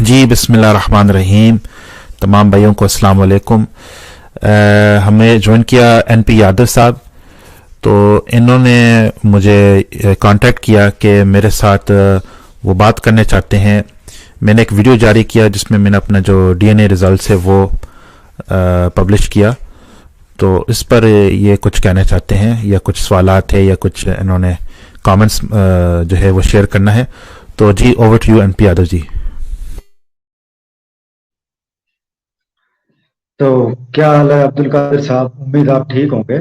जी बिस्मिल्लाहिर्रहमानिर्रहीम। तमाम भाइयों को अस्सलाम वालेकुम। हमें ज्वाइन किया एनपी यादव साहब, तो इन्होंने मुझे कांटेक्ट किया कि मेरे साथ वो बात करने चाहते हैं। मैंने एक वीडियो जारी किया जिसमें मैंने अपना जो डीएनए रिजल्ट है वो पब्लिश किया, तो इस पर ये कुछ कहना चाहते हैं या कुछ सवालात है या कुछ इन्होंने कमेंट्स जो है वो शेयर करना है। तो जी over to you NP Yadav ji. तो क्या हाल है अब्दुल कादिर साहब? उम्मीद आप ठीक होंगे।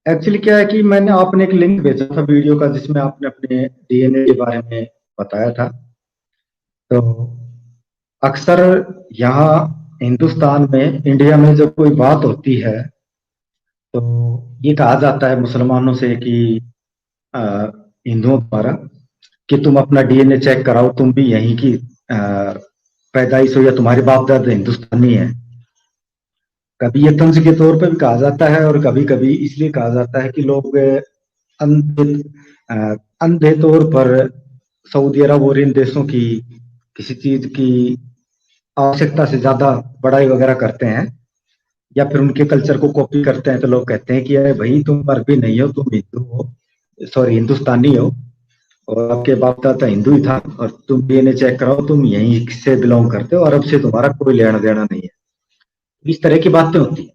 एक्चुअली क्या है कि मैंने आपने एक लिंक भेजा था वीडियो का जिसमें आपने अपने डीएनए के बारे में बताया था। तो अक्सर यहाँ हिंदुस्तान में, इंडिया में जब कोई बात होती है तो ये कहा जाता है मुसलमानों से कि अ, हिंदुओं द्वारा कि तुम अपना डीएनए चेक कराओ, तुम भी यहीं की पैदाइश हो या तुम्हारे बाप दादा हिंदुस्तानी है। कभी ये तंज के तौर पे भी कहा जाता है और कभी कभी इसलिए कहा जाता है कि लोग अंधे अंधे तौर पर सऊदी अरब और इन देशों की किसी चीज की आवश्यकता से ज्यादा बड़ाई वगैरह करते हैं या फिर उनके कल्चर को कॉपी करते हैं। तो लोग कहते हैं कि अरे भाई तुम अरबी नहीं हो, तुम हिंदू हो, सॉरी हिंदुस्तानी हो, और आपके बाप दादा हिंदू ही था और तुम डीएनए चेक कराओ, तुम यहीं से बिलोंग करते हो, अरब से तुम्हारा कोई लेना देना नहीं है। इस तरह की बातें होती है।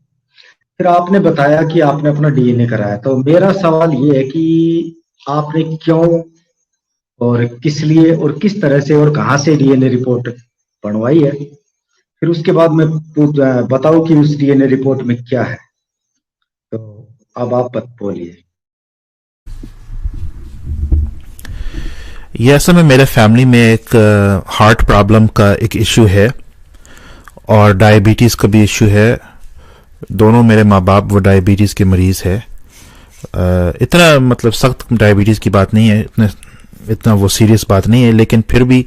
फिर आपने बताया कि आपने अपना डीएनए कराया, तो मेरा सवाल ये है कि आपने क्यों और किस लिए और किस तरह से और कहाँ से डीएनए रिपोर्ट बनवाई है? फिर उसके बाद मैं बताऊं कि उस डीएनए रिपोर्ट में क्या है। तो अब आप बोलिए। ये असल में मेरे फैमिली में एक हार्ट प्रॉब्लम का एक इशू है और डायबिटीज़ का भी इशू है। दोनों मेरे माँ बाप वो डायबिटीज़ के मरीज़ है। इतना मतलब सख्त डायबिटीज़ की बात नहीं है, इतना वो सीरियस बात नहीं है, लेकिन फिर भी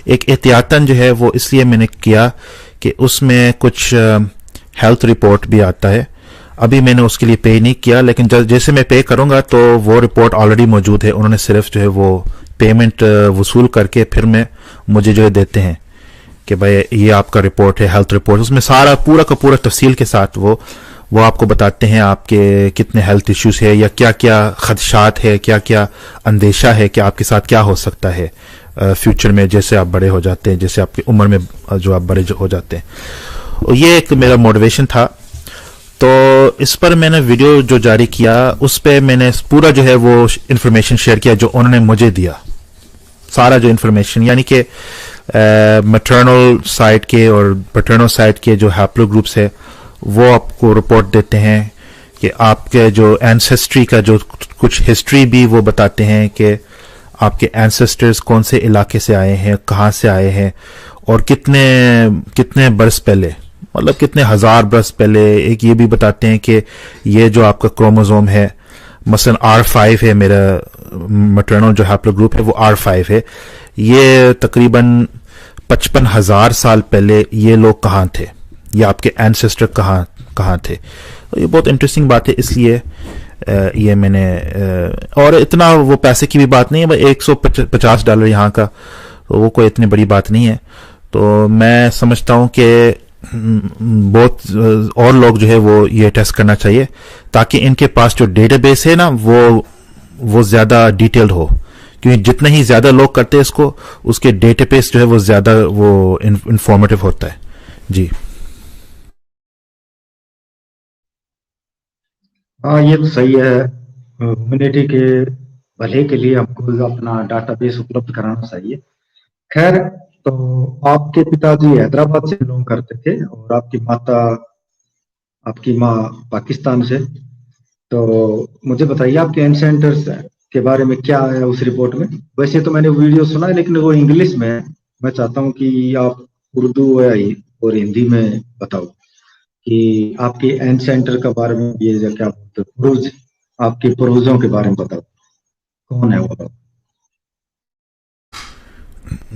एक एहतियातन जो है वो इसलिए मैंने किया कि उसमें कुछ हेल्थ रिपोर्ट भी आता है। अभी मैंने उसके लिए पे नहीं किया, लेकिन जैसे मैं पे करूंगा तो वो रिपोर्ट ऑलरेडी मौजूद है। उन्होंने सिर्फ जो है वो पेमेंट वसूल करके फिर मुझे जो है देते हैं कि भाई ये आपका रिपोर्ट है, हेल्थ रिपोर्ट। उसमें सारा पूरा का पूरा तफसील के साथ वो आपको बताते हैं आपके कितने हेल्थ इश्यूज है या क्या क्या खदशात है, क्या क्या अंदेशा है कि आपके साथ क्या हो सकता है फ्यूचर में, जैसे आप बड़े हो जाते हैं, जैसे आपकी उम्र में जो आप बड़े हो जाते हैं। और ये एक मेरा मोटिवेशन था। तो इस पर मैंने वीडियो जो जारी किया उस पर मैंने पूरा जो है वो इंफॉर्मेशन शेयर किया जो उन्होंने मुझे दिया। सारा जो इंफॉर्मेशन यानी कि मैटरनल साइड के और पैटर्नल साइड के जो हैप्लो ग्रुप्स है वो आपको रिपोर्ट देते हैं कि आपके जो एंसेस्ट्री का जो कुछ हिस्ट्री भी वो बताते हैं कि आपके एंसेस्टर्स कौन से इलाके से आए हैं, कहाँ से आए हैं और कितने कितने बरस पहले, मतलब कितने हजार बरस पहले। एक ये भी बताते हैं कि ये जो आपका क्रोमोसोम है, मसलन R5 है, मेरा मैटरनल जो हैप्लो ग्रुप है वो R5 है, ये तकरीबन 55,000 साल पहले ये लोग कहाँ थे, ये आपके एंसेस्टर कहाँ थे। तो ये बहुत इंटरेस्टिंग बात है, इसलिए ये मैंने और इतना वो पैसे की भी बात नहीं है भाई, $150 यहाँ का, तो वो कोई इतनी बड़ी बात नहीं है। तो मैं समझता हूँ कि बहुत और लोग जो है वो ये टेस्ट करना चाहिए ताकि इनके पास जो डेटाबेस है ना वो ज्यादा डिटेल्ड हो, क्योंकि जितने ही ज्यादा लोग करते हैं इसको, उसके डेटाबेस जो है वो ज्यादा वो इंफॉर्मेटिव होता है। जी हाँ, ये तो सही है। ह्यूमैनिटी के भले के लिए हमको अपना डाटाबेस उपलब्ध कराना चाहिए। खैर, तो आपके पिताजी हैदराबाद से बिलोंग करते थे और आपकी माँ पाकिस्तान से। तो मुझे बताइए आपके एंसेंटर्स के बारे में क्या है उस रिपोर्ट में। वैसे तो मैंने वीडियो सुना है लेकिन वो इंग्लिश में है। मैं चाहता हूँ कि आप उर्दू और हिंदी में बताओ कि आपके एंसेंटर के बारे में, ये जो क्या बोलते हैं, पूर्वज, आपके पूर्वजों के बारे में बताओ, कौन है वो लोग।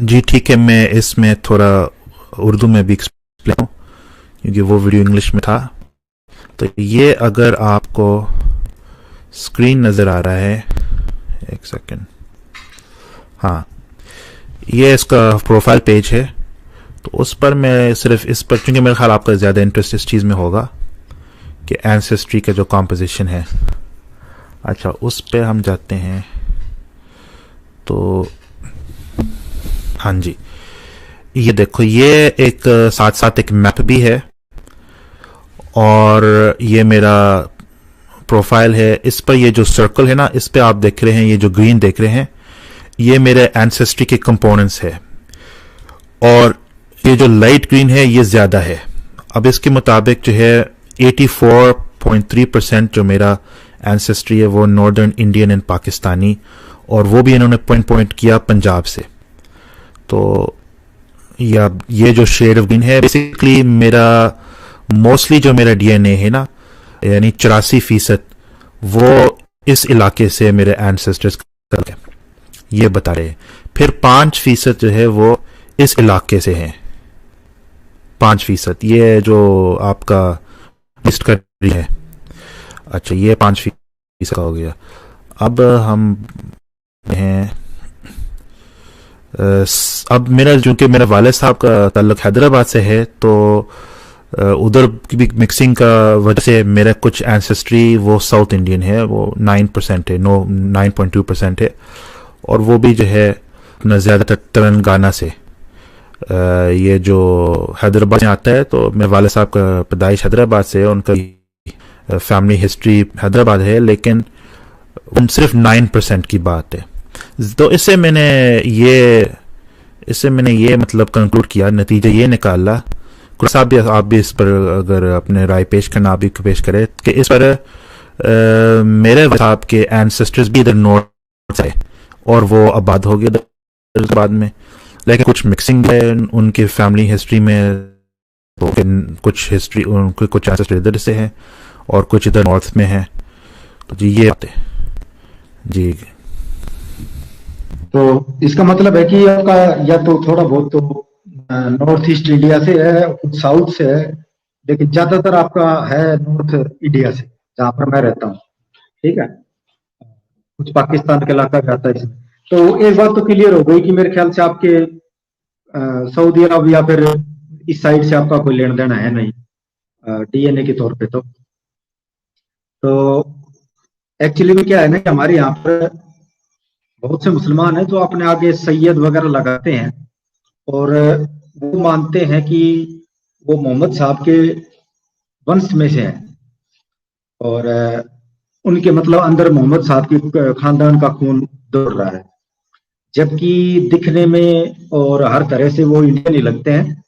जी ठीक है, मैं इसमें थोड़ा उर्दू में भी एक्सप्लेन, क्योंकि वो वीडियो इंग्लिश में था। तो ये अगर आपको स्क्रीन नज़र आ रहा है, एक सेकेंड, हाँ, ये इसका प्रोफाइल पेज है। तो उस पर मैं सिर्फ इस पर, क्योंकि मेरा ख्याल आपका ज़्यादा इंटरेस्ट इस चीज़ में होगा कि एंसेस्ट्री का जो कॉम्पोजिशन है। अच्छा, उस पे हम जाते हैं तो हाँ जी, ये देखो, ये एक साथ साथ एक मैप भी है और ये मेरा प्रोफाइल है। इस पर ये जो सर्कल है ना, इस पे आप देख रहे हैं, ये जो ग्रीन देख रहे हैं, ये मेरे एंसेस्ट्री के कंपोनेंट्स है और ये जो लाइट ग्रीन है ये ज्यादा है। अब इसके मुताबिक जो है 84.3% जो मेरा एंसेस्ट्री है वो नॉर्दर्न इंडियन एंड पाकिस्तानी, और वो भी इन्होंने पॉइंट किया पंजाब से। तो या ये जो शेड ऑफ ग्रीन है बेसिकली मेरा मोस्टली जो मेरा डीएनए है ना, यानी 84% वो इस इलाके से मेरे एंसेस्टर्स कर ये बता रहे हैं। फिर 5% जो है वो इस इलाके से हैं, 5%। ये जो आपका लिस्ट कर रही है, अच्छा ये 5% का हो गया। अब हम हैं अब मेरा, चूंकि मेरा वालिद साहब का ताल्लुक हैदराबाद से है, तो उधर की भी मिक्सिंग का वजह से मेरा कुछ एंसेस्ट्री वो साउथ इंडियन है, वो 9% है, 9.2% है। और वो भी जो है अपना ज़्यादातर तेलंगाना से, ये जो हैदराबाद में आता है, तो मेरे वाले साहब का पैदाइश हैदराबाद से है, उनका फैमिली हिस्ट्री हैदराबाद है, लेकिन सिर्फ 9% की बात है। तो इससे मैंने ये मतलब कंक्लूड किया, नतीजा ये निकाला। साहब भी, आप भी इस पर अगर अपने राय पेश करना, आप भी पेश करें कि इस पर मेरे साहब के एंसेस्टर्स भी इधर नॉर्थ से और वो आबाद हो गए बाद में, लेकिन कुछ मिक्सिंग है उनके फैमिली हिस्ट्री में, तो कुछ हिस्ट्री उनके कुछ एंसेस्टर इधर से हैं और कुछ इधर नॉर्थ में हैं। तो जी ये बात है जी। तो इसका मतलब है कि आपका या तो थोड़ा बहुत तो नॉर्थ ईस्ट इंडिया से है, कुछ साउथ से है, लेकिन ज्यादातर आपका है नॉर्थ इंडिया से, जहां पर मैं रहता हूँ। ठीक है, कुछ पाकिस्तान के इलाका भी आता है इसमें। तो एक बात तो क्लियर हो गई कि मेरे ख्याल से आपके सऊदी अरब या फिर इस साइड से आपका कोई लेन देन है नहीं डीएनए के तौर पे। तो एक्चुअली में क्या है ना कि हमारे यहाँ पर बहुत से मुसलमान हैं जो अपने आगे सैयद वगैरह लगाते हैं और वो मानते हैं कि वो मोहम्मद साहब के वंश में से हैं और उनके मतलब अंदर मोहम्मद साहब की खानदान का खून दौड़ रहा है, जबकि दिखने में और हर तरह से वो इंडियन ही लगते हैं।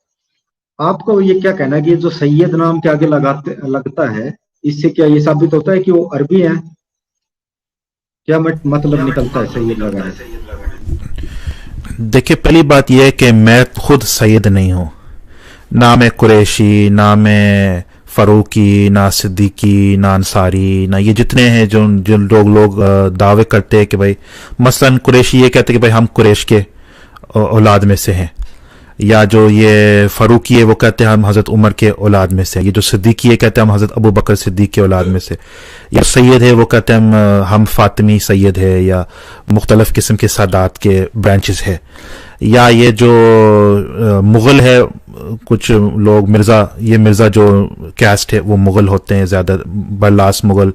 आपको ये क्या कहना है कि जो सैयद नाम के आगे लगता है, इससे क्या ये साबित होता है कि वो अरबी हैं? क्या मतलब निकलता है सैयद लगाने से? देखिए, पहली बात यह है कि मैं खुद सैयद नहीं हूं, ना मैं कुरैशी, ना मैं फारूकी, ना सिद्दीकी, ना अंसारी, ना ये जितने हैं जो जो लोग दावे करते हैं कि भाई, मसलन कुरैशी ये कहते हैं कि भाई हम कुरैश के औलाद में से हैं, या जो ये फारूकी है वो कहते हैं हम हजरत उमर के औलाद में से, ये जो सिद्दीकी है कहते हैं हम हजरत अबू बकर सिद्दीक के औलाद में से, या सैयद है वो कहते हैं हम फातिमी सैयद है, या मुख्तलिफ किस्म के सादात के ब्रांचेस है, या ये जो मुगल है, कुछ लोग मिर्जा जो कैस्ट है वो मुगल होते हैं ज्यादा, बरलास मुगल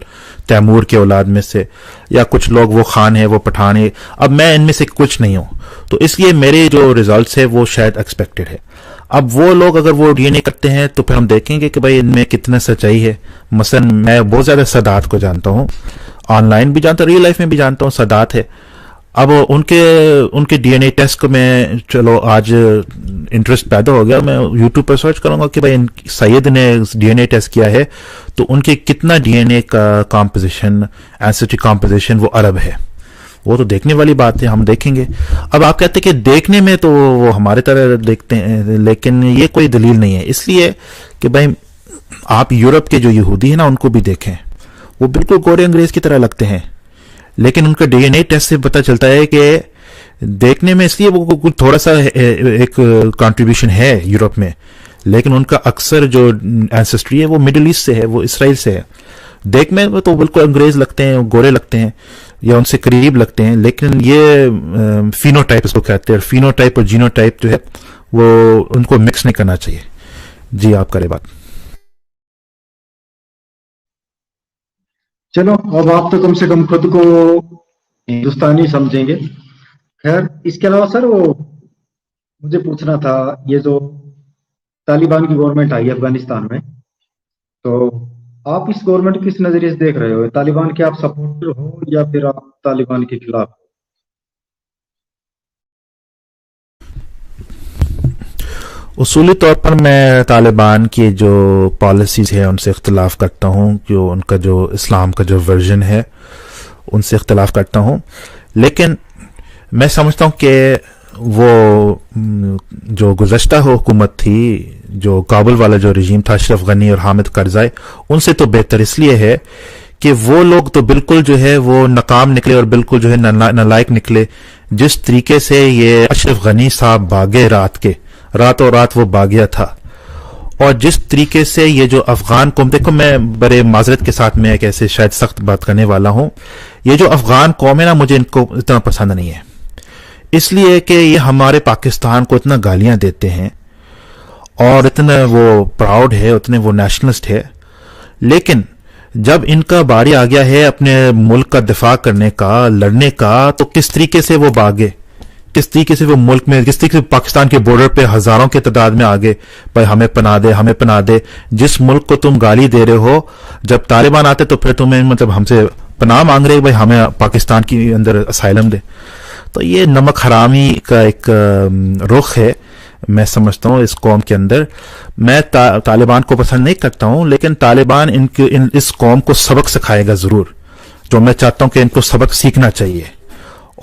तैमूर के औलाद में से, या कुछ लोग वो खान है वो पठान है। अब मैं इनमें से कुछ नहीं हूं, तो इसलिए मेरे जो रिजल्ट्स है वो शायद एक्सपेक्टेड है। अब वो लोग अगर वो डीएनए करते हैं तो फिर हम देखेंगे कि भाई इनमें कितना सच्चाई है। मसलन मैं बहुत ज्यादा सादात को जानता हूं, ऑनलाइन भी जानता हूं, रियल लाइफ में भी जानता हूं सादात है। अब उनके डीएनए टेस्ट को मैं, चलो आज इंटरेस्ट पैदा हो गया, मैं यूट्यूब पर सर्च करूंगा कि भाई सैयद ने डीएनए टेस्ट किया है तो उनके कितना डीएनए का कॉम्पोजिशन, एंसेस्ट्री कॉम्पोजिशन वो अरब है। वो तो देखने वाली बात है, हम देखेंगे। अब आप कहते हैं कि देखने में तो वो हमारे तरह देखते हैं, लेकिन ये कोई दलील नहीं है, इसलिए कि भाई आप यूरोप के जो यहूदी है ना उनको भी देखें, वो बिल्कुल गोरे अंग्रेज की तरह लगते हैं, लेकिन उनका डीएनए टेस्ट से पता चलता है कि देखने में, इसलिए वो कुछ थोड़ा सा एक कंट्रीब्यूशन है यूरोप में, लेकिन उनका अक्सर जो एंसेस्ट्री है वो मिडिल ईस्ट से है, वो इसराइल से है। देखने में तो बिल्कुल अंग्रेज लगते हैं, गोरे लगते हैं या उनसे करीब लगते हैं, लेकिन ये फिनोटाइप इसको कहते हैं, फिनोटाइप और जीनोटाइप जो है वो उनको मिक्स नहीं करना चाहिए। जी आप करें बात। चलो, अब आप तो कम से कम खुद को हिंदुस्तानी समझेंगे। खैर, इसके अलावा सर वो मुझे पूछना था, ये जो तालिबान की गवर्नमेंट आई है अफगानिस्तान में, तो आप इस गवर्नमेंट किस नजरिए से देख रहे हो? तालिबान के आप सपोर्टर हो या फिर आप तालिबान के खिलाफ? उसूली तौर पर मैं तालिबान की जो पॉलिसीज़ है उनसे इख्तिलाफ करता हूँ, जो उनका जो इस्लाम का जो वर्जन है उनसे इख्तिलाफ करता हूँ। लेकिन मैं समझता हूँ कि वो जो गुज़श्ता हुकूमत थी, जो काबुल वाला जो रजीम था अशरफ गनी और हामिद करज़ाई, उनसे तो बेहतर इसलिए है कि वो लोग तो बिल्कुल जो है वो नाकाम निकले और बिल्कुल जो है नालायक निकले। जिस तरीके से ये अशरफ गनी साहब भागे रातों रात वो भाग्या था, और जिस तरीके से ये जो अफगान कौम, देखो मैं बड़े माजरत के साथ में एक ऐसे शायद सख्त बात करने वाला हूं, ये जो अफगान कौम है ना, मुझे इनको इतना पसंद नहीं है, इसलिए कि ये हमारे पाकिस्तान को इतना गालियां देते हैं और इतना वो प्राउड है, उतने वो नेशनलिस्ट है। लेकिन जब इनका बारी आ गया है अपने मुल्क का दिफा करने का, लड़ने का, तो किस तरीके से वो भागे, किस तरीके से वो मुल्क में, किस तरीके से पाकिस्तान के बॉर्डर पे हजारों के तादाद में आगे, भाई हमें पना दे, हमें पना दे। जिस मुल्क को तुम गाली दे रहे हो, जब तालिबान आते तो फिर तुम्हें मतलब हमसे पनाह मांग रहे, भाई हमें पाकिस्तान के अंदर असाइलम दे। तो ये नमक हरामी का एक रुख है, मैं समझता हूँ इस कौम के अंदर। मैं तालिबान को पसंद नहीं करता हूँ, लेकिन तालिबान इस कौम को सबक सिखाएगा जरूर, जो मैं चाहता हूँ कि इनको सबक सीखना चाहिए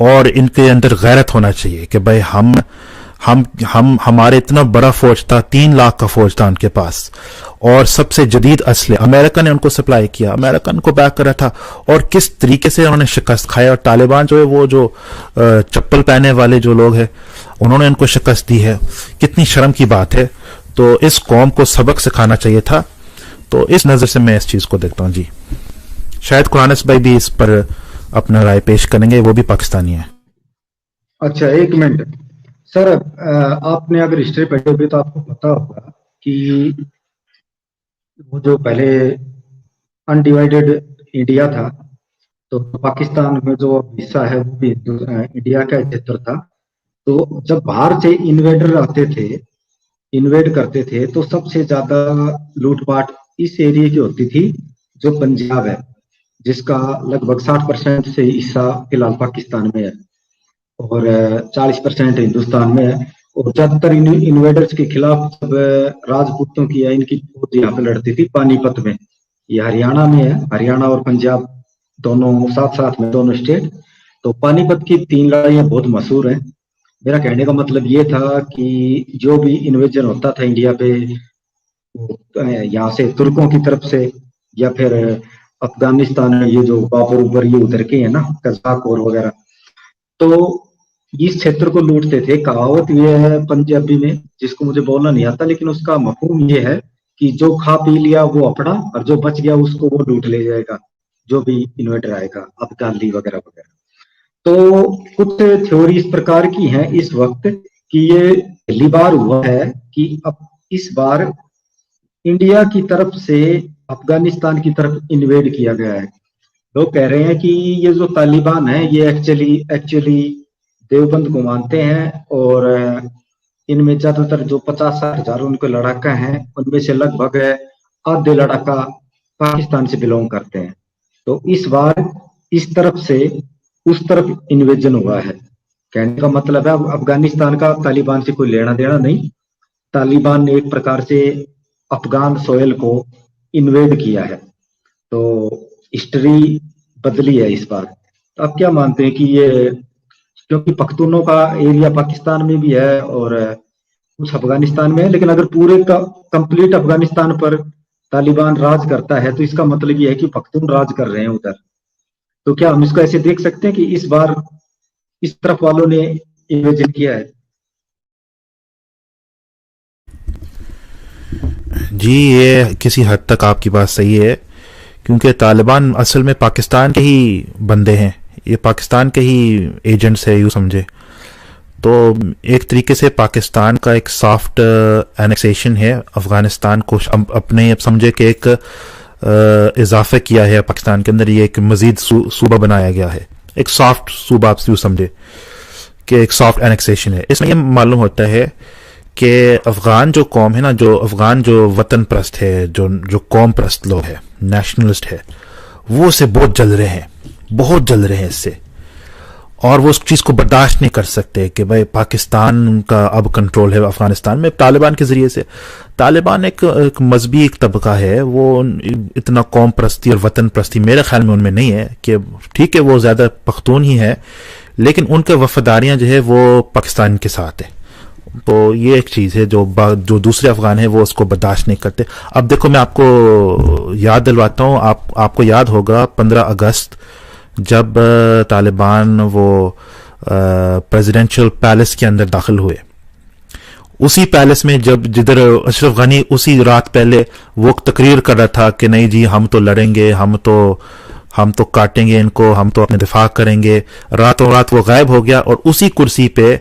और इनके अंदर गैरत होना चाहिए कि भाई हम हमारे इतना बड़ा फौज था, 3 लाख का फौज था उनके पास, और सबसे जदीद असले अमेरिका ने उनको सप्लाई किया, अमेरिका उनको बैक कर रहा था, और किस तरीके से उन्होंने शिकस्त खाया। और तालिबान जो है वो जो चप्पल पहने वाले जो लोग हैं उन्होंने उनको शिकस्त दी है। कितनी शर्म की बात है। तो इस कौम को सबक सिखाना चाहिए था। तो इस नजर से मैं इस चीज को देखता हूं। जी शायद कुरानस भाई भी इस पर अपना राय पेश करेंगे, वो भी पाकिस्तानी है। अच्छा, एक मिनट सर, आपने अगर हिस्ट्री पढ़ी होगी तो आपको पता होगा कि वो जो पहले अनडिवाइडेड इंडिया था, तो पाकिस्तान में जो हिस्सा है वो भी इंडिया का क्षेत्र था। तो जब बाहर से इन्वेडर आते थे, इन्वेड करते थे, तो सबसे ज्यादा लूटपाट इस एरिया की होती थी जो पंजाब है, जिसका लगभग 60% से हिस्सा फिलहाल पाकिस्तान में है और 40% हिंदुस्तान में है। और ज्यादातर इन्वेडर्स के खिलाफ जब राजपूतों की या इनकी फौज यहाँ पे लड़ती थी पानीपत में, ये हरियाणा में है, हरियाणा और पंजाब दोनों साथ साथ में, दोनों स्टेट। तो पानीपत की 3 लड़ाइयां बहुत मशहूर हैं। मेरा कहने का मतलब ये था कि जो भी इन्वेजन होता था इंडिया पे, यहाँ से तुर्कों की तरफ से या फिर अफगानिस्तान में ये जो बाबर उबर ये उधर के है ना, कजाक और वगैरह, तो इस क्षेत्र को लूटते थे। कहावत ये है पंजाबी में, जिसको मुझे बोलना नहीं आता, लेकिन उसका मफहूम ये है कि जो खा पी लिया वो अपना, और जो बच गया उसको वो लूट ले जाएगा, जो भी इन्वेटर आएगा, अफगानी वगैरह वगैरह। तो कुछ थ्योरी इस प्रकार की हैं इस वक्त कि ये पहली बार हुआ है कि अब इस बार इंडिया की तरफ से अफगानिस्तान की तरफ इन्वेड किया गया है। लोग कह रहे हैं कि ये जो तालिबान है ये एक्चुअली देवबंद को मानते हैं, और इनमें ज्यादातर जो 50-60 हजार उनके लड़ाका हैं, उनमें से लगभग आधे लड़ाका पाकिस्तान से बिलोंग करते हैं। तो इस बार इस तरफ से उस तरफ इन्वेजन हुआ है। कहने का मतलब है अफगानिस्तान का तालिबान से कोई लेना देना नहीं, तालिबान ने एक प्रकार से अफगान सोयल को इन्वेड किया है। तो हिस्ट्री बदली है इस बार। तो आप क्या मानते हैं कि ये, क्योंकि पख्तूनों का एरिया पाकिस्तान में भी है और कुछ अफगानिस्तान में है, लेकिन अगर पूरे का कंप्लीट अफगानिस्तान पर तालिबान राज करता है तो इसका मतलब ये है कि पख्तून राज कर रहे हैं उधर। तो क्या हम इसको ऐसे देख सकते हैं कि इस बार इस तरफ वालों ने इन्वेजन किया है? जी ये किसी हद तक आपकी बात सही है, क्योंकि तालिबान असल में पाकिस्तान के ही बंदे हैं, ये पाकिस्तान के ही एजेंट्स है यूँ समझे। तो एक तरीके से पाकिस्तान का एक सॉफ्ट एनेक्सेशन है अफगानिस्तान को, अपने अब समझे कि एक इजाफा किया है पाकिस्तान के अंदर, ये एक मजीद सूबा बनाया गया है, एक सॉफ्ट सूबा आप यूँ समझे कि एक सॉफ्ट एनेक्सेशन है। इसमें यह मालूम होता है कि अफगान जो कौम है ना, जो अफगान जो वतन प्रस्त है, जो कौम प्रस्त लोग है, नेशनलिस्ट है, वो इससे बहुत जल रहे हैं, बहुत जल रहे हैं इससे, और वो उस चीज़ को बर्दाश्त नहीं कर सकते कि भाई पाकिस्तान का अब कंट्रोल है अफगानिस्तान में तालिबान के ज़रिए से। तालिबान एक मजहबी एक तबका है, वो इतना कौम प्रस्ती और वतन प्रस्ती मेरे ख्याल में उनमें नहीं है, कि ठीक है वो ज़्यादा पख्तून ही है, लेकिन उनके वफादारियाँ जो है वो पाकिस्तान के साथ है। तो ये एक चीज़ है जो दूसरे अफगान है वो उसको बर्दाश्त नहीं करते। अब देखो मैं आपको याद दिलवाता हूँ, आपको याद होगा 15 अगस्त जब तालिबान वो प्रेसिडेंशियल पैलेस के अंदर दाखिल हुए, उसी पैलेस में जब जिधर अशरफ गनी उसी रात पहले वो तकरीर कर रहा था कि नहीं जी हम तो लड़ेंगे, हम तो काटेंगे इनको, हम तो अपने दिफा करेंगे, रातों रात वो गायब हो गया। और उसी कुर्सी पे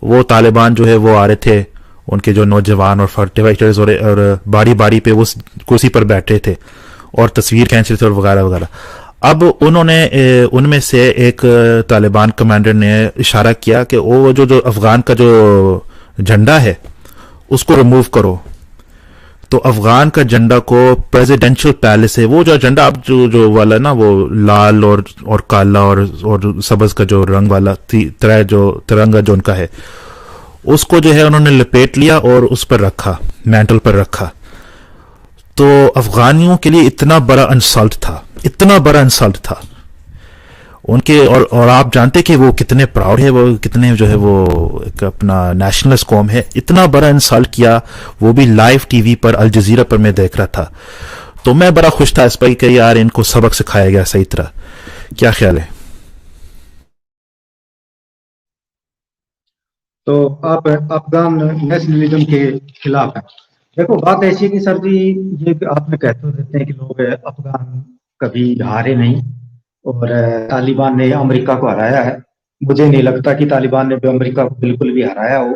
वो तालिबान जो है वो आ रहे थे, उनके जो नौजवान और फाइटर्स और बारी बारी पे वो कुर्सी पर बैठे थे और तस्वीर खींच रहे थे और वगैरह वगैरह। अब उन्होंने उनमें से एक तालिबान कमांडर ने इशारा किया कि वो जो अफगान का जो झंडा है उसको रिमूव करो। तो अफगान का झंडा को प्रेसिडेंशियल पैलेस है, वो जो झंडा अब जो वाला ना, वो लाल और काला और सब्ज का जो रंग वाला तिरंगा जो उनका है, उसको जो है उन्होंने लपेट लिया और उस पर रखा, मैंटल पर रखा। तो अफगानियों के लिए इतना बड़ा इंसल्ट था, इतना बड़ा इंसल्ट था उनके। और आप जानते कि वो कितने प्राउड है, वो कितने जो है वो एक अपना नेशनलिस्ट कौम है, इतना बड़ा इंसल्ट किया, वो भी लाइव टीवी पर, अल जजीरा पर मैं देख रहा था। तो मैं बड़ा खुश था इस पर कि यार इनको सबक सिखाया गया सही तरह। क्या ख्याल है? तो आप अफगान नेशनलिज्म के खिलाफ हैं। देखो बात ऐसी है कि सर जी, ये आपने कहते रहते हैं कि लोग अफगान कभी हारे नहीं, और तालिबान ने अमेरिका को हराया है। मुझे नहीं लगता कि तालिबान ने भी अमेरिका को बिल्कुल भी हराया हो।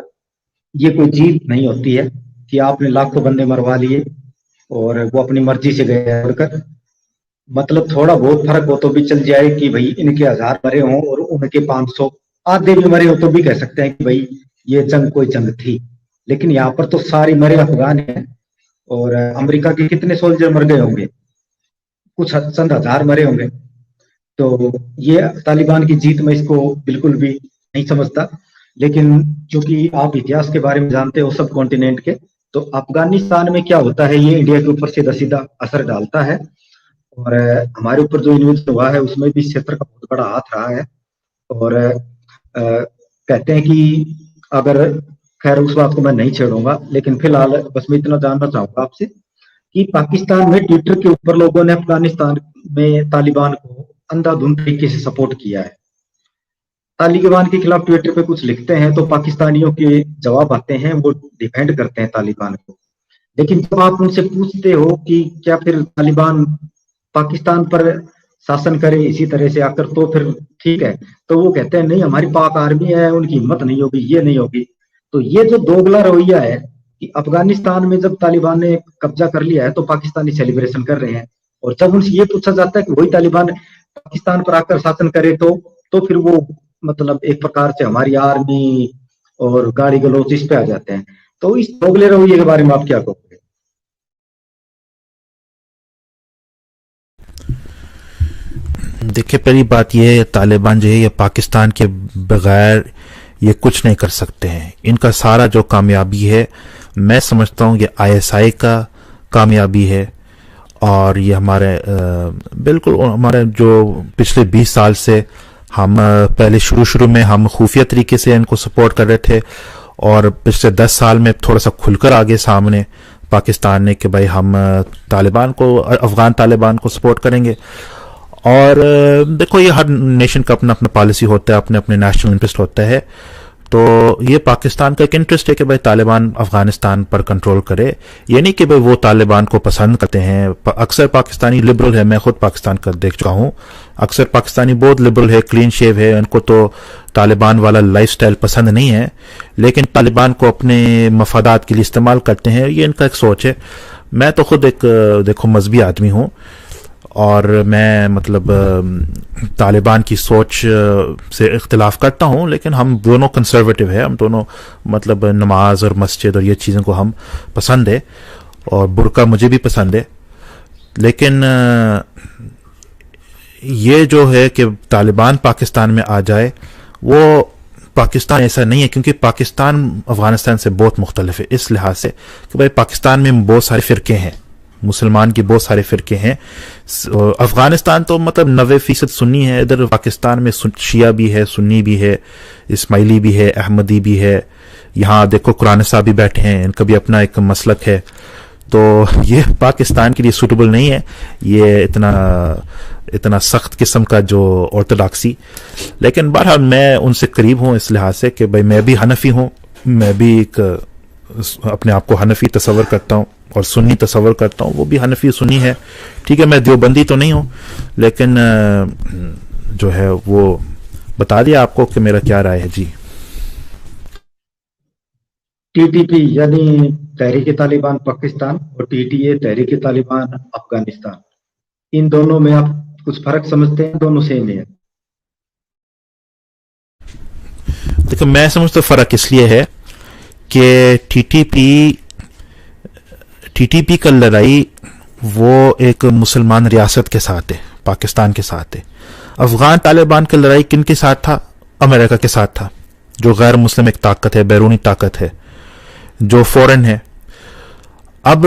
ये कोई जीत नहीं होती है कि आपने लाखों बंदे मरवा लिए और वो अपनी मर्जी से गए उड़कर। मतलब थोड़ा बहुत फर्क हो तो भी चल जाए कि भाई इनके 1000 मरे हों और उनके 500 आधे भी मरे हो तो भी कह सकते हैं कि भाई ये जंग कोई जंग थी। लेकिन यहाँ पर तो सारे मरे अफगान हैं, और अमेरिका के कितने सोल्जर मर गए होंगे, कुछ चंद हजार मरे होंगे। तो ये तालिबान की जीत में इसको बिल्कुल भी नहीं समझता। लेकिन चूंकि आप इतिहास के बारे में जानते हो सब कॉन्टिनेंट के, तो अफगानिस्तान में क्या होता है ये इंडिया के ऊपर सीधा सीधा असर डालता है। और हमारे ऊपर जो इन्वेस्ट हुआ है उसमें भी इस क्षेत्र का बहुत बड़ा हाथ रहा है। और कहते हैं कि अगर, खैर उस बात को मैं नहीं छेड़ूंगा, लेकिन फिलहाल बस मैं इतना जानना चाहूंगा आपसे कि पाकिस्तान में ट्विटर के ऊपर लोगों ने अफगानिस्तान में तालिबान को अंधाधुंध तरीके से सपोर्ट किया है। तालिबान के खिलाफ ट्विटर पे कुछ लिखते हैं तो पाकिस्तानियों के जवाब आते हैं, वो डिफेंड करते हैं तालिबान को। लेकिन जब आप उनसे पूछते हो कि क्या फिर तालिबान पाकिस्तान पर शासन करे इसी तरह से आकर तो फिर ठीक है, तो वो कहते हैं नहीं हमारी पाक आर्मी है, उनकी हिम्मत नहीं होगी, ये नहीं होगी। तो ये जो दोगला रवैया है कि अफगानिस्तान में जब तालिबान ने कब्जा कर लिया है तो पाकिस्तानी सेलिब्रेशन कर रहे हैं, और जब उनसे ये पूछा जाता है कि वही तालिबान पाकिस्तान पर आकर शासन करे तो फिर वो मतलब एक प्रकार से हमारी आर्मी और गाड़ी गलौज इस पे आ जाते हैं। तो इस दोगले रवैये के बारे में आप क्या कहोगे? देखिए पहली बात यह है, तालिबान जो है ये पाकिस्तान के बगैर ये कुछ नहीं कर सकते हैं। इनका सारा जो कामयाबी है मैं समझता हूँ ये आईएसआई का कामयाबी है, और ये हमारे बिल्कुल हमारे जो पिछले 20 साल से हम पहले शुरू में हम खुफिया तरीके से इनको सपोर्ट कर रहे थे, और पिछले 10 साल में थोड़ा सा खुलकर आगे सामने पाकिस्तान ने कि भाई हम तालिबान को, अफगान तालिबान को सपोर्ट करेंगे। और देखो ये हर नेशन का अपना अपना पॉलिसी होता है, अपने अपने नेशनल इंटरेस्ट होता है। तो ये पाकिस्तान का एक इंटरेस्ट है कि भाई तालिबान अफगानिस्तान पर कंट्रोल करे। ये नहीं कि भाई वो तालिबान को पसंद करते हैं। अक्सर पाकिस्तानी लिबरल है, मैं खुद पाकिस्तान का देख चुका हूँ, अक्सर पाकिस्तानी बहुत लिबरल है, क्लीन शेव है, उनको तो तालिबान वाला लाइफस्टाइल पसंद नहीं है, लेकिन तालिबान को अपने मफादात के लिए इस्तेमाल करते हैं। ये इनका एक सोच है। मैं तो खुद एक देखो मजहबी आदमी हूँ, और मैं मतलब तालिबान की सोच से इख्तिलाफ करता हूँ, लेकिन हम दोनों कंसर्वेटिव है, हम दोनों मतलब नमाज और मस्जिद और ये चीज़ों को हम पसंद है, और बुर्का मुझे भी पसंद है। लेकिन ये जो है कि तालिबान पाकिस्तान में आ जाए, वो पाकिस्तान ऐसा नहीं है, क्योंकि पाकिस्तान अफगानिस्तान से बहुत मुख्तलिफ है इस लिहाज से कि भाई पाकिस्तान में बहुत सारे फ़िरके हैं, मुसलमान के बहुत सारे फ़िरके हैं। अफगानिस्तान तो मतलब 90% सुन्नी है, इधर पाकिस्तान में शिया भी है, सुन्नी भी है, इस्माइली भी है, अहमदी भी है। यहाँ देखो कुरान साहब भी बैठे हैं, इनका भी अपना एक मसलक है। तो ये पाकिस्तान के लिए सूटेबल नहीं है, ये इतना सख्त किस्म का जो ऑर्थोडॉक्सी। लेकिन बहरहाल मैं उनसे करीब हूँ इस लिहाज से कि भाई मैं भी हनफी हूँ, मैं भी एक अपने आप को हनफी तस्वर करता हूँ और सुन्नी तस्वर करता हूँ, वो भी हनफी सुन्नी है। ठीक है, मैं देवबंदी तो नहीं हूँ, लेकिन जो है वो बता दिया आपको कि मेरा क्या राय है जी। टीटीपी यानी तहरीक तालिबान पाकिस्तान और टीटीए तहरीक तालिबान अफगानिस्तान, इन दोनों में आप कुछ फर्क समझते हैं? दोनों सेम है? देखो मैं समझता फर्क इसलिए है कि टीटीपी का लड़ाई वो एक मुसलमान रियासत के साथ है, पाकिस्तान के साथ है। अफगान तालिबान की लड़ाई किन के साथ था? अमेरिका के साथ था, जो गैर मुस्लिम एक ताकत है, बैरूनी ताकत है, जो फॉरेन है। अब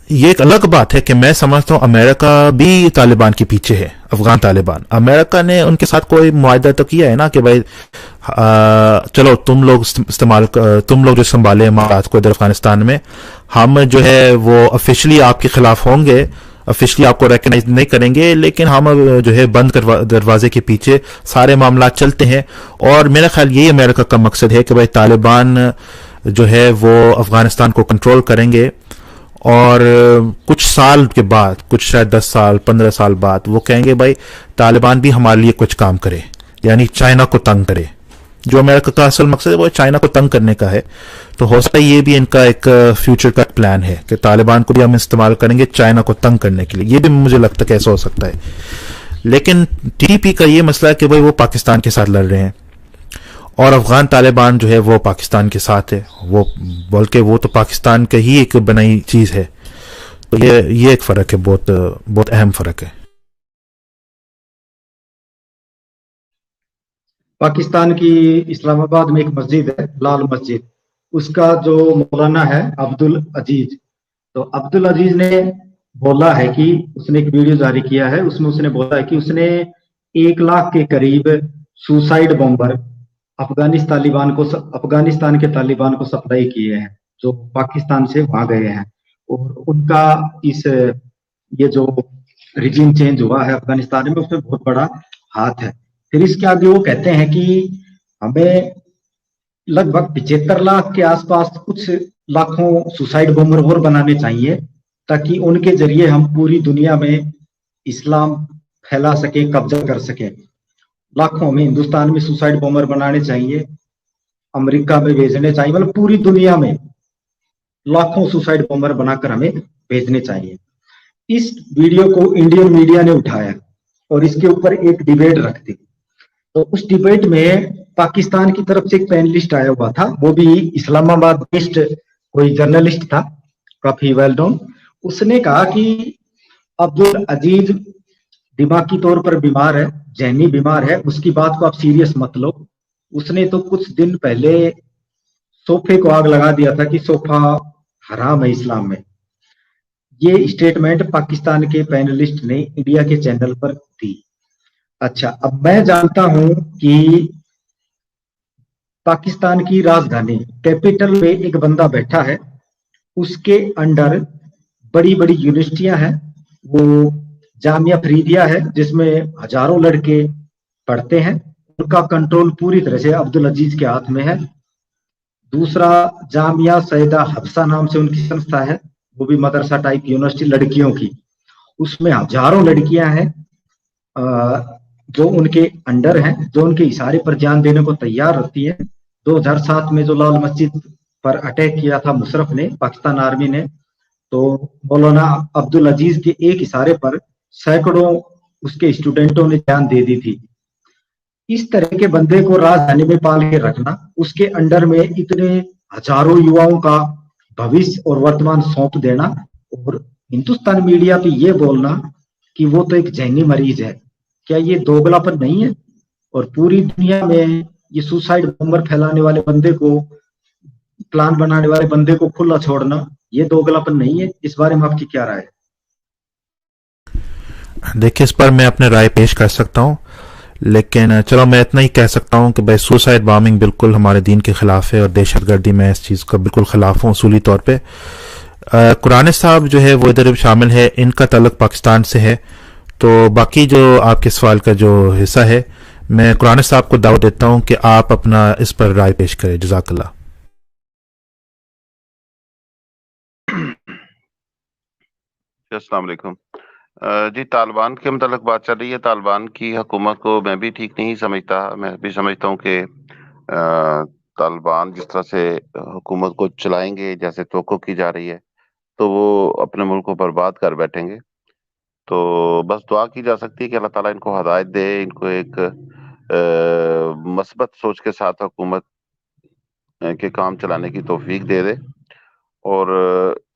ये एक अलग बात है कि मैं समझता हूँ अमेरिका भी तालिबान के पीछे है, अफगान तालिबान। अमेरिका ने उनके साथ कोई मुआहदा तो किया है ना कि भाई चलो तुम लोग जो संभाले मामलात को इधर अफगानिस्तान में, हम जो है वो ऑफिशियली आपके खिलाफ होंगे, ऑफिशियली आपको रिकॉग्नाइज नहीं करेंगे, लेकिन हम जो है बंद दरवाजे के पीछे सारे मामला चलते हैं। और मेरा ख्याल यही अमेरिका का मकसद है कि भाई तालिबान जो है वो अफगानिस्तान को कंट्रोल करेंगे, और कुछ साल के बाद, कुछ शायद 10 साल 15 साल बाद वो कहेंगे भाई तालिबान भी हमारे लिए कुछ काम करे, यानी चाइना को तंग करे। जो अमेरिका का असल मकसद है वो चाइना को तंग करने का है। तो हो सकता है ये भी इनका एक फ्यूचर का प्लान है कि तालिबान को भी हम इस्तेमाल करेंगे चाइना को तंग करने के लिए। ये भी मुझे लगता है कि ऐसा हो सकता है। लेकिन टीटीपी का ये मसला है कि भाई वो पाकिस्तान के साथ लड़ रहे हैं, और अफगान तालिबान जो है वो पाकिस्तान के साथ है, वो बल्कि वो तो पाकिस्तान का ही एक बनाई चीज है। तो ये एक फर्क है, बहुत बहुत अहम फर्क है। पाकिस्तान की इस्लामाबाद में एक मस्जिद है, लाल मस्जिद, उसका जो मौलाना है अब्दुल अजीज, तो अब्दुल अजीज ने बोला है कि उसने एक वीडियो जारी किया है, उसमें उसने बोला है कि उसने 1 लाख के करीब सुसाइड बॉम्बर अफगानिस्तान के तालिबान को सप्लाई किए हैं, जो पाकिस्तान से वहां गए हैं। और उनका ये जो रिजीम चेंज हुआ है अफगानिस्तान में, उसमें बहुत बड़ा हाथ है। फिर इसके आगे वो कहते हैं कि हमें लगभग 75 लाख के आसपास कुछ लाखों सुसाइड बॉम्बर और बनाने चाहिए, ताकि उनके जरिए हम पूरी दुनिया में इस्लाम फैला सके, कब्जा कर सके। लाखों में हिंदुस्तान में सुसाइड बॉम्बर बनाने चाहिए, अमेरिका में भेजने चाहिए, मतलब पूरी दुनिया में लाखों सुसाइड बॉम्बर बनाकर हमें भेजने चाहिए। इस वीडियो को इंडियन मीडिया ने उठाया और इसके ऊपर एक डिबेट रख दी। तो उस डिबेट में पाकिस्तान की तरफ से एक पैनलिस्ट आया हुआ था, वो भी इस्लामाबाद बेस्ड कोई जर्नलिस्ट था, काफी वेल नोन। उसने कहा कि अब्दुल अजीज दिमागी तौर पर बीमार है, जहनी बीमार है, उसकी बात को आप सीरियस मत लो। उसने तो कुछ दिन पहले सोफे को आग लगा दिया था कि सोफा हराम है इस्लाम में। ये स्टेटमेंट पाकिस्तान के पैनलिस्ट ने इंडिया के चैनल पर दी। अच्छा, अब मैं जानता हूं कि पाकिस्तान की राजधानी कैपिटल में एक बंदा बैठा है, उसके अंडर बड़ी बड़ी यूनिवर्सिटियां हैं, वो जामिया फरीदिया है जिसमें हजारों लड़के पढ़ते हैं, उनका कंट्रोल पूरी तरह से अब्दुल अजीज के हाथ में है। दूसरा, जामिया सैयदा हफ्सा नाम से उनकी संस्था है, वो भी मदरसा टाइप यूनिवर्सिटी लड़कियों की। उसमें हजारों लड़कियां हैं जो उनके अंडर हैं, जो उनके इशारे पर जान देने को तैयार रहती है। 2007 में जो लाल मस्जिद पर अटैक किया था मुशर्रफ ने, पाकिस्तान आर्मी ने, तो मौलाना अब्दुल अजीज के एक इशारे पर सैकड़ों उसके स्टूडेंटों ने जान दे दी थी। इस तरह के बंदे को राजधानी में पाल के रखना, उसके अंडर में इतने हजारों युवाओं का भविष्य और वर्तमान सौंप देना, और हिंदुस्तान मीडिया पे ये बोलना कि वो तो एक जहनी मरीज है, क्या ये दोगलापन नहीं है? और पूरी दुनिया में ये सुसाइड बॉम्बर फैलाने वाले बंदे को, प्लान बनाने वाले बंदे को खुला छोड़ना, ये दोगलापन नहीं है? इस बारे में आपकी क्या राय है? देखिए, इस पर मैं अपने राय पेश कर सकता हूँ, लेकिन चलो मैं इतना ही कह सकता हूँ कि भाई सुसाइड बॉम्बिंग बिल्कुल हमारे दीन के खिलाफ है और दहशतगर्दी में इस चीज़ का बिल्कुल खिलाफ हूँ उसूली तौर पे। कुरान साहब जो है वो इधर शामिल है, इनका ताल्लुक पाकिस्तान से है। तो बाकी जो आपके सवाल का जो हिस्सा है, मैं कुरान साहब को दावत देता हूँ कि आप अपना इस पर राय पेश करें। जजाकल्ला। अस्सलाम वालेकुम। जी, तालिबान के मतलब बात चल रही है। तालिबान की हुकूमत को मैं भी ठीक नहीं समझता। मैं भी समझता हूँ कि तालिबान जिस तरह से हुकूमत को चलाएंगे, जैसे तवक्को की जा रही है, तो वो अपने मुल्क को बर्बाद कर बैठेंगे। तो बस दुआ की जा सकती है कि अल्लाह ताला इनको हदायत दे, इनको एक मस्बत सोच के साथ हुकूमत के काम चलाने की तौफीक दे दे। और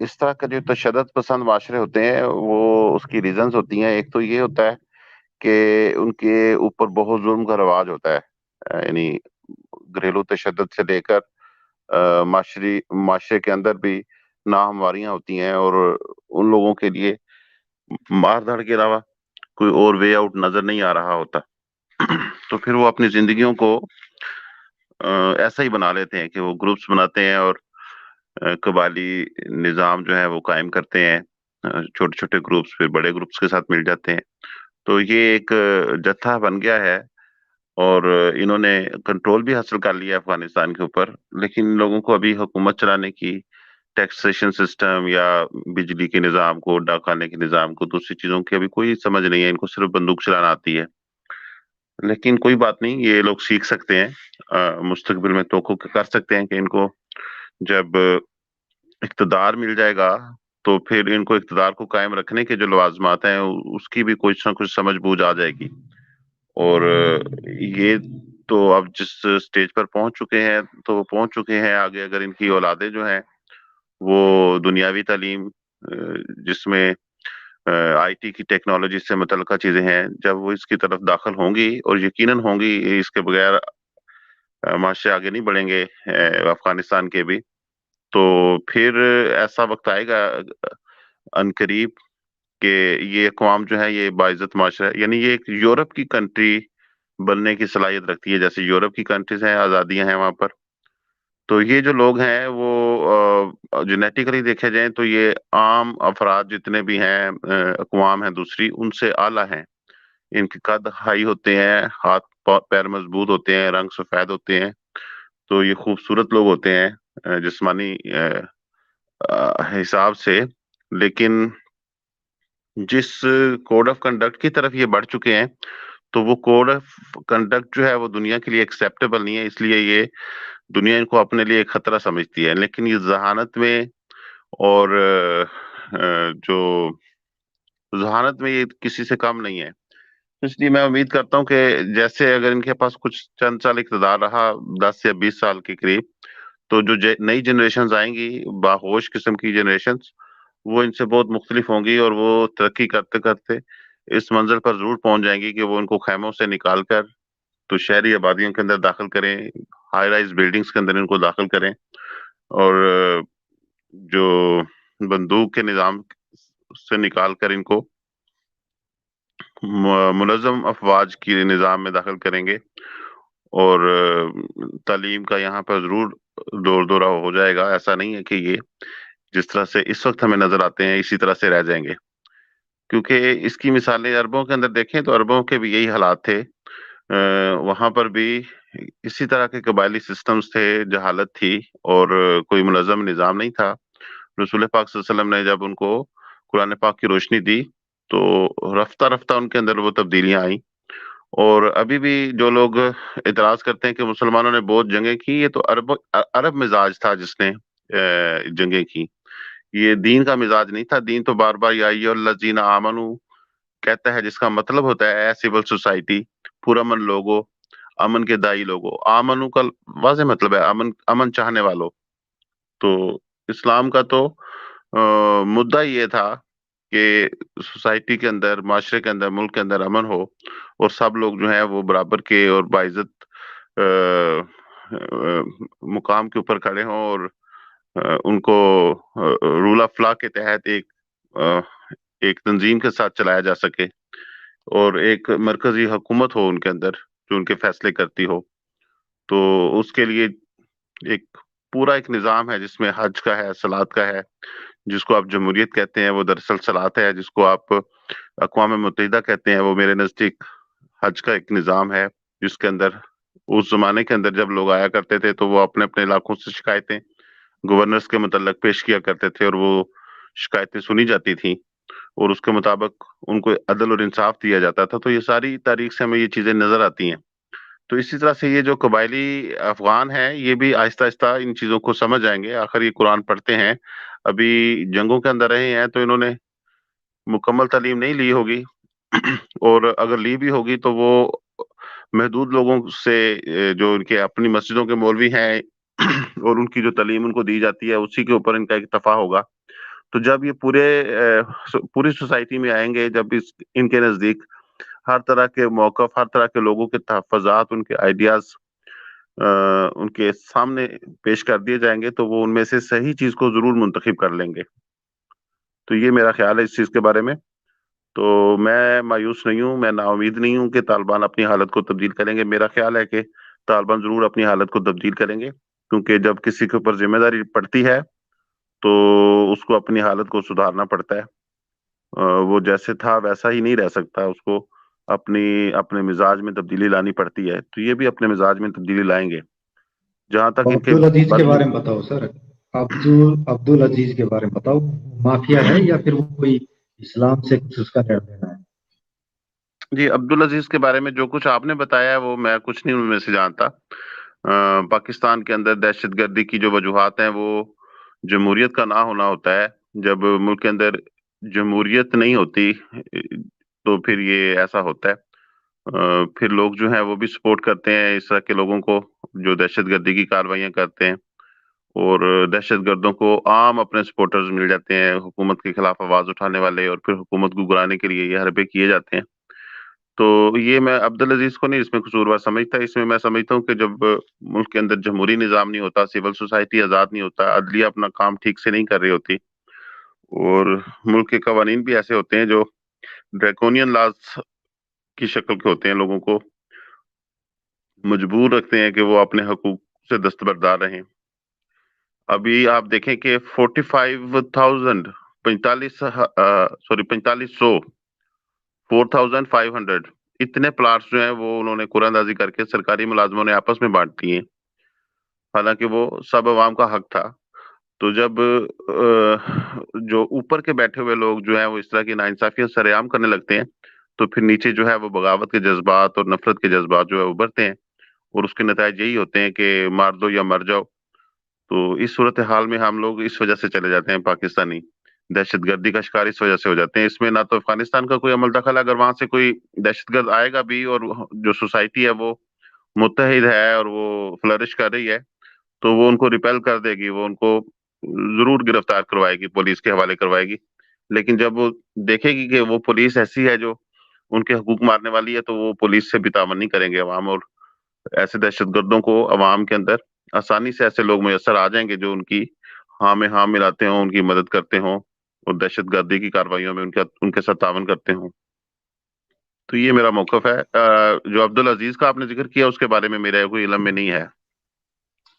इस तरह का जो तशद्दुद पसंद माशरे होते हैं, वो उसकी रीजंस होती हैं। एक तो ये होता है कि उनके ऊपर बहुत जुल्म का रवाज होता है, यानी घरेलू तशद्दुद से लेकर माशरे माशरे के अंदर भी नाहमवारियां होती हैं, और उन लोगों के लिए मार धाड़ के अलावा कोई और वे आउट नजर नहीं आ रहा होता। तो फिर वो अपनी जिंदगियों को ऐसा ही बना लेते हैं कि वो ग्रुप्स बनाते हैं और कबायली निज़ाम जो है वो कायम करते हैं। छोटे-छोटे ग्रुप्स फिर बड़े ग्रुप्स के साथ मिल जाते हैं। तो ये एक जत्था बन गया है, और इन्होंने कंट्रोल भी हासिल कर लिया है अफ़गानिस्तान के ऊपर। लेकिन इन लोगों को अभी हुकूमत चलाने की, टैक्सेशन सिस्टम या बिजली के निज़ाम को, डाकखाने के निज़ाम को, दूसरी चीज़ों की अभी कोई समझ नहीं है। इनको सिर्फ़ बंदूक चलाना आती है। लेकिन कोई बात नहीं, ये लोग सीख सकते हैं। मुस्तकबिल में तवक्को कर सकते हैं कि इनको जब इक़्तिदार मिल जाएगा, तो फिर इनको इक़्तिदार को कायम रखने के जो लवाज़िमात हैं, उसकी भी कुछ ना कुछ समझ-बूझ आ जाएगी। और ये तो अब जिस स्टेज पर पहुँच चुके हैं, तो पहुँच चुके हैं। आगे अगर इनकी औलादें जो हैं, वो दुनियावी तालीम जिसमें आईटी की टेक्नोलॉजी से मुतल्लिका चीज़ें हैं, जब वो इसकी तरफ दाखिल होंगी, और यकीनन होंगी, इसके बगैर माशरे आगे नहीं बढ़ेंगे अफ़गानिस्तान के भी। तो फिर ऐसा वक़्त आएगा अनकरीब कि ये अक़वाम जो है, ये बाइज़्ज़त माशरा है। यानी ये एक यूरोप की कंट्री बनने की सलाहियत रखती है, जैसे यूरोप की कंट्रीज़ हैं, आज़ादियाँ हैं वहाँ पर। तो ये जो लोग हैं, वो जेनेटिकली देखे जाएँ तो ये आम अफ़राद जितने भी हैं, अक़वाम हैं दूसरी, उनसे आला हैं। इनके कद हाई होते हैं, हाथ पैर मज़बूत होते हैं, रंग सफ़ेद होते हैं। तो ये खूबसूरत लोग होते हैं जिस्मानी हिसाब से। लेकिन जिस कोड ऑफ कंडक्ट की तरफ ये बढ़ चुके हैं, तो वो कोड ऑफ कंडक्ट जो है वो दुनिया के लिए एक्सेप्टेबल नहीं है, इसलिए ये दुनिया इनको अपने लिए एक खतरा समझती है। लेकिन ये ज़हानत में, और जो ज़हानत में ये किसी से कम नहीं है। इसलिए मैं उम्मीद करता हूँ कि जैसे अगर इनके पास कुछ चंद साल इक़्तिदार रहा, 10 या 20 साल के करीब, तो जो नई जनरेशंस आएंगी, बाहोश किस्म की जनरेशंस, वो इनसे बहुत मुख्तलिफ होंगी, और वो तरक्की करते करते इस मंजिल पर जरूर पहुंच जाएंगी कि वो इनको खैमों से निकाल कर तो शहरी आबादियों के अंदर दाखिल करें, हाई राइज बिल्डिंग्स के अंदर इनको दाखिल करें, और जो बंदूक के निज़ाम से निकाल कर इनको मुनज़्ज़म अफवाज की निज़ाम में दाखिल करेंगे। और तालीम का यहाँ पर ज़रूर दौर दौरा हो जाएगा। ऐसा नहीं है कि ये जिस तरह से इस वक़्त हमें नज़र आते हैं, इसी तरह से रह जाएँगे। क्योंकि इसकी मिसालें अरबों के अंदर देखें, तो अरबों के भी यही हालात थे। वहां पर भी इसी तरह के कबायली सिस्टम्स थे, जहालत थी और कोई मुनज़्ज़म निज़ाम नहीं था। रसूल पाक सल्लल्लाहु अलैहि वसल्लम ने जब उनको कुरान पाक की रोशनी दी तो रफ्ता रफ्ता उनके अंदर वो तब्दीलियां आई। और अभी भी जो लोग इतराज करते हैं कि मुसलमानों ने बहुत जंगें की, ये तो अरब मिजाज था जिसने जंगें की, ये दीन का मिजाज नहीं था। दीन तो बार बार या अय्युहल्लज़ीना आमनू कहता है, जिसका मतलब होता है ए सिविल सोसाइटी, पुरअमन लोगो, अमन के दाई लोगो। आमनू का वाज़ेह मतलब है अमन, अमन चाहने वालों। तो इस्लाम का तो मुद्दा ये था कि सोसाइटी के अंदर, माशरे के अंदर, मुल्क के अंदर अमन हो और सब लोग जो है वो बराबर के और बाइज्जत मुकाम के ऊपर खड़े हों और उनको रूल ऑफ लॉ के तहत एक तंजीम के साथ चलाया जा सके और एक मरकजी हुकूमत हो उनके अंदर जो उनके फैसले करती हो। तो उसके लिए एक पूरा एक निज़ाम है जिसमें हज का है, सलात का है, जिसको आप जमहूरियत कहते हैं वो दरअसल सलात है, जिसको आप अक़वाम मुत्तहिदा कहते हैं वो मेरे नज़दीक हज का एक निज़ाम है, जिसके अंदर उस ज़माने के अंदर जब लोग आया करते थे तो वो अपने-अपने इलाकों से शिकायतें गवर्नर्स के मुतल्लक पेश किया करते थे और वो शिकायतें सुनी जाती थीं और उसके मुताबिक उनको अदल और इंसाफ दिया जाता था। तो ये सारी तारीख से हमें ये चीज़ें नज़र आती हैं। तो इसी तरह से ये जो कबायली अफ़गान हैं, ये भी आहिस्ता-आहिस्ता इन चीज़ों को समझ आएँगे। आखिर ये कुरान पढ़ते हैं, अभी जंगों के अंदर रहे हैं, तो इन्होंने मुकम्मल तालीम नहीं ली होगी और अगर ली भी होगी तो वो महदूद लोगों से, जो उनके अपनी मस्जिदों के मौलवी हैं और उनकी जो तालीम उनको दी जाती है, उसी के ऊपर इनका इक्तफ़ा होगा। तो जब ये पूरी सोसाइटी में आएँगे, जब इनके नज़दीक हर तरह के मौक़िफ़, हर तरह के लोगों के तहफ़्फ़ुज़ात, उनके आइडियाज़ उनके सामने पेश कर दिए जाएँगे, तो वो उनमें से सही चीज़ को ज़रूर मुंतख़िब कर लेंगे। तो ये मेरा ख़्याल है इस चीज़ के बारे में। तो मैं मायूस नहीं हूँ, मैं नाउम्मीद नहीं हूँ कि तालिबान अपनी हालत को तब्दील करेंगे। मेरा ख़्याल है कि तालिबान ज़रूर अपनी हालत को तब्दील करेंगे, क्योंकि जब किसी के ऊपर ज़िम्मेदारी पड़ती है, तो उसको अपनी हालत को सुधारना पड़ता है। वो जैसे था वैसा ही नहीं रह सकता, उसको अपने मिज़ाज में तब्दीली लानी पड़ती है, तो ये भी अपने मिज़ाज में तब्दीली लाएँगे। जहाँ तक इनके अब्दुल अजीज के बद बारे में बताओ सर। अब्दुल अजीज के बारे में बताओ, माफिया है या फिर वो कोई इस्लाम से कुछ उसका लेना देना है? जी, अब्दुल अज़ीज़ के बारे में जो कुछ आपने बताया है वो मैं कुछ नहीं उनमें से जानता। पाकिस्तान के अंदर दहशतगर्दी की जो वजूहात हैं वो जमहूरियत का ना होना होता है। जब मुल्क के अंदर जमहूरियत नहीं होती तो फिर ये ऐसा होता है। फिर लोग जो हैं वो भी सपोर्ट करते हैं इस तरह के लोगों को जो दहशतगर्दी की कार्रवाइयाँ करते हैं और दहशतगर्दों को आम अपने सपोर्टर्स मिल जाते हैं, हुकूमत के खिलाफ आवाज़ उठाने वाले, और फिर हुकूमत को गिराने के लिए ये हरबे किए जाते हैं। तो ये मैं अब्दुल अजीज को नहीं इसमें कसूरवार समझता। इसमें मैं समझता हूँ कि जब मुल्क के अंदर जमहूरी निज़ाम नहीं होता, सिविल सोसाइटी आज़ाद नहीं होता, अदलिया अपना काम ठीक से नहीं कर रही होती और मुल्क के कवानीन भी ऐसे होते हैं जो ड्रैकोनियन लॉज़ की शक्ल के होते हैं, लोगों को मजबूर रखते हैं कि वो अपने हकूक से दस्तबरदार रहें। अभी आप देखें कि 45,000 4500 4,500 इतने प्लाट्स जो हैं वो उन्होंने कुरानदाजी करके सरकारी मुलाजमों ने आपस में बांट दिए, हालांकि वो सब अवाम का हक था। तो जब जो ऊपर के बैठे हुए लोग जो हैं वो इस तरह की नाइंसाफियत सरेआम करने लगते हैं, तो फिर नीचे जो है वो बगावत के जज्बात और नफरत के जज्बात जो है उभरते हैं और उसके नतीजे यही होते हैं कि मार दो या मर जाओ। तो इस सूरत हाल में हम लोग इस वजह से चले जाते हैं पाकिस्तानी, दहशतगर्दी का शिकार इस वजह से हो जाते हैं। इसमें ना तो अफगानिस्तान का कोई अमल दखल है, अगर वहां से कोई दहशतगर्द आएगा भी और जो सोसाइटी है वो मुत्तहिद है और वो फ्लरिश कर रही है, तो वो उनको रिपेल कर देगी, वो उनको जरूर गिरफ्तार करवाएगी, पुलिस के हवाले करवाएगी। लेकिन जब वो देखेगी कि वो पुलिस ऐसी है जो उनके हकूक मारने वाली है, तो वो पुलिस से भी तामन नहीं करेंगे अवाम, और ऐसे दहशतगर्दों को अवाम के अंदर आसानी से ऐसे लोग मुयस्सर आ जाएंगे जो उनकी हाँ में हाँ मिलाते हों, उनकी मदद करते हों और दहशतगर्दी की कार्रवाइयों में उनके साथ तावन करते हों। तो ये मेरा मौक़िफ़ है। जो अब्दुल अजीज का आपने जिक्र किया उसके बारे में मेरा कोई इल्म में नहीं है।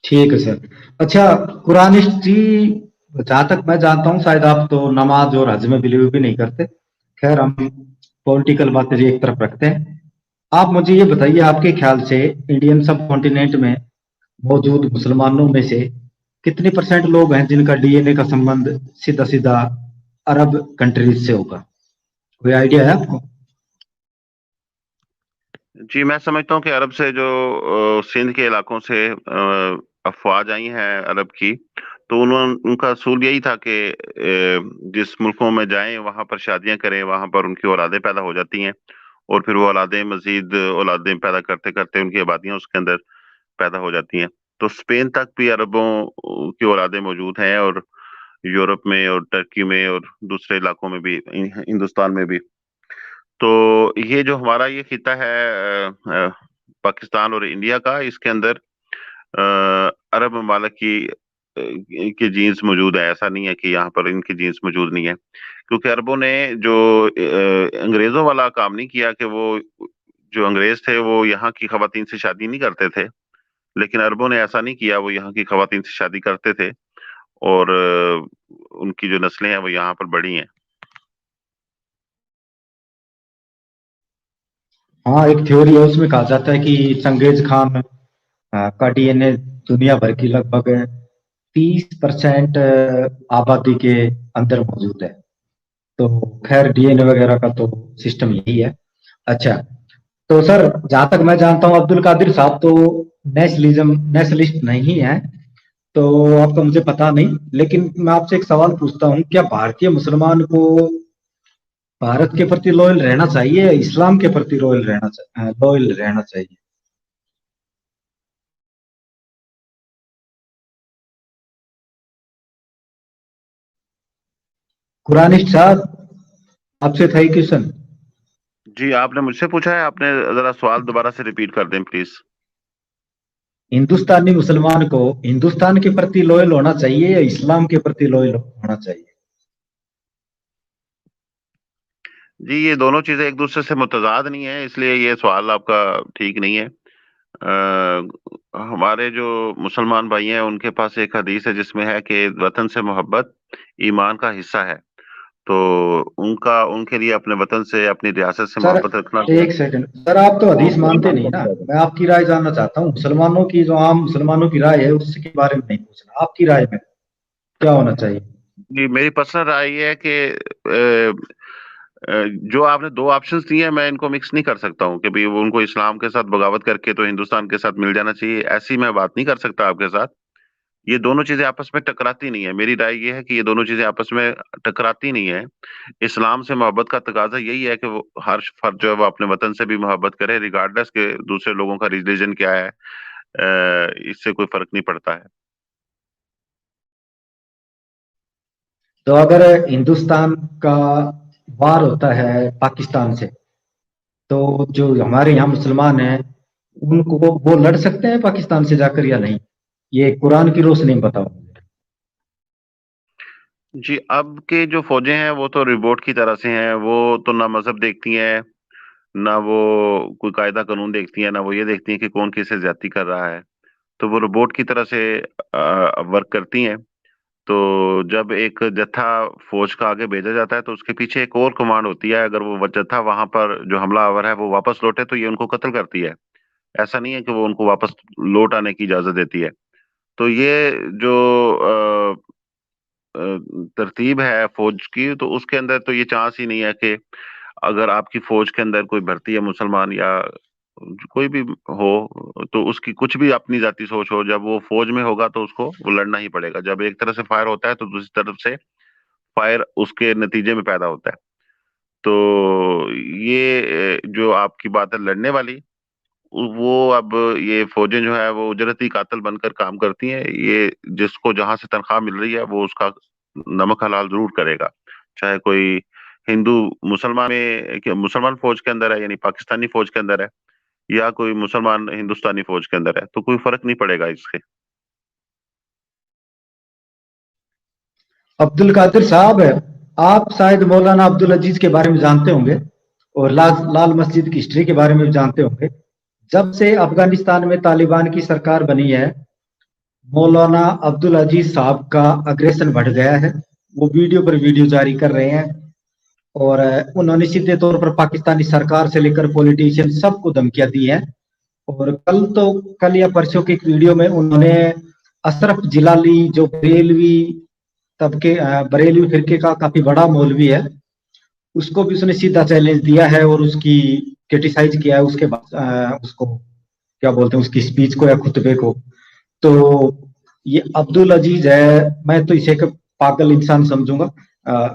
ठीक है सर। अच्छा, कुरान हिस्ट्री जहां तक मैं जानता हूँ, शायद आप तो नमाज और हज में बिलीव भी नहीं करते। खैर, हम पॉलिटिकल बातें एक तरफ रखते हैं। आप मुझे ये बताइए, आपके ख्याल से इंडियन सब कॉन्टिनेंट में मौजूद मुसलमानों में से कितने परसेंट लोग हैं जिनका डीएनए का संबंध सीधा सीधा अरब कंट्रीज से होगा? कोई आइडिया है आपको? जी, मैं समझता हूँ कि अरब से जो सिंध के इलाकों से अफ़वाज आई हैं अरब की, तो उनका असूल यही था कि जिस मुल्कों में जाएँ वहाँ पर शादियाँ करें, वहाँ पर उनकी औलादें पैदा हो जाती हैं और फिर वो औलादें मज़ीद औलादें पैदा करते-करते उनकी आबादियाँ उसके अंदर पैदा हो जाती हैं। तो स्पेन तक भी अरबों की औलादें मौजूद हैं और यूरोप में और टर्की में और दूसरे इलाकों में भी, हिंदुस्तान में भी। तो ये जो हमारा ये खिता है पाकिस्तान और इंडिया का, इसके अंदर अरब ममालिक की जीन्स मौजूद है। ऐसा नहीं है कि यहाँ पर इनकी जीन्स मौजूद नहीं है, क्योंकि अरबों ने जो अंग्रेजों वाला काम नहीं किया कि वो जो अंग्रेज थे वो यहाँ की खवातीन से शादी नहीं करते थे, लेकिन अरबों ने ऐसा नहीं किया, वो यहाँ की खवातीन से शादी करते थे और उनकी जो नस्लें हैं वो यहाँ पर बढ़ी हैं। हाँ, एक थ्योरी है, उसमें कहा जाता है कि चंगेज खान का डीएनए दुनिया भर की लगभग 30% आबादी के अंदर मौजूद है। तो खैर, डीएनए वगैरह का तो सिस्टम यही है। अच्छा, तो सर, जहां तक मैं जानता हूँ अब्दुल कादिर साहब तो नेशनलिस्ट नहीं है, तो आपका मुझे पता नहीं, लेकिन मैं आपसे एक सवाल पूछता हूँ, क्या भारतीय मुसलमान को भारत के प्रति लॉयल रहना चाहिए या इस्लाम के प्रति लॉयल रहना चाहिए? कुरानिस्ट साहब, आपसे था ही क्वेश्चन। जी, आपने मुझसे पूछा है? आपने जरा सवाल दोबारा से रिपीट कर दें प्लीज। हिंदुस्तानी मुसलमान को हिंदुस्तान के प्रति लॉयल होना चाहिए या इस्लाम के प्रति लॉयल होना चाहिए? जी, ये दोनों चीजें एक दूसरे से मुतजाद नहीं है, इसलिए ये सवाल आपका ठीक नहीं है। हमारे जो मुसलमान भाई हैं उनके पास एक हदीस है जिसमें है कि वतन से मोहब्बत ईमान का हिस्सा है। तो उनका उनके लिए अपने वतन से, अपनी रियासत से सर, मोहब्बत रखना। एक सेकंड सर, आप तो हदीस मानते नहीं ना। मैं आपकी राय जानना चाहता हूँ, मुसलमानों की जो आम मुसलमानों की राय है उसके बारे में नहीं पूछना, आपकी राय में क्या होना चाहिए? जी, मेरी पर्सनल राय ये है कि जो आपने दो ऑप्शंस दिए हैं मैं इनको मिक्स नहीं कर सकता हूँ कि भाई वो उनको इस्लाम के साथ बगावत करके तो हिंदुस्तान के साथ मिल जाना चाहिए, ऐसी मैं बात नहीं कर सकता आपके साथ। ये दोनों चीजें आपस में टकराती नहीं है। मेरी राय ये है कि ये दोनों चीजें आपस में टकराती नहीं है। इस्लाम से मोहब्बत का तकाजा यही है कि वो हर फर्द जो है वो अपने वतन से भी मोहब्बत करे, रिगार्डलेस के दूसरे लोगों का रिलीजन क्या है। इससे कोई फर्क नहीं पड़ता है। तो अगर हिंदुस्तान का वार होता है पाकिस्तान से, तो जो हमारे यहाँ मुसलमान हैं उनको वो लड़ सकते हैं पाकिस्तान से जाकर या नहीं? ये कुरान की रोशनी में बताओ मुझे। जी, अब के जो फौजें हैं वो तो रिबोट की तरह से हैं, वो तो ना मजहब देखती हैं, ना वो कोई कायदा कानून देखती हैं, ना वो ये देखती हैं कि कौन किससे ज्यादती कर रहा है। तो वो रोबोट की तरह से वर्क करती हैं। तो जब एक जत्था फौज का आगे भेजा जाता है तो उसके पीछे एक और कमांड होती है। अगर वो जत्था वहां पर जो हमलावर है वो वापस लौटे तो ये उनको कत्ल करती है। ऐसा नहीं है कि वो उनको वापस लौट आने की इजाजत देती है। तो ये जो तरतीब है फौज की, तो उसके अंदर तो ये चांस ही नहीं है कि अगर आपकी फौज के अंदर कोई भर्ती है मुसलमान या कोई भी हो, तो उसकी कुछ भी अपनी जाति सोच हो, जब वो फौज में होगा तो उसको वो लड़ना ही पड़ेगा। जब एक तरफ से फायर होता है तो दूसरी तरफ से फायर उसके नतीजे में पैदा होता है। तो ये जो आपकी बात है लड़ने वाली, वो अब ये फौजें जो है वो उजरती कातिल बनकर काम करती हैं। ये जिसको जहां से तनख्वाह मिल रही है वो उसका नमक हलाल जरूर करेगा, चाहे कोई हिंदू मुसलमान मुसलमान फौज के अंदर है, यानी पाकिस्तानी फौज के अंदर है, या कोई मुसलमान हिंदुस्तानी फौज के अंदर है, तो कोई फर्क नहीं पड़ेगा इससे। अब्दुल कादिर साहब, आप शायद मौलाना अब्दुल अजीज के बारे में जानते होंगे और लाल मस्जिद की हिस्ट्री के बारे में भी जानते होंगे। जब से अफगानिस्तान में तालिबान की सरकार बनी है, मौलाना अब्दुल अजीज साहब का अग्रेसन बढ़ गया है। वो वीडियो पर वीडियो जारी कर रहे हैं, और उन्होंने सीधे तौर पर पाकिस्तानी सरकार से लेकर पॉलिटिशियन सबको धमकियां दी हैं। और कल या परसों की एक वीडियो में उन्होंने अशरफ जिलाली जो बरेलवी फिरके का काफी बड़ा मौलवी है, उसको भी उसने सीधा चैलेंज दिया है और उसकी क्रिटिसाइज किया है, उसके बाद उसको क्या बोलते हैं, उसकी स्पीच को या खुतबे को। तो ये अब्दुल अजीज है, मैं तो इसे एक पागल इंसान समझूंगा।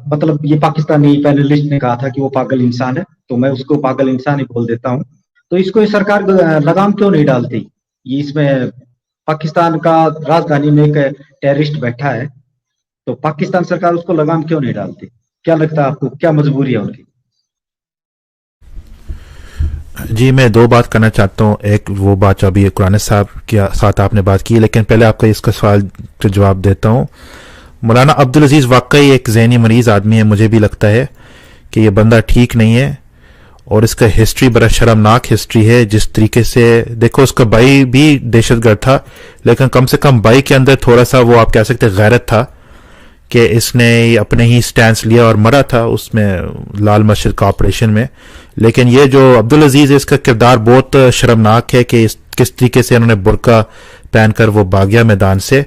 मतलब ये पाकिस्तानी पैनलिस्ट ने कहा था कि वो पागल इंसान है, तो मैं उसको पागल इंसान ही बोल देता हूँ। तो इसको ये सरकार लगाम क्यों नहीं डालती? ये इसमें पाकिस्तान का राजधानी में एक टेररिस्ट बैठा है, तो पाकिस्तान सरकार उसको लगाम क्यों नहीं डालती? क्या लगता है आपको, क्या मजबूरी है उनकी? जी, मैं दो बात करना चाहता हूँ। एक वो बात जो अभी कुरान साहब के साथ आपने बात की, लेकिन पहले आपका इसका सवाल का जवाब देता हूँ। मौलाना अब्दुल अजीज वाकई एक ज़हनी मरीज आदमी है। मुझे भी लगता है कि ये बंदा ठीक नहीं है और इसका हिस्ट्री बड़ा शर्मनाक हिस्ट्री है। जिस तरीके से देखो, उसका भाई भी दहशतगर्द था, लेकिन कम से कम भाई के अंदर थोड़ा सा वो आप कह सकते हैं गैरत था कि इसने अपने ही स्टैंड लिया और मरा था उसमें लाल मस्जिद का ऑपरेशन में। लेकिन ये जो अब्दुल अजीज है, इसका किरदार बहुत शर्मनाक है कि किस तरीके से इन्होंने बुर्का पहनकर वो भाग गया मैदान से।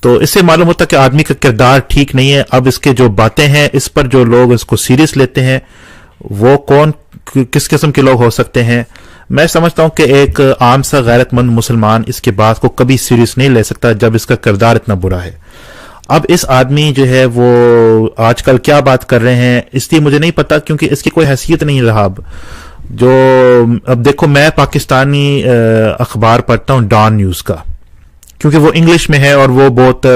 तो इससे मालूम होता कि आदमी का किरदार ठीक नहीं है। अब इसके जो बातें हैं, इस पर जो लोग इसको सीरियस लेते हैं, वो किस किस्म के लोग हो सकते हैं? मैं समझता हूं कि एक आम सा गैरतमंद मुसलमान इसके बात को कभी सीरियस नहीं ले सकता जब इसका किरदार इतना बुरा है। अब इस आदमी जो है वो आजकल क्या बात कर रहे हैं इसलिए मुझे नहीं पता, क्योंकि इसकी कोई हैसियत नहीं रहा। अब देखो, मैं पाकिस्तानी अखबार पढ़ता हूं डॉन न्यूज का, क्योंकि वो इंग्लिश में है और वो बहुत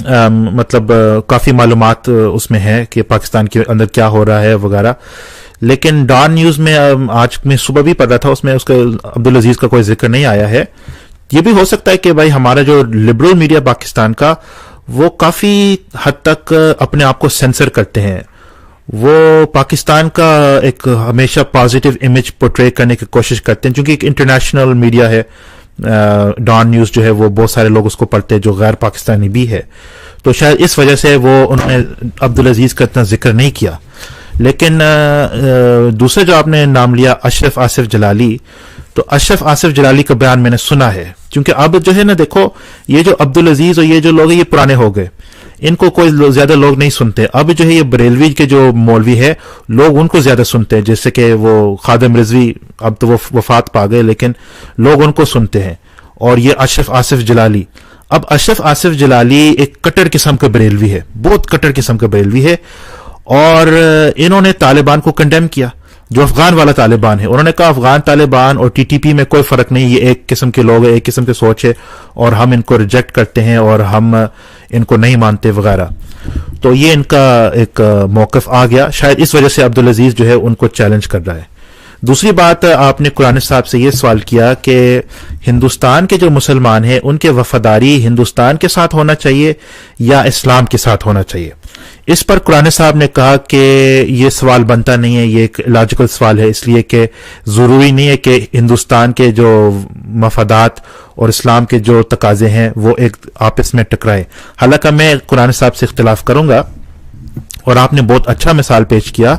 मतलब काफी मालूमात उसमें है कि पाकिस्तान के अंदर क्या हो रहा है वगैरह। लेकिन डॉन न्यूज में आज मैं सुबह भी पढ़ा था, उसमें उसका अब्दुल अजीज का कोई जिक्र नहीं आया है। ये भी हो सकता है कि भाई हमारा जो लिबरल मीडिया पाकिस्तान का, वो काफी हद तक अपने आप को सेंसर करते हैं। वो पाकिस्तान का एक हमेशा पॉजिटिव इमेज पोर्ट्रे करने की कोशिश करते हैं, क्योंकि एक इंटरनेशनल मीडिया है। डॉन न्यूज जो है वो बहुत सारे लोग उसको पढ़ते हैं जो गैर पाकिस्तानी भी है, तो शायद इस वजह से वो उन्होंने अब्दुल अजीज का इतना जिक्र नहीं किया। लेकिन दूसरे जो आपने नाम लिया अशरफ आसिफ जलाली, तो अशरफ आसिफ जलाली का बयान मैंने सुना है, क्योंकि अब जो है ना, देखो ये जो अब्दुल अजीज और ये जो लोग हैं ये पुराने हो गए, इनको कोई ज्यादा लोग नहीं सुनते। अब जो है ये बरेलवी के जो मौलवी है, लोग उनको ज्यादा सुनते हैं, जैसे कि वो खादिम रिजवी, अब तो वो वफात पा गए, लेकिन लोग उनको सुनते हैं। और ये अशरफ आसिफ जलाली, अब अशरफ आसिफ जलाली एक कट्टर किस्म का बरेलवी है, बहुत कट्टर किस्म का बरेलवी है। और इन्होंने तालिबान को कंडेम किया, जो अफगान वाला तालिबान है। उन्होंने कहा अफगान तालिबान और टीटीपी में कोई फर्क नहीं, ये एक किस्म के लोग हैं, एक किस्म की सोच है और हम इनको रिजेक्ट करते हैं और हम इनको नहीं मानते वगैरह। तो ये इनका एक मौकफ आ गया, शायद इस वजह से अब्दुल अजीज जो है उनको चैलेंज कर रहा है। दूसरी बात, आपने कुरान साहब से ये सवाल किया कि हिंदुस्तान के जो मुसलमान हैं उनके वफादारी हिंदुस्तान के साथ होना चाहिए या इस्लाम के साथ होना चाहिए। इस पर कुरान साहब ने कहा कि ये सवाल बनता नहीं है, ये एक लॉजिकल सवाल है, इसलिए कि जरूरी नहीं है कि हिंदुस्तान के जो मफादात और इस्लाम के जो तकाजे हैं वो एक आपस में टकराए। हालांकि मैं कुरान साहब से इख्तिलाफ करूंगा, और आपने बहुत अच्छा मिसाल पेश किया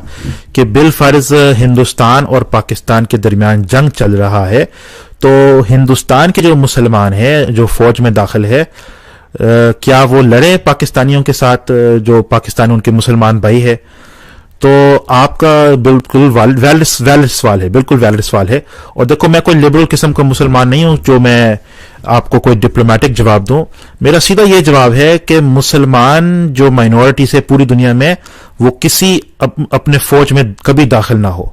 कि बिलफर्ज हिंदुस्तान और पाकिस्तान के दरमियान जंग चल रहा है, तो हिंदुस्तान के जो मुसलमान हैं जो फौज में दाखिल है, क्या वो लड़े पाकिस्तानियों के साथ जो पाकिस्तान उनके मुसलमान भाई है? तो आपका बिल्कुल वैलिड सवाल है, बिल्कुल वैलिड सवाल है। और देखो, मैं कोई लिबरल किस्म का मुसलमान नहीं हूं जो मैं आपको कोई डिप्लोमेटिक जवाब दूं। मेरा सीधा ये जवाब है कि मुसलमान जो माइनॉरिटी से पूरी दुनिया में, वो किसी अपने फौज में कभी दाखिल ना हो,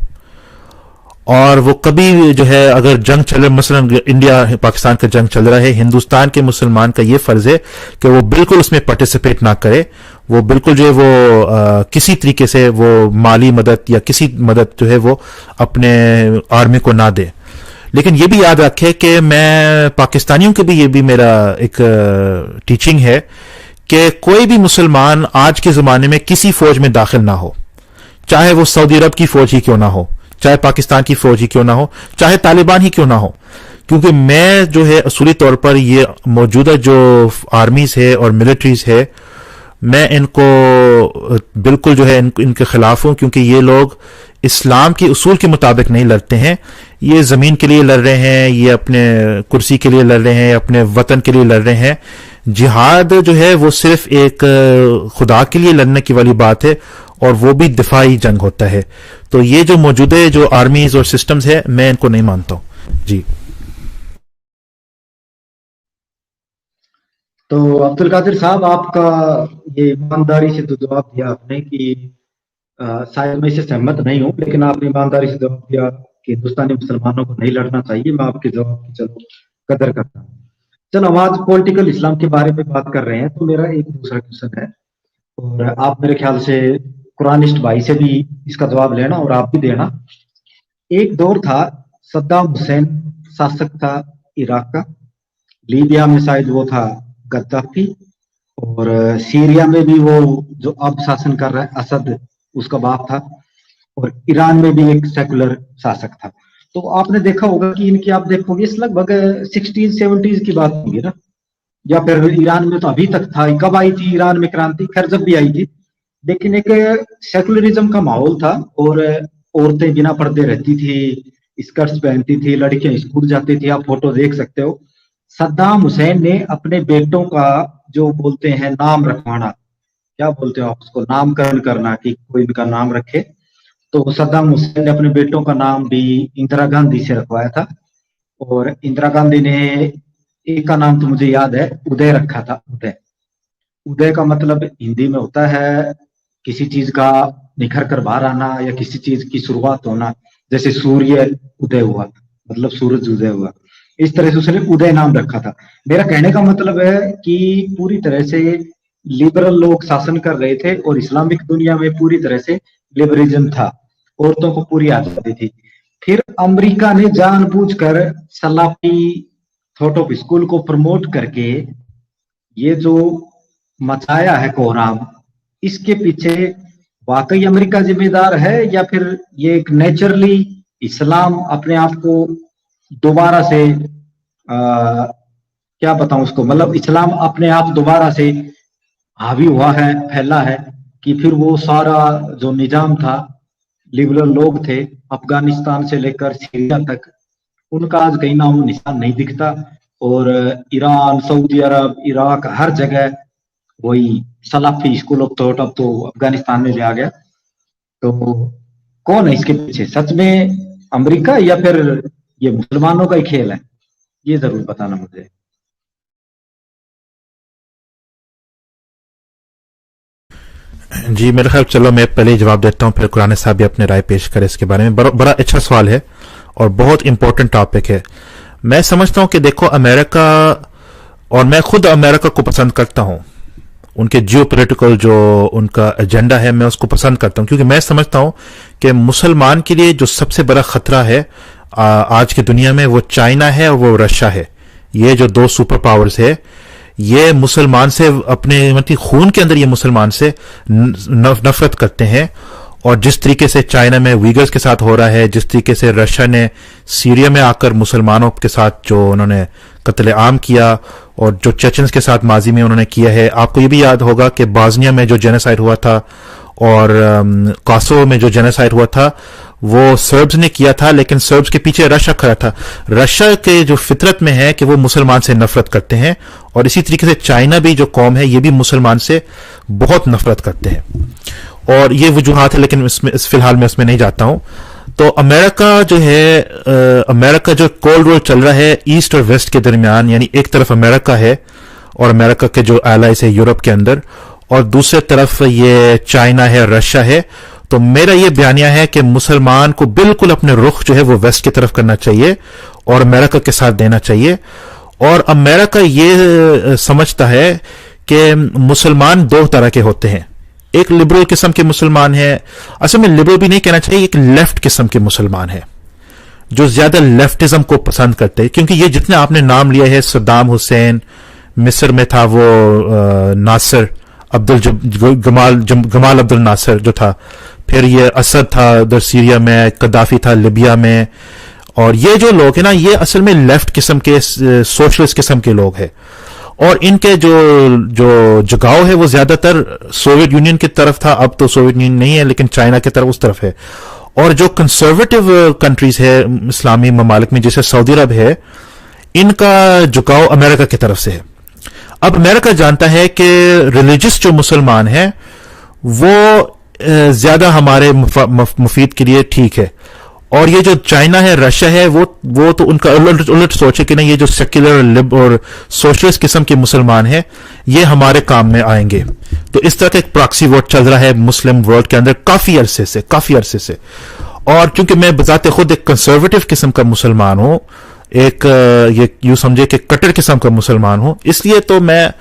और वो कभी जो है अगर जंग चल रहा है, मसलन इंडिया पाकिस्तान का जंग चल रहा है, हिंदुस्तान के मुसलमान का ये फर्ज है कि वो बिल्कुल उसमें पार्टिसिपेट ना करे, वो बिल्कुल जो है वो किसी तरीके से वो माली मदद या किसी मदद जो है वो अपने आर्मी को ना दे। लेकिन ये भी याद रखे कि मैं पाकिस्तानियों के भी, ये भी मेरा एक टीचिंग है कि कोई भी मुसलमान आज के जमाने में किसी फौज में दाखिल ना हो, चाहे वो सऊदी अरब की फौज ही क्यों ना हो, चाहे पाकिस्तान की फौज ही क्यों ना हो, चाहे तालिबान ही क्यों ना हो। क्योंकि मैं जो है असूली तौर पर ये मौजूदा जो आर्मीज है और मिलिट्रीज है, मैं इनको बिल्कुल जो है इनके खिलाफ हूं, क्योंकि ये लोग इस्लाम के उसूल के मुताबिक नहीं लड़ते हैं। ये ज़मीन के लिए लड़ रहे हैं, ये अपने कुर्सी के लिए लड़ रहे हैं, अपने वतन के लिए लड़ रहे हैं। जिहाद जो है वो सिर्फ एक खुदा के लिए लड़ने की वाली बात है, और वो भी दिफाई जंग होता है। तो ये जो मौजूदा जो आर्मीज और सिस्टम्स है, मैं इनको नहीं मानता हूं जी। तो अब्दुल कादिर साहब, आपका ये ईमानदारी से तो जवाब दिया आपने कि शायद मैं इससे सहमत नहीं हूं, लेकिन आपने ईमानदारी से जवाब दिया कि हिंदुस्तानी मुसलमानों को नहीं लड़ना चाहिए। मैं आपके जवाब की चलो कदर करता हूँ। चलो, हम आज पॉलिटिकल इस्लाम के बारे में बात कर रहे हैं, तो मेरा एक दूसरा क्वेश्चन है, और आप मेरे ख्याल से कुरानिस्ट भाई से भी इसका जवाब लेना और आप भी देना। एक दौर था, सद्दाम हुसैन शासक था इराक का, लीबिया में शायद वो था गद्दाफी, और सीरिया में भी वो जो अब शासन कर रहा है असद, उसका बाप था, और ईरान में भी एक सेकुलर शासक था। तो आपने देखा होगा कि इनकी, आप देखोगे इस लगभग 1670s की बात होगी ना, या फिर ईरान में तो अभी तक था। कब आई थी ईरान में क्रांति? खैर जब भी आई थी, लेकिन एक सेकुलरिज्म का माहौल था, और औरतें बिना पर्दे रहती थी, स्कर्ट्स पहनती थी, लड़कियां स्कूल जाती थी। आप फोटो देख सकते हो। सद्दाम हुसैन ने अपने बेटों का जो बोलते हैं नाम रखवाना, क्या बोलते हो आप उसको, नामकरण करना, कि कोई इनका नाम रखे, तो सद्दाम हुसैन ने अपने बेटों का नाम भी इंदिरा गांधी से रखवाया था। और इंदिरा गांधी ने एक का नाम तो मुझे याद है, उदय रखा था। उदय, उदय का मतलब हिंदी में होता है किसी चीज का निखर कर बाहर आना, या किसी चीज की शुरुआत होना। जैसे सूर्य उदय हुआ, मतलब सूरज उदय हुआ, इस तरह से उसने उदय नाम रखा था। मेरा कहने का मतलब है कि पूरी तरह से लिबरल लोग शासन कर रहे थे, और इस्लामिक दुनिया में पूरी तरह से लिबरलिज्म था, औरतों को पूरी आजादी थी। फिर अमेरिका ने जानबूझकर सलाफी थॉट ऑफ स्कूल को प्रमोट करके ये जो मचाया है कोहराम, इसके पीछे वाकई अमेरिका जिम्मेदार है, या फिर ये एक नेचुरली इस्लाम अपने आप को दोबारा से क्या बताऊं उसको, मतलब इस्लाम अपने आप दोबारा से हावी हुआ है, फैला है, कि फिर वो सारा जो निजाम था, लिबरल लोग थे अफगानिस्तान से लेकर सीरिया तक, उनका आज कहीं नामो निशान नहीं दिखता, और ईरान, सऊदी अरब, इराक, हर जगह वही सलाफी स्कूल ऑफ थॉट अब तो अफगानिस्तान में ले आ गया। तो कौन है इसके पीछे, सच में अमेरिका या फिर ये मुसलमानों का ही खेल है? ये जरूर बताना मुझे। जी मेरे ख्याल, चलो मैं पहले ही जवाब देता हूं, फिर कुरान साहब भी अपने राय पेश करें इसके बारे में। बड़ा अच्छा सवाल है और बहुत इंपॉर्टेंट टॉपिक है। मैं समझता हूं कि देखो, अमेरिका, और मैं खुद अमेरिका को पसंद करता हूं, उनके जियो पोलिटिकल जो उनका एजेंडा है, मैं उसको पसंद करता हूं, क्योंकि मैं समझता हूं कि मुसलमान के लिए जो सबसे बड़ा खतरा है आज की दुनिया में, वो चाइना है और वो रशिया है। ये जो दो सुपर पावर्स है, ये मुसलमान से अपने मतलब खून के अंदर ये मुसलमान से नफरत करते हैं। और जिस तरीके से चाइना में वीगर्स के साथ हो रहा है, जिस तरीके से रशिया ने सीरिया में आकर मुसलमानों के साथ जो उन्होंने कत्ले आम किया, और जो चेचन्स के साथ माजी में उन्होंने किया है। आपको ये भी याद होगा कि बाजनिया में जो जेनोसाइड हुआ था, और कोसोवो में जो जेनोसाइड हुआ था, वो सर्ब्स ने किया था, लेकिन सर्ब्स के पीछे रशिया खड़ा था। रशिया के जो फितरत में है कि वो मुसलमान से नफरत करते हैं, और इसी तरीके से चाइना भी जो कौम है, ये भी मुसलमान से बहुत नफरत करते हैं। और ये वजूहात है, लेकिन इस फिलहाल मैं उसमें नहीं जाता हूं। तो अमेरिका जो है, अमेरिका जो कोल्ड वॉर चल रहा है ईस्ट और वेस्ट के दरमियान, यानी एक तरफ अमेरिका है और अमेरिका के जो एलाइज है यूरोप के अंदर, और दूसरी तरफ ये चाइना है, रशिया है। तो मेरा ये बयानिया है कि मुसलमान को बिल्कुल अपने रुख जो है वो वेस्ट की तरफ करना चाहिए और अमेरिका के साथ देना चाहिए। और अमेरिका ये समझता है कि मुसलमान दो तरह के होते हैं। एक लिबरल किस्म के मुसलमान है, असल में लिबरल भी नहीं कहना चाहिए, एक लेफ्ट किस्म के मुसलमान है जो ज्यादा लेफ्टिज्म को पसंद करते हैं। क्योंकि ये जितने आपने नाम लिया है, सद्दाम हुसैन, मिस्र में था वो नासिर गमाल अब्दुल नासिर जो था, फिर ये असद था उधर सीरिया में, कद्दाफी था लिबिया में, और ये जो लोग हैं ना, ये असल में लेफ्ट किस्म के सोशलिस्ट किस्म के लोग हैं। और इनके जो जो झुकाव है वो ज्यादातर सोवियत यूनियन की तरफ था, अब तो सोवियत यूनियन नहीं है लेकिन चाइना की तरफ, उस तरफ है। और जो कंजर्वेटिव कंट्रीज है इस्लामी ममालिक में, जैसे सऊदी अरब है, इनका झुकाव अमेरिका की तरफ से है। अब अमेरिका जानता है कि रिलीजियस जो मुसलमान है वो ज्यादा हमारे मुफीद के लिए ठीक है, और ये जो चाइना है, रशिया है, वो तो उनका उलट उलट सोच है कि नहीं, ये जो सेक्युलर लिब और सोशलिस्ट किस्म के मुसलमान हैं ये हमारे काम में आएंगे। तो इस तरह का एक प्रॉक्सी वोट चल रहा है मुस्लिम वर्ल्ड के अंदर काफी अरसे से। और क्योंकि मैं बजाते खुद एक कंजर्वेटिव किस्म का मुसलमान हूं, एक ये यूं समझे कि कट्टर किस्म का मुसलमान हूं, इसलिए तो मैं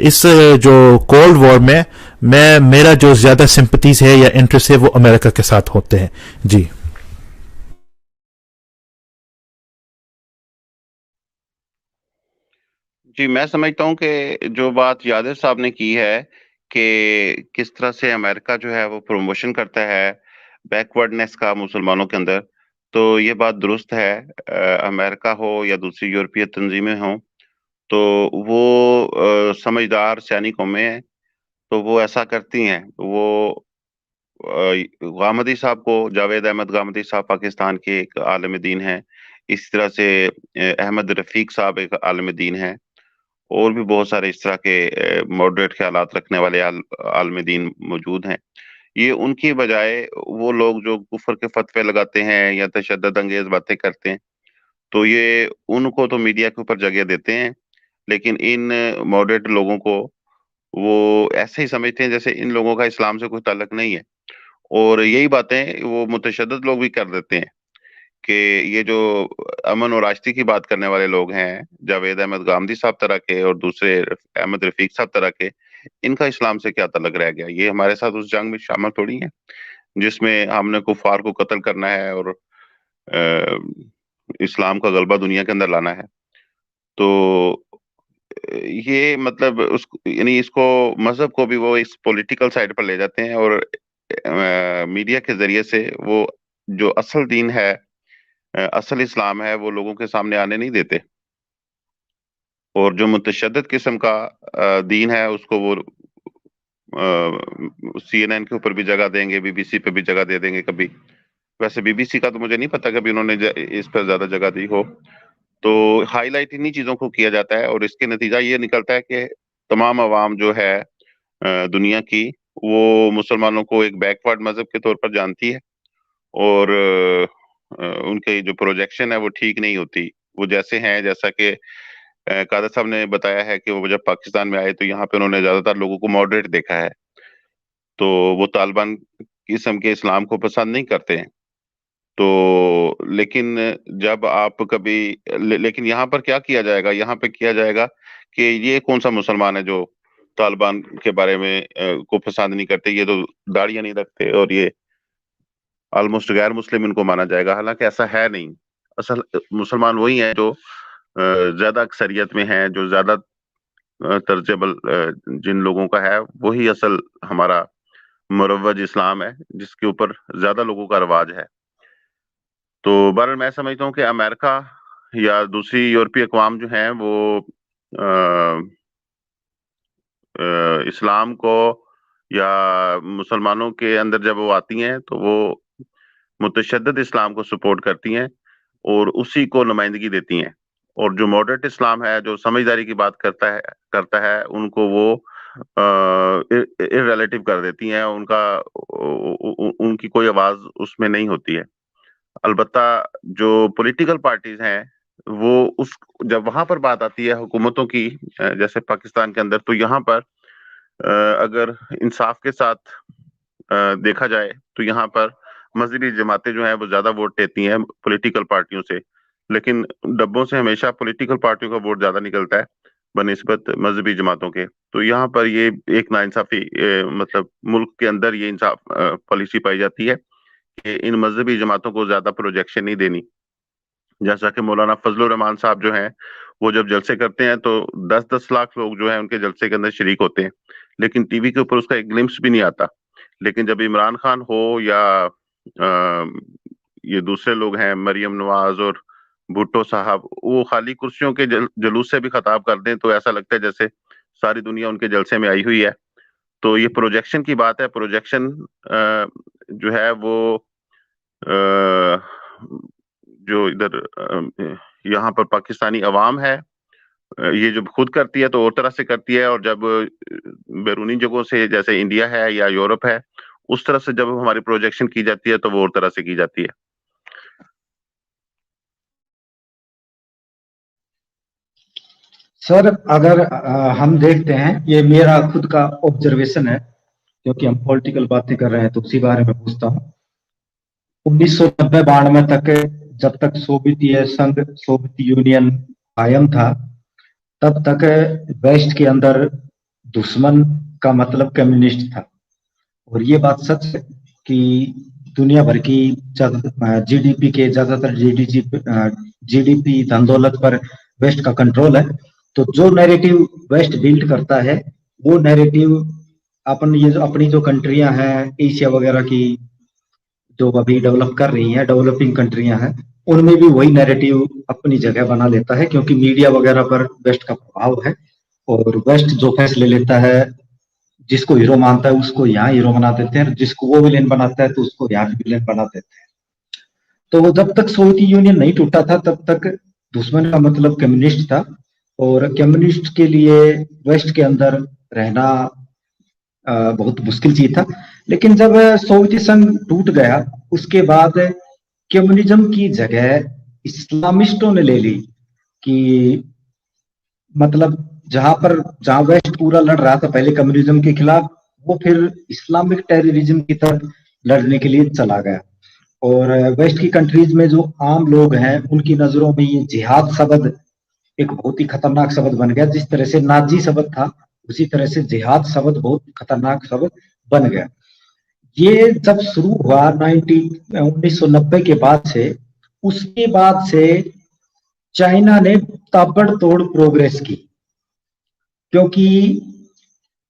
इस जो कोल्ड वॉर में मेरा जो ज्यादा सिंपथीज है या इंटरेस्ट है वो अमेरिका के साथ होते हैं। जी जी, मैं समझता हूँ कि जो बात यादिर साहब ने की है कि किस तरह से अमेरिका जो है वो प्रमोशन करता है बैकवर्डनेस का मुसलमानों के अंदर, तो ये बात दुरुस्त है। अमेरिका हो या दूसरी यूरोपीय तंजीमें हों, तो वो समझदार सैनिक कौमें हैं, तो वो ऐसा करती हैं। वो गामदी साहब को, जावेद अहमद गामदी साहब पाकिस्तान के एक आलिम दीन हैं। इस तरह से अहमद रफ़ीक साहब एक आलिम दीन हैं। और भी बहुत सारे इस तरह के मॉडरेट ख्यालात रखने वाले आलिम दीन मौजूद हैं। ये उनकी बजाय वो लोग जो कुफ्र के फतवे लगाते हैं या तशद्दुद अंगेज़ बातें करते हैं, तो ये उनको तो मीडिया के ऊपर जगह देते हैं, लेकिन इन मॉडरेट लोगों को वो ऐसे ही समझते हैं जैसे इन लोगों का इस्लाम से कोई ताल्लुक नहीं है। और यही बातें वो मुतशद्दिद लोग भी कर देते हैं कि ये जो अमन और आश्ती की बात करने वाले लोग हैं, जावेद अहमद गामदी साहब तरह के और दूसरे अहमद रफीक साहब तरह के, इनका इस्लाम से क्या ताल्लुक रह गया? ये हमारे साथ उस जंग में शामिल थोड़ी हैं, जिसमें हमने कुफ़ार को कत्ल करना है और इस्लाम का गलबा दुनिया के अंदर लाना है। तो ये मतलब उस यानी इसको मज़हब को भी वो इस पॉलिटिकल साइड पर ले जाते हैं और मीडिया के ज़रिए से वो जो असल दीन है, असल इस्लाम है, वो लोगों के सामने आने नहीं देते। और जो मुतशद्दिद किस्म का दीन है उसको वो सीएनएन के ऊपर भी जगह देंगे, बीबीसी पे भी जगह दे देंगे कभी। वैसे बीबीसी का तो मुझे नहीं पता कभी उन्होंने इस पर ज्यादा जगह दी हो। तो हाईलाइट इन्हीं चीजों को किया जाता है और इसके नतीजा ये निकलता है कि तमाम अवाम जो है दुनिया की, वो मुसलमानों को एक बैकवर्ड मजहब के तौर पर जानती है और उनके जो प्रोजेक्शन है वो ठीक नहीं होती। वो जैसे हैं, जैसा कि कादर साहब ने बताया है कि वो जब पाकिस्तान में आए तो यहाँ पे उन्होंने ज्यादातर लोगों को मॉडरेट देखा है, तो वो तालिबान किस्म के इस्लाम को पसंद नहीं करते हैं। तो लेकिन जब आप कभी लेकिन यहाँ पर क्या किया जाएगा? यहाँ पे किया जाएगा कि ये कौन सा मुसलमान है जो तालिबान के बारे में को पसंद नहीं करते, ये तो दाढ़ियां नहीं रखते और ये ऑलमोस्ट गैर मुस्लिम इनको माना जाएगा। हालांकि ऐसा है नहीं। असल मुसलमान वही है जो ज्यादा अक्सरियत में है, जो ज्यादा तर्जेबल जिन लोगों का है, वही असल हमारा मुरव्वज इस्लाम है, जिसके ऊपर ज्यादा लोगों का रवाज है। तो बहरहाल मैं समझता हूँ कि अमेरिका या दूसरी यूरोपीय अक़वाम जो हैं वो इस्लाम को या मुसलमानों के अंदर जब वो आती हैं तो वो मुतशद्दिद इस्लाम को सपोर्ट करती हैं और उसी को नुमाइंदगी देती हैं। और जो मॉडरेट इस्लाम है, जो समझदारी की बात करता है, उनको वो इर्रेलेटिव कर देती हैं। उनकी कोई आवाज उसमें नहीं होती है। अलबत्ता जो पॉलिटिकल पार्टीज हैं, वो उस जब वहां पर बात आती है हुकूमतों की, जैसे पाकिस्तान के अंदर, तो यहाँ पर अगर इंसाफ के साथ देखा जाए तो यहाँ पर मजहबी जमातें जो हैं वो ज्यादा वोट देती हैं पॉलिटिकल पार्टियों से, लेकिन डब्बों से हमेशा पॉलिटिकल पार्टियों का वोट ज्यादा निकलता है बनिस्बत मजहबी जमातों के। तो यहाँ पर ये एक नाइंसाफी, मतलब मुल्क के अंदर ये इंसाफ पॉलिसी पाई जाती है कि इन मजहबी जमातों को ज्यादा प्रोजेक्शन नहीं देनी। जैसा कि मौलाना फजलुर रहमान साहब जो हैं, वो जब जलसे करते हैं तो 10-10 लाख लोग जो हैं उनके जलसे के अंदर शरीक होते हैं, लेकिन टीवी के ऊपर उसका एक ग्लिम्स भी नहीं आता। लेकिन जब इमरान खान हो या ये दूसरे लोग हैं, मरियम नवाज और भुट्टो साहब, वो खाली कुर्सियों के जुलूस से भी खताब कर दें तो ऐसा लगता है जैसे सारी दुनिया उनके जलसे में आई हुई है। तो ये प्रोजेक्शन की बात है। प्रोजेक्शन जो है वो जो इधर यहाँ पर पाकिस्तानी अवाम है, ये जो खुद करती है तो और तरह से करती है, और जब बैरूनी जगहों से जैसे इंडिया है या यूरोप है उस तरह से जब हमारी प्रोजेक्शन की जाती है तो वो और तरह से की जाती है। सर अगर हम देखते हैं, ये मेरा खुद का ऑब्जर्वेशन है, क्योंकि हम पॉलिटिकल बातें कर रहे हैं तो उसी बारे में पूछता हूँ। 1990-92 तक, जब तक सोवियत संघ, सोवियत यूनियन कायम था, तब तक वेस्ट के अंदर दुश्मन का मतलब कम्युनिस्ट था। और ये बात सच है कि दुनिया भर की जीडीपी के ज्यादातर जीडीपी धन दौलत पर वेस्ट का कंट्रोल है। तो जो नैरेटिव वेस्ट बिल्ड करता है, वो नैरेटिव ये जो अपनी जो कंट्रियां हैं एशिया वगैरह की, जो अभी डेवलप कर रही हैं, डेवलपिंग कंट्रियां हैं, उनमें भी वही नैरेटिव अपनी जगह बना लेता है, क्योंकि मीडिया वगैरह पर वेस्ट का प्रभाव है। और वेस्ट जो फैसले लेता है, जिसको हीरो मानता है उसको यहाँ हीरो बना देते हैं, जिसको वो विलेन बनाता है तो उसको यहाँ विलेन बना देते हैं। तो जब तक सोवियत यूनियन नहीं टूटा था तब तक दुश्मन का मतलब कम्युनिस्ट था, और कम्युनिस्ट के लिए वेस्ट के अंदर रहना बहुत मुश्किल चीज था। लेकिन जब सोवियत संघ टूट गया, उसके बाद कम्युनिज्म की जगह इस्लामिस्टों ने ले ली। कि मतलब जहां वेस्ट पूरा लड़ रहा था पहले कम्युनिज्म के खिलाफ, वो फिर इस्लामिक टेररिज्म की तरफ लड़ने के लिए चला गया। और वेस्ट की कंट्रीज में जो आम लोग हैं उनकी नजरों में ये जिहाद शब्द एक बहुत ही खतरनाक शब्द बन गया। जिस तरह से नाजी शब्द था, उसी तरह से जिहाद शब्द बहुत खतरनाक शब्द बन गया। ये जब शुरू हुआ 1990 के बाद से, उसके बाद से चाइना ने ताबड़तोड़ प्रोग्रेस की, क्योंकि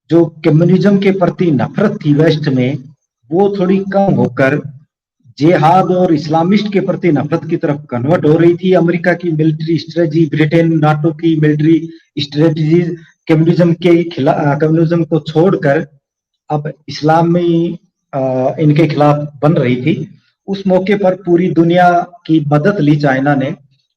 जो कम्युनिज्म के प्रति नफरत थी वेस्ट में, वो थोड़ी कम होकर जिहाद और इस्लामिस्ट के प्रति नफरत की तरफ कन्वर्ट हो रही थी। अमेरिका की मिलिट्री स्ट्रेटजी, ब्रिटेन नाटो की मिलिट्री स्ट्रेटजी कम्युनिज्म के खिलाफ, कम्युनिज्म को छोड़कर अब इस्लामी इनके खिलाफ बन रही थी। उस मौके पर पूरी दुनिया की मदद ली चाइना ने।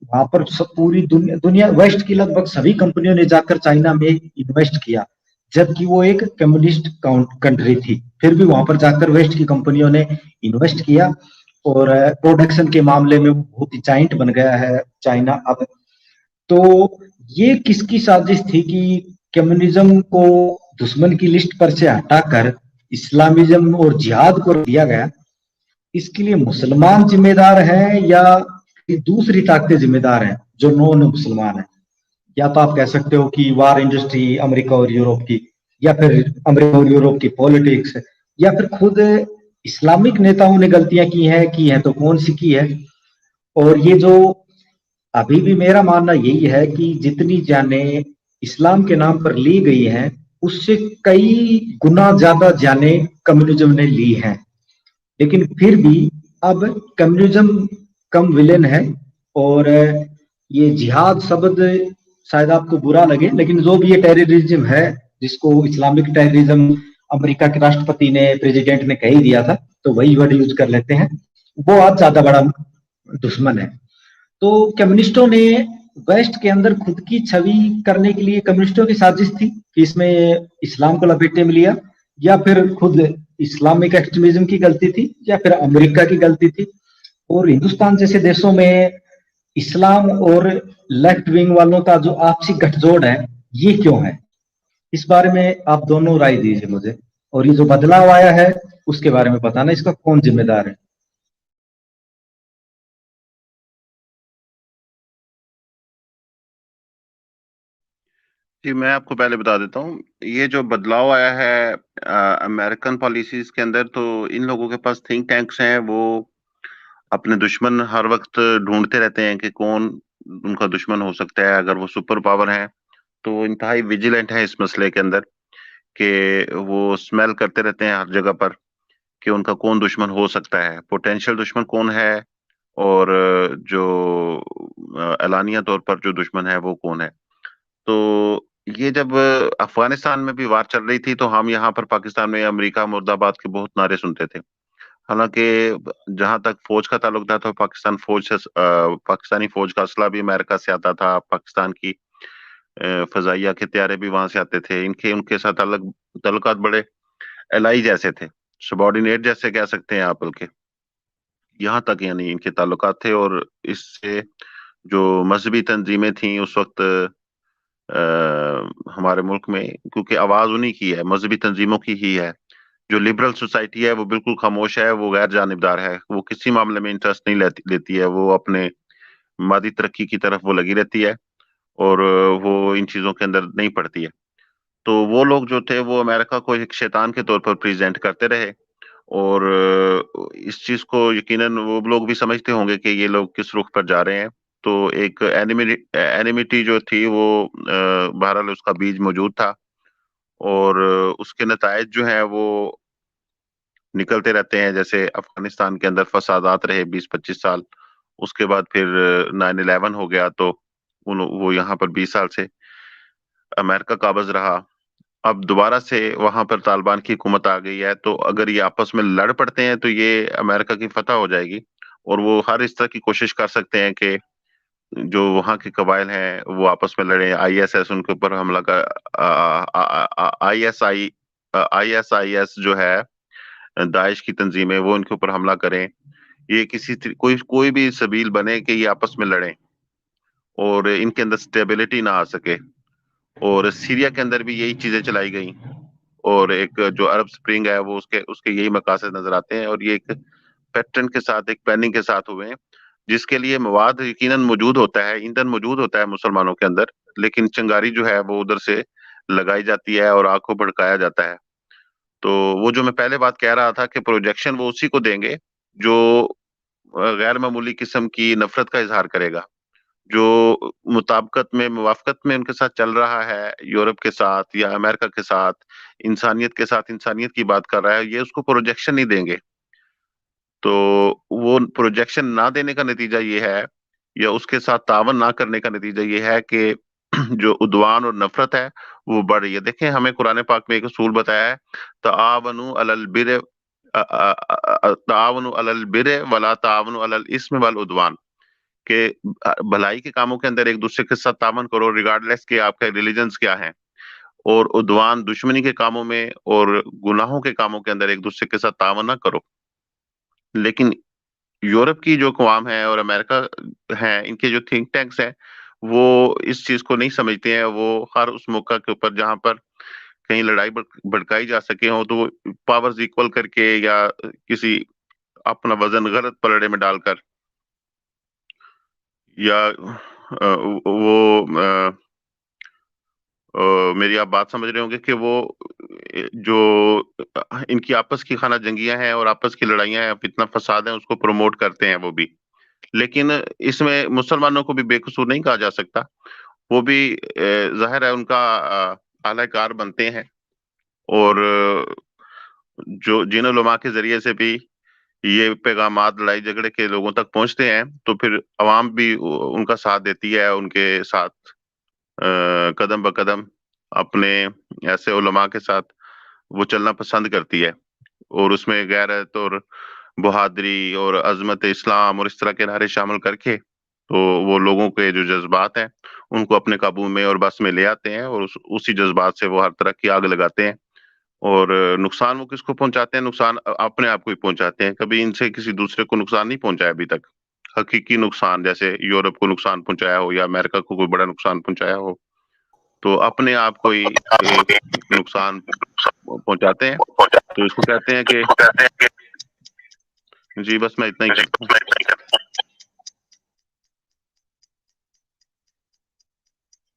वहां पर पूरी दुनिया वेस्ट की लगभग सभी कंपनियों ने जाकर चाइना में इन्वेस्ट किया, जबकि वो एक कम्युनिस्ट कंट्री थी। फिर भी वहां पर जाकर वेस्ट की कंपनियों ने इन्वेस्ट किया, और प्रोडक्शन के मामले में बहुत ही जाइंट बन गया है चाइना अब। तो ये किसकी साजिश थी कि कम्युनिज्म को दुश्मन की लिस्ट पर से हटाकर इस्लामिज्म और जिहाद को दिया गया? इसके लिए मुसलमान जिम्मेदार हैं या दूसरी ताकतें जिम्मेदार हैं जो नॉन मुसलमान है? या तो आप कह सकते हो कि वार इंडस्ट्री अमेरिका और यूरोप की, या फिर अमेरिका और यूरोप की पॉलिटिक्स, या फिर खुद इस्लामिक नेताओं ने गलतियां की हैं तो कौन सी की है? और ये जो अभी भी मेरा मानना यही है कि जितनी जानें इस्लाम के नाम पर ली गई हैं, उससे कई गुना ज्यादा जानें कम्युनिज्म ने ली हैं। लेकिन फिर भी अब कम्युनिज्म कम विलेन है। और ये जिहाद शब्द शायद आपको बुरा लगे, लेकिन जो भी ये टेररिज्म है, जिसको इस्लामिक टेररिज्म अमेरिका के राष्ट्रपति ने, प्रेसिडेंट ने कह ही दिया था, तो वही वर्ड यूज कर लेते हैं, वो आज ज्यादा बड़ा दुश्मन है। तो कम्युनिस्टों ने वेस्ट के अंदर खुद की छवि करने के लिए कम्युनिस्टों की साजिश थी कि इसमें इस्लाम को लपेटे में लिया, या फिर खुद इस्लामिक एक्सट्रीमिज्म की गलती थी, या फिर अमेरिका की गलती थी? और हिंदुस्तान जैसे देशों में इस्लाम और लेफ्ट विंग वालों का जो आपसी गठजोड़ है, ये क्यों है? इस बारे में आप दोनों राय दीजिए मुझे। और ये जो बदलाव आया है उसके बारे में बताना, इसका कौन जिम्मेदार है? जी, मैं आपको पहले बता देता हूँ, ये जो बदलाव आया है अमेरिकन पॉलिसीज के अंदर, तो इन लोगों के पास थिंक टैंक्स हैं, वो अपने दुश्मन हर वक्त ढूंढते रहते हैं कि कौन उनका दुश्मन हो सकता है। अगर वो सुपर पावर है तो वो इंतहाई विजिलेंट है इस मसले के अंदर, कि वो स्मेल करते रहते हैं हर जगह पर कि उनका कौन दुश्मन हो सकता है, पोटेंशियल दुश्मन कौन है और जो एलानिया तौर पर जो दुश्मन है वो कौन है। तो ये जब अफगानिस्तान में भी वार चल रही थी तो हम यहाँ पर पाकिस्तान में अमेरिका मुर्दाबाद के बहुत नारे सुनते थे। हालांकि जहां तक फौज का ताल्लुक था तो पाकिस्तानी फौज का असला भी अमेरिका से आता था, पाकिस्तान की फजाइया के त्यारे भी वहां से आते थे। इनके उनके साथ अलग ताल्लुकात बड़े एलाई जैसे थे, सबॉर्डिनेट जैसे कह सकते हैं आप, बल्कि यहाँ तक यानी इनके ताल्लुकात थे। और इससे जो मजहबी तंजीमें थी उस वक्त हमारे मुल्क में, क्योंकि आवाज उन्हीं की है, मजहबी तंजीमों की ही है। जो लिबरल सोसाइटी है वो बिल्कुल खामोश है, वो गैर जानिबदार है, वो किसी मामले में इंटरेस्ट नहीं लेती है, वो अपने मादी तरक्की की तरफ वो लगी रहती है और वो इन चीजों के अंदर नहीं पड़ती है। तो वो लोग जो थे वो अमेरिका को एक शैतान के तौर पर प्रेजेंट करते रहे। और इस चीज को यकीनन वो लोग भी समझते होंगे कि ये लोग किस रुख पर जा रहे हैं। तो एक एनिमिटी जो थी वो बहरहाल उसका बीज मौजूद था और उसके नतायज जो है वो निकलते रहते हैं। जैसे अफगानिस्तान के अंदर फसादात रहे 20-25 साल, उसके बाद फिर 9/11 हो गया, तो वो यहाँ पर 20 साल से अमेरिका काबज रहा। अब दोबारा से वहां पर तालिबान की हुकूमत आ गई है, तो अगर ये आपस में लड़ पड़ते हैं तो ये अमेरिका की फतह हो जाएगी और वो हर इस तरह की कोशिश कर सकते हैं कि जो वहां के कबाइल हैं वो आपस में लड़े। आईएसएस उनके ऊपर हमला कर, आईएसआईएस जो है दाइश की तंजीम है वो इनके ऊपर हमला करें। ये कोई भी सबील बने कि ये आपस में लड़ें और इनके अंदर स्टेबिलिटी ना आ सके। और सीरिया के अंदर भी यही चीजें चलाई गई और एक जो अरब स्प्रिंग है वो उसके यही मकासद नजर आते हैं और ये एक पैटर्न के साथ, एक प्लानिंग के साथ हुए हैं, जिसके लिए मवाद यकीनन मौजूद होता है, ईंधन मौजूद होता है मुसलमानों के अंदर, लेकिन चिंगारी जो है वो उधर से लगाई जाती है और आग को भड़काया जाता है। तो वो जो मैं पहले बात कह रहा था कि प्रोजेक्शन वो उसी को देंगे जो गैर मामूली किस्म की नफरत का इजहार करेगा, जो मुवाफकत में उनके साथ चल रहा है, यूरोप के साथ या अमेरिका के साथ, इंसानियत के साथ इंसानियत की बात कर रहा है, ये उसको प्रोजेक्शन नहीं देंगे। तो वो प्रोजेक्शन ना देने का नतीजा ये है, या उसके साथ तावन ना करने का नतीजा ये है कि जो उद्वान और नफरत है वो बढ़ रही है। देखें, हमें कुरान पाक में एक असूल बताया है, तावनु अलल बिर तावनु अलल बिर वला तावनु अलल इस्म वल उद्वान, के भलाई के कामों के अंदर एक दूसरे के साथ तावन करो रिगार्डलेस के आपके रिलीजन्स क्या हैं, और उद्वान दुश्मनी के कामों में और गुनाहों के कामों के अंदर एक दूसरे के साथ तावन ना करो। लेकिन यूरोप की जो अक़वाम है और अमेरिका है, इनके जो थिंक टैंक्स हैं वो इस चीज को नहीं समझते हैं। वो हर उस मौका के ऊपर जहां पर कहीं लड़ाई भड़काई जा सके हो तो वो पावर्स इक्वल करके या किसी अपना वजन गलत पलड़े में डालकर या मेरी आप बात समझ रहे होंगे कि वो जो इनकी आपस की खाना जंगियां हैं और आपस की लड़ाइयां हैं, इतना फसाद है, उसको प्रमोट करते हैं वो भी। लेकिन इसमें मुसलमानों को भी बेकसूर नहीं कहा जा सकता, वो भी जाहिर है उनका आलाकार बनते हैं। और जो जिन उलमा के जरिए से भी ये पैगामात लड़ाई झगड़े के लोगों तक पहुंचते हैं तो फिर अवाम भी उनका साथ देती है, उनके साथ कदम ब कदम अपने ऐसे उलमा के साथ वो चलना पसंद करती है। और उसमें गैरत और बहादुरी और अजमत इस्लाम और इस तरह के नारे शामिल करके तो वो लोगों के जो जज्बात हैं उनको अपने काबू में और बस में ले आते हैं और उसी जज्बात से वो हर तरह की आग लगाते हैं। और नुकसान वो किसको पहुंचाते हैं? नुकसान अपने आप को ही पहुंचाते हैं, कभी इनसे किसी दूसरे को नुकसान नहीं पहुंचाया अभी तक। हकीकी नुकसान जैसे यूरोप को नुकसान पहुंचाया हो या अमेरिका को कोई बड़ा नुकसान पहुंचाया हो, तो अपने आप को ही नुकसान पहुंचाते हैं। तो इसको कहते हैं कि जी बस मैं इतना ही कहता हूँ।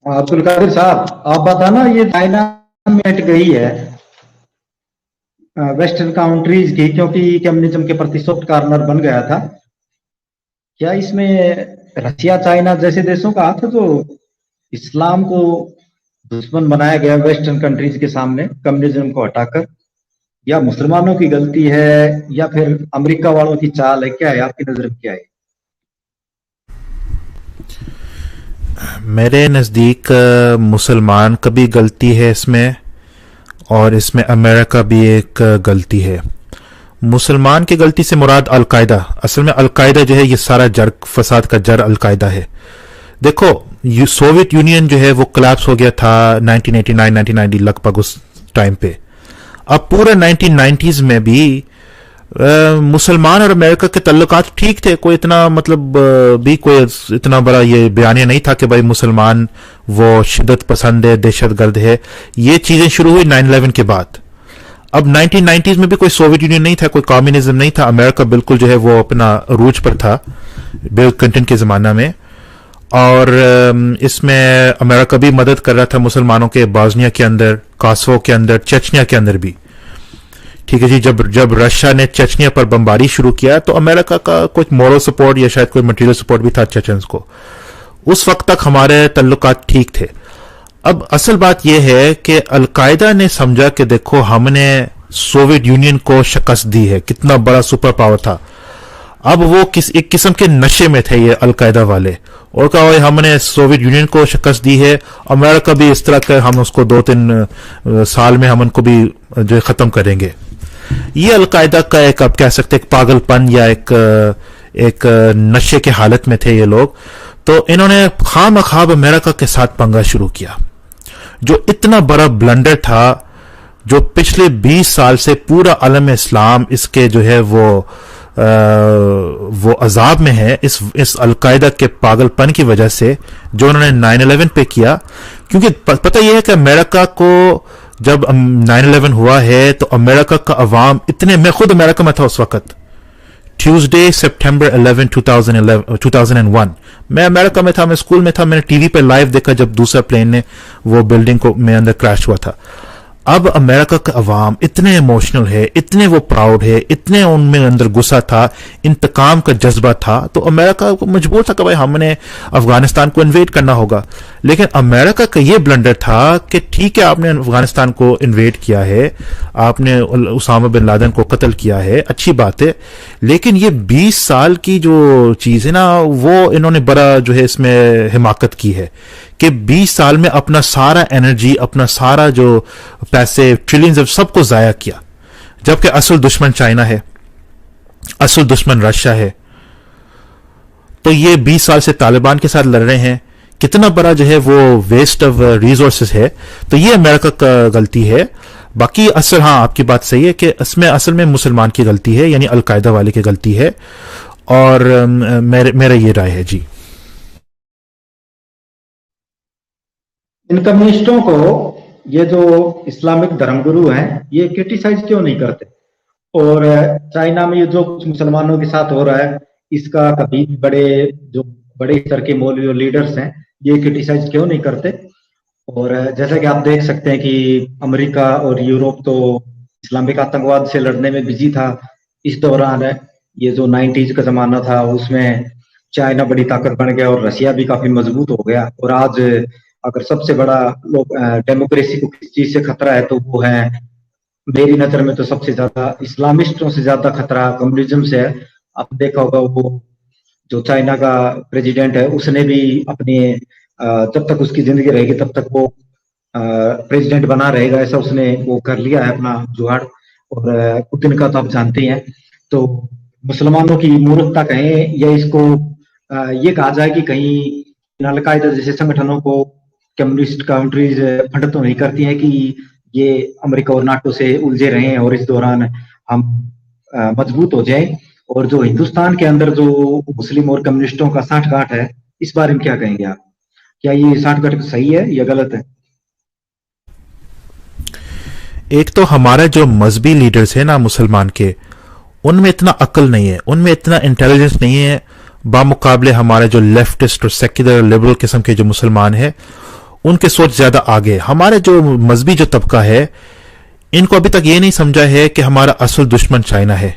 अब्दुल कादिर साहब, आप बताना, ये चाइना में हट गई है वेस्टर्न कंट्रीज की, क्योंकि कम्युनिज्म के प्रति सॉफ्ट कॉर्नर बन गया था। क्या इसमें रशिया चाइना जैसे देशों का हाथ है जो इस्लाम को दुश्मन बनाया गया वेस्टर्न कंट्रीज के सामने कम्युनिज्म को हटाकर? या मुसलमानों की गलती है या फिर अमेरिका वालों की चाल है? क्या है आपकी नजर में, क्या है? मेरे नज़दीक मुसलमान का भी गलती है इसमें, और इसमें अमेरिका भी एक गलती है। मुसलमान की गलती से मुराद अलकायदा, असल में अलकायदा जो है ये सारा जड़ फसाद का जड़ अलकायदा है। देखो, सोवियत यूनियन जो है वो कोलैप्स हो गया था 1989-1990 लगभग उस टाइम पे। अब पूरे 1990s में भी मुसलमान और अमेरिका के तल्लुकात ठीक थे, कोई इतना मतलब भी कोई इतना बड़ा ये बयानिया नहीं था कि भाई मुसलमान वो शिद्दत पसंद है, दहशत गर्द है। ये चीजें शुरू हुई 9/11 के बाद। अब 1990s में भी कोई सोवियत यूनियन नहीं था, कोई कम्युनिज्म नहीं था, अमेरिका बिल्कुल जो है वो अपना अरूज पर था बिल क्लिंटन के जमाना में। और इसमें अमेरिका भी मदद कर रहा था मुसलमानों के, बॉस्निया के अंदर, कोसोवो के अंदर, चेचनिया के अंदर भी। ठीक है जी, जब रशिया ने चेचनिया पर बमबारी शुरू किया तो अमेरिका का कुछ मोरल सपोर्ट या शायद कोई मटेरियल सपोर्ट भी था चेचन्स को। उस वक्त तक हमारे तल्लुकात ठीक थे। अब असल बात यह है कि अलकायदा ने समझा कि देखो हमने सोवियत यूनियन को शिकस्त दी है, कितना बड़ा सुपर पावर था। अब वो एक किस्म के नशे में थे ये अलकायदा वाले, और कहा हमने सोवियत यूनियन को शिकस्त दी है, अमेरिका भी इस तरह का, हम उसको 2-3 साल में हम उनको भी जो खत्म करेंगे। ये अलकायदा का एक, आप कह सकते एक पागलपन या एक नशे के हालत में थे ये लोग। तो इन्होंने खामख्वाब अमेरिका के साथ पंगा शुरू किया, जो इतना बड़ा ब्लंडर था, जो पिछले 20 साल से पूरा आलम इस्लाम इसके जो है वो अजाब में है, इस अलकायदा के पागलपन की वजह से, जो उन्होंने 9/11 पे किया। क्योंकि पता यह है कि अमेरिका को जब 9/11 हुआ है तो अमेरिका का अवाम इतने, मैं खुद अमेरिका में था उस वक्त, ट्यूसडे सितंबर 11 2001 मैं अमेरिका में था, मैं स्कूल में था, मैंने टीवी पे लाइव देखा जब दूसरा प्लेन ने वो बिल्डिंग को में अंदर क्रैश हुआ था। अब अमेरिका का अवाम इतने इमोशनल है, इतने वो प्राउड है, इतने उनमें अंदर गुस्सा था, इंतकाम का जज्बा था, तो अमेरिका को मजबूर था कि भाई हमने अफगानिस्तान को इन्वेड करना होगा। लेकिन अमेरिका का ये ब्लंडर था कि ठीक है आपने अफगानिस्तान को इन्वेड किया है, आपने उसामा बिन लादेन को कत्ल किया है, अच्छी बात है, लेकिन ये 20 साल की जो चीज है ना, वो इन्होंने बड़ा जो है इसमें हिमाकत की है कि 20 साल में अपना सारा एनर्जी, अपना सारा जो पैसे, ट्रिलियंस ऑफ सबको जाया किया, जबकि असल दुश्मन चाइना है, असल दुश्मन रशिया है। तो ये 20 साल से तालिबान के साथ लड़ रहे हैं, कितना बड़ा जो है वो वेस्ट ऑफ रिसोर्सेज है। तो ये अमेरिका का गलती है। बाकी असल, हाँ आपकी बात सही है कि इसमें असल में मुसलमान की गलती है, यानी अलकायदा वाले की गलती है, और मेरा ये राय है जी। इन कम्युनिस्टों को ये जो इस्लामिक धर्मगुरु हैं ये क्रिटिसाइज क्यों नहीं करते, और चाइना में ये जो कुछ मुसलमानों के साथ हो रहा है इसका कभी बड़े स्तर के मौलवी और लीडर्स हैं ये क्रिटिसाइज क्यों नहीं करते। और जैसा कि आप देख सकते हैं कि अमेरिका और यूरोप तो इस्लामिक आतंकवाद से लड़ने में बिजी था। इस दौरान ये जो 90s का जमाना था उसमें चाइना बड़ी ताकत बन गया और रशिया भी काफी मजबूत हो गया। और आज अगर सबसे बड़ा डेमोक्रेसी को किस चीज से खतरा है तो वो है, मेरी नजर में तो सबसे ज्यादा इस्लामिस्टों से ज्यादा खतरा कम्युनिज्म से है। आप देखा होगा वो जो चाइना का प्रेसिडेंट है उसने भी अपने जब तक उसकी जिंदगी रहेगी तब तक वो प्रेसिडेंट बना रहेगा, ऐसा उसने वो कर लिया है अपना जुगाड़। और पुतिन का तो आप जानते ही हैं। तो मुसलमानों की मूर्खता कहें या इसको ये कहा जाए कि कहीं अलकायदा जैसे संगठनों को कम्युनिस्ट कंट्रीज फंड तो नहीं करती हैं कि ये अमेरिका और नाटो से उलझे रहे हैं और इस दौरान हम मजबूत हो जाएं। और जो हिंदुस्तान के अंदर जो मुस्लिम और कम्युनिस्टों का साठगांठ है, इस बारे में क्या कहेंगे आप? क्या ये साठगांठ सही है या गलत है? एक तो हमारा जो मजहबी लीडर्स है ना मुसलमान के, उनमें इतना अक्ल नहीं है, उनमें इतना इंटेलिजेंस नहीं है बामुकाबले हमारे जो लेफ्टिस्ट और सेक्युलर लिबरल किस्म के जो मुसलमान है उनके सोच ज्यादा आगे। हमारे जो मजहबी जो तबका है इनको अभी तक ये नहीं समझा है कि हमारा असल दुश्मन चाइना है,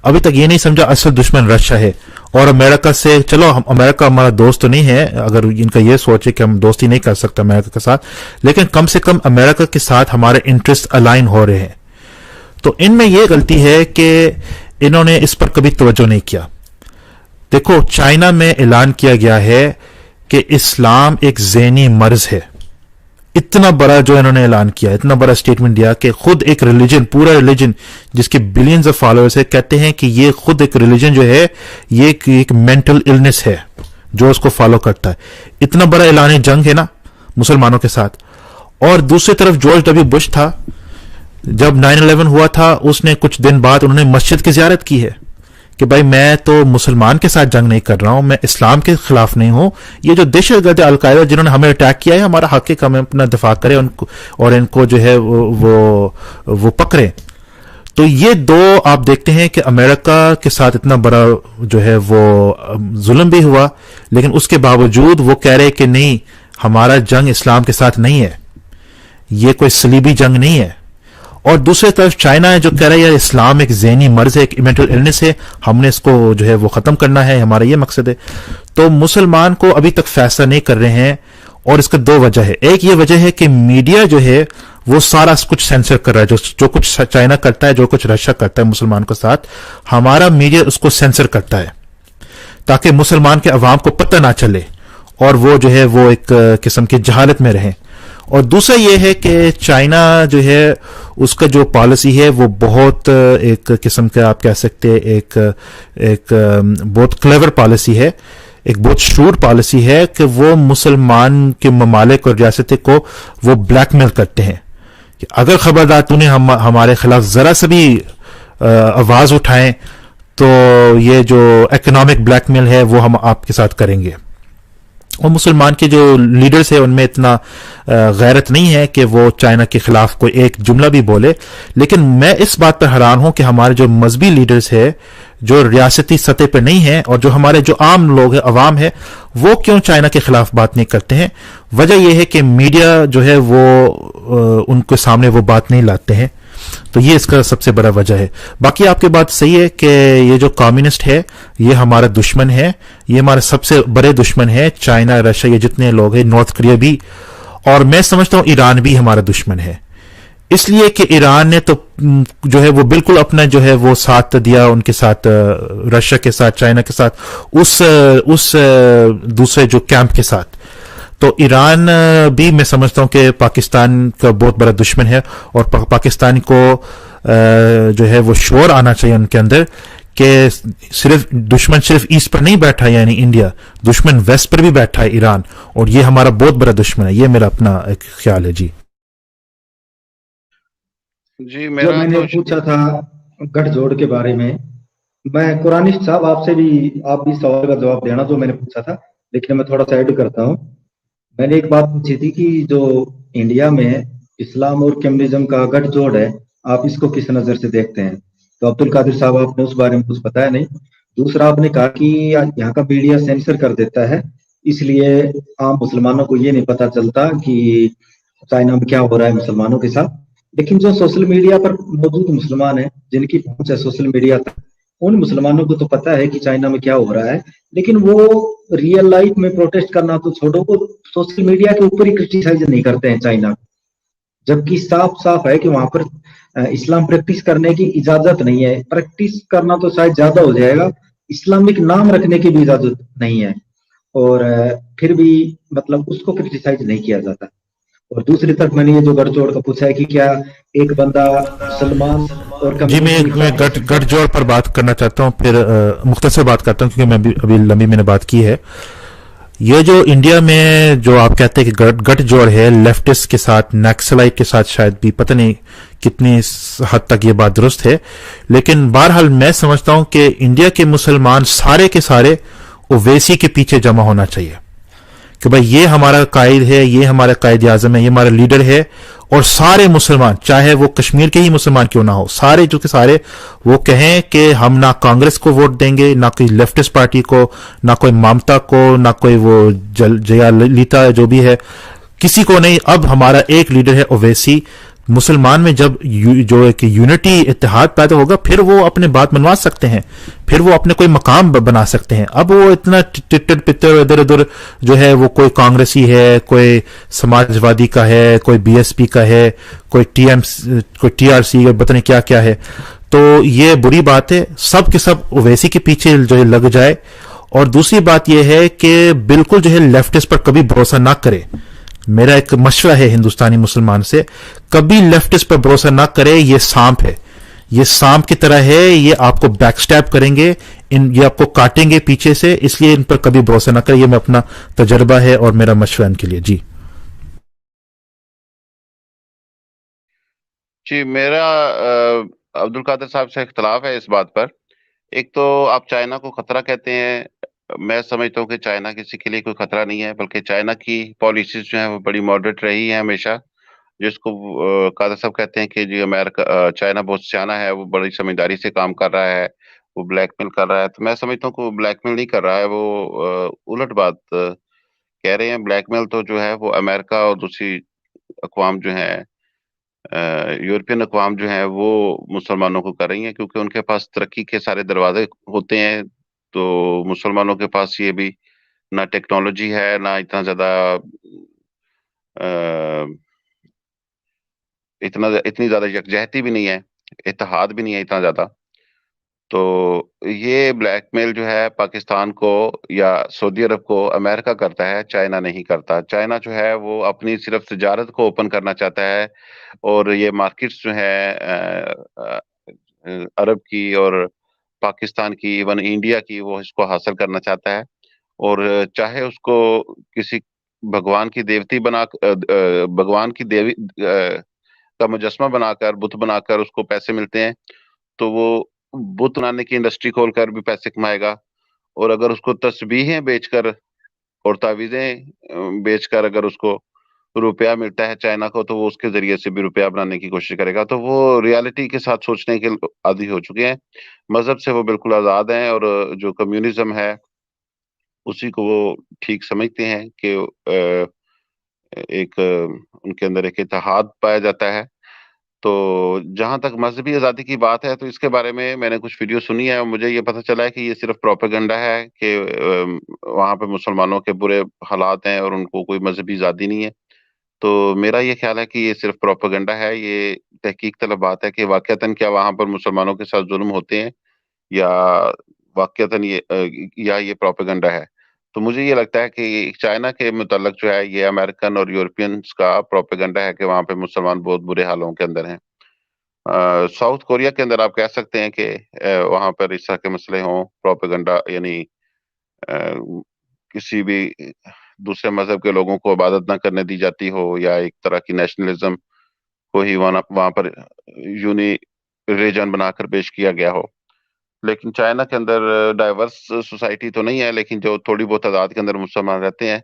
अभी तक ये नहीं समझा असल दुश्मन रशिया है। और अमेरिका से, चलो हम अमेरिका हमारा दोस्त तो नहीं है, अगर इनका ये सोचे कि हम दोस्ती नहीं कर सकते अमेरिका के साथ, लेकिन कम से कम अमेरिका के साथ हमारे इंटरेस्ट अलाइन हो रहे हैं। तो इनमें यह गलती है कि इन्होंने इस पर कभी तवज्जो नहीं किया। देखो चाइना में ऐलान किया गया है कि इस्लाम एक ज़हनी मर्ज है। इतना बड़ा जो इन्होंने ऐलान किया, इतना बड़ा स्टेटमेंट दिया कि खुद एक रिलीजन, पूरा रिलीजन जिसके बिलियंस ऑफ फॉलोअर्स है, कहते हैं कि ये खुद एक रिलीजन जो है ये एक मेंटल इलनेस है जो उसको फॉलो करता है। इतना बड़ा ऐलान जंग है ना मुसलमानों के साथ। और दूसरी तरफ जॉर्ज डब्ल्यू बुश था, जब 9/11 हुआ था उसने कुछ दिन बाद उन्होंने मस्जिद की ज़ियारत की है कि भाई मैं तो मुसलमान के साथ जंग नहीं कर रहा हूं, मैं इस्लाम के खिलाफ नहीं हूं। ये जो दहशतगर्द अलकायदा जिन्होंने हमें अटैक किया है, हमारा हक है कि हमें अपना दिफा करें उनको और इनको जो है वो पकड़े। तो ये दो आप देखते हैं कि अमेरिका के साथ इतना बड़ा जो है वो जुल्म भी हुआ, लेकिन उसके बावजूद वो कह रहे कि नहीं, हमारा जंग इस्लाम के साथ नहीं है, ये कोई सलीबी जंग नहीं है। और दूसरी तरफ चाइना है जो कह रहा है यार इस्लाम एक ज़हनी मर्ज है, एक मेंटल इलनेस है, हमने इसको जो है वो खत्म करना है, हमारा ये मकसद है। तो मुसलमान को अभी तक फैसला नहीं कर रहे हैं और इसका दो वजह है। एक ये वजह है कि मीडिया जो है वो सारा कुछ सेंसर कर रहा है, जो कुछ चाइना करता है, जो कुछ रशिया करता है मुसलमान के साथ, हमारा मीडिया उसको सेंसर करता है ताकि मुसलमान के अवाम को पता ना चले और वो जो है वो एक किस्म की जहालत में रहें। और दूसरा ये है कि चाइना जो है उसका जो पॉलिसी है वो बहुत एक किस्म का आप कह सकते हैं एक बहुत क्लेवर पॉलिसी है, एक बहुत श्रूड पॉलिसी है कि वो मुसलमान के ममालिक और रियासतें को वो ब्लैकमेल करते हैं कि अगर खबरदार तूने हमारे खिलाफ जरा सा भी आवाज उठाएं तो ये जो इकोनॉमिक ब्लैकमेल है वो हम आपके साथ करेंगे। और मुसलमान के जो लीडर्स है उनमें इतना गैरत नहीं है कि वो चाइना के खिलाफ कोई एक जुमला भी बोले। लेकिन मैं इस बात पर हैरान हूं कि हमारे जो मजहबी लीडर्स है जो रियासती सतह पर नहीं है और जो हमारे जो आम लोग है, अवाम है, वो क्यों चाइना के खिलाफ बात नहीं करते हैं। वजह यह है कि मीडिया जो है वो उनके सामने वो बात नहीं लाते हैं। तो ये इसका सबसे बड़ा वजह है। बाकी आपकी बात सही है कि ये जो कम्युनिस्ट है ये हमारा दुश्मन है, ये हमारे सबसे बड़े दुश्मन है। चाइना, रशिया, ये जितने लोग हैं, नॉर्थ कोरिया भी, और मैं समझता हूं ईरान भी हमारा दुश्मन है। इसलिए कि ईरान ने तो जो है वो बिल्कुल अपना जो है वो साथ दिया उनके साथ, रशिया के साथ, चाइना के साथ, उस दूसरे जो कैंप के साथ। तो ईरान भी मैं समझता हूं कि पाकिस्तान का बहुत बड़ा दुश्मन है और पाकिस्तान को जो है वो शोर आना चाहिए उनके अंदर कि सिर्फ दुश्मन सिर्फ ईस्ट पर नहीं बैठा है, यानी इंडिया, दुश्मन वेस्ट पर भी बैठा है ईरान, और ये हमारा बहुत बड़ा दुश्मन है। ये मेरा अपना एक ख्याल है। जी जी, जो मैंने पूछा था गठजोड़ के बारे में, मैं कुरानिस्ट साहब आपसे भी आप भी सवाल का जवाब देना जो मैंने पूछा था, लेकिन मैं थोड़ा सा ऐड करता हूँ। मैंने एक बात पूछी थी कि जो इंडिया में इस्लाम और कम्युनिज्म का गठजोड़ है, आप इसको किस नजर से देखते हैं? तो अब्दुल कादिर साहब आपने उस बारे में कुछ बताया नहीं। दूसरा आपने कहा कि यहाँ का मीडिया सेंसर कर देता है, इसलिए आम मुसलमानों को ये नहीं पता चलता कि चाइना में क्या हो रहा है मुसलमानों के साथ। लेकिन जो सोशल मीडिया पर मौजूद मुसलमान है, जिनकी पहुंच है सोशल मीडिया तक, उन मुसलमानों को तो पता है कि चाइना में क्या हो रहा है, लेकिन वो रियल लाइफ में प्रोटेस्ट करना तो छोड़ो, वो सोशल मीडिया के ऊपर ही क्रिटिसाइज नहीं करते हैं चाइना को, जबकि साफ साफ है कि वहां पर इस्लाम प्रैक्टिस करने की इजाजत नहीं है। प्रैक्टिस करना तो शायद ज्यादा हो जाएगा, इस्लामिक नाम रखने की भी इजाजत नहीं है, और फिर भी मतलब उसको क्रिटिसाइज नहीं किया जाता। और दूसरी तरफ मैंने ये जो गठजोड़ का पूछा है कि क्या एक बंदा मुसलमान और जी, मैं गठजोड़ पर बात करना चाहता हूँ, फिर मुख्तसर बात करता हूँ क्योंकि मैं अभी लंबी मैंने बात की है। ये जो इंडिया में जो आप कहते हैं कि गठजोड़ है लेफ्टिस्ट के साथ, नक्सलाइट के साथ, शायद भी पता नहीं कितनी हद तक ये बात दुरुस्त है, लेकिन बहरहाल मैं समझता हूं कि इंडिया के मुसलमान सारे के सारे ओवैसी के पीछे जमा होना चाहिए कि भाई ये हमारा कायद है, ये हमारा कायद आजम है, ये हमारा लीडर है। और सारे मुसलमान, चाहे वो कश्मीर के ही मुसलमान क्यों ना हो, सारे जो कि सारे वो कहें कि हम ना कांग्रेस को वोट देंगे, ना कोई लेफ्टिस्ट पार्टी को, ना कोई ममता को, ना कोई वो जयललिता जो भी है, किसी को नहीं। अब हमारा एक लीडर है ओवैसी। मुसलमान में जब जो एक यूनिटी, इत्तेहाद पैदा होगा, फिर वो अपने बात मनवा सकते हैं, फिर वो अपने कोई मकाम बना सकते हैं। अब वो इतना टिट्टर पिट्टर इधर उधर जो है, वो कोई कांग्रेसी है, कोई समाजवादी का है, कोई बीएसपी का है, कोई टीआरसी, पता नहीं क्या क्या है, तो ये बुरी बात है। सब के सब ओवैसी के पीछे जो है लग जाए और दूसरी बात यह है कि बिल्कुल जो है लेफ्टिस्ट पर कभी भरोसा ना करे। मेरा एक मशवरा है हिंदुस्तानी मुसलमान से, कभी लेफ्टिस्ट पर भरोसा ना करे। ये सांप है, ये सांप की तरह है, ये आपको बैकस्टैप करेंगे, ये आपको काटेंगे पीछे से, इसलिए इन पर कभी भरोसा ना करें। ये मैं अपना तजर्बा है और मेरा मशवरा इनके लिए। जी जी, मेरा अब्दुल कादिर साहब से इख्तलाफ है इस बात पर। एक तो आप चाइना को खतरा कहते हैं, मैं समझता हूँ कि चाइना किसी के लिए कोई खतरा नहीं है, बल्कि चाइना की पॉलिसीज जो है वो बड़ी मॉडरेट रही है हमेशा। जिसको कादर साहब कहते हैं कि जी अमेरिका चाइना बहुत सियाना है, वो बड़ी समझदारी से काम कर रहा है, वो ब्लैकमेल कर रहा है। तो मैं समझता हूँ कि वो ब्लैकमेल नहीं कर रहा है, वो उलट बात कह रहे हैं। ब्लैकमेल तो जो है वो अमेरिका और दूसरी अक़वाम जो है, यूरोपियन अक़वाम जो है वो मुसलमानों को कर रही हैं, क्योंकि उनके पास तरक्की के सारे दरवाजे होते हैं। तो मुसलमानों के पास ये भी ना टेक्नोलॉजी है, ना इतना ज्यादा इतनी ज्यादा यकजहती भी नहीं है, इत्तेहाद भी नहीं है इतना ज्यादा। तो ये ब्लैकमेल जो है पाकिस्तान को या सऊदी अरब को अमेरिका करता है, चाइना नहीं करता। चाइना जो है वो अपनी सिर्फ तिजारत को ओपन करना चाहता है, और ये मार्केट्स जो है अरब की और पाकिस्तान की, इवन इंडिया की, वो इसको हासिल करना चाहता है। और चाहे उसको किसी भगवान की देवती भगवान की देवी का मुजस्मा बनाकर, बुत बनाकर उसको पैसे मिलते हैं, तो वो बुत बनाने की इंडस्ट्री खोलकर भी पैसे कमाएगा। और अगर उसको तस्बीहें बेचकर और तावीजें बेचकर अगर उसको रुपया मिलता है चाइना को, तो वो उसके जरिए से भी रुपया बनाने की कोशिश करेगा। तो वो रियलिटी के साथ सोचने के आदी हो चुके हैं, मजहब से वो बिल्कुल आजाद हैं, और जो कम्युनिज्म है उसी को वो ठीक समझते हैं कि उनके अंदर एक इत्तेहाद पाया जाता है। तो जहां तक मजहबी आजादी की बात है, तो इसके बारे में मैंने कुछ वीडियो सुनी है, और मुझे ये पता चला है कि ये सिर्फ प्रोपेगेंडा है कि वहां पे मुसलमानों के बुरे हालात हैं और उनको कोई मजहबी आजादी नहीं है। तो मेरा ये ख्याल है कि ये सिर्फ प्रोपेगेंडा है। ये तहकीक तलब बात है कि वाकईतन क्या वहां पर मुसलमानों के साथ जुल्म होते हैं, या वाकईतन या ये प्रोपेगेंडा है। तो मुझे ये लगता है कि चाइना के मुतल्लिक जो है, ये अमेरिकन और यूरोपियंस का प्रोपेगेंडा है कि वहां पे मुसलमान बहुत बुरे हालों के अंदर हैं। साउथ कोरिया के अंदर आप कह सकते हैं कि वहां पर इस तरह के मसले हों, प्रोपेगेंडा यानी किसी भी दूसरे मजहब के लोगों को इबादत ना करने दी जाती हो, या एक तरह की नेशनलिज्म को ही वहां पर यूनी रिलीजन बनाकर पेश किया गया हो। लेकिन चाइना के अंदर डाइवर्स सोसाइटी तो नहीं है, लेकिन जो थोड़ी बहुत तादाद के अंदर मुसलमान रहते हैं,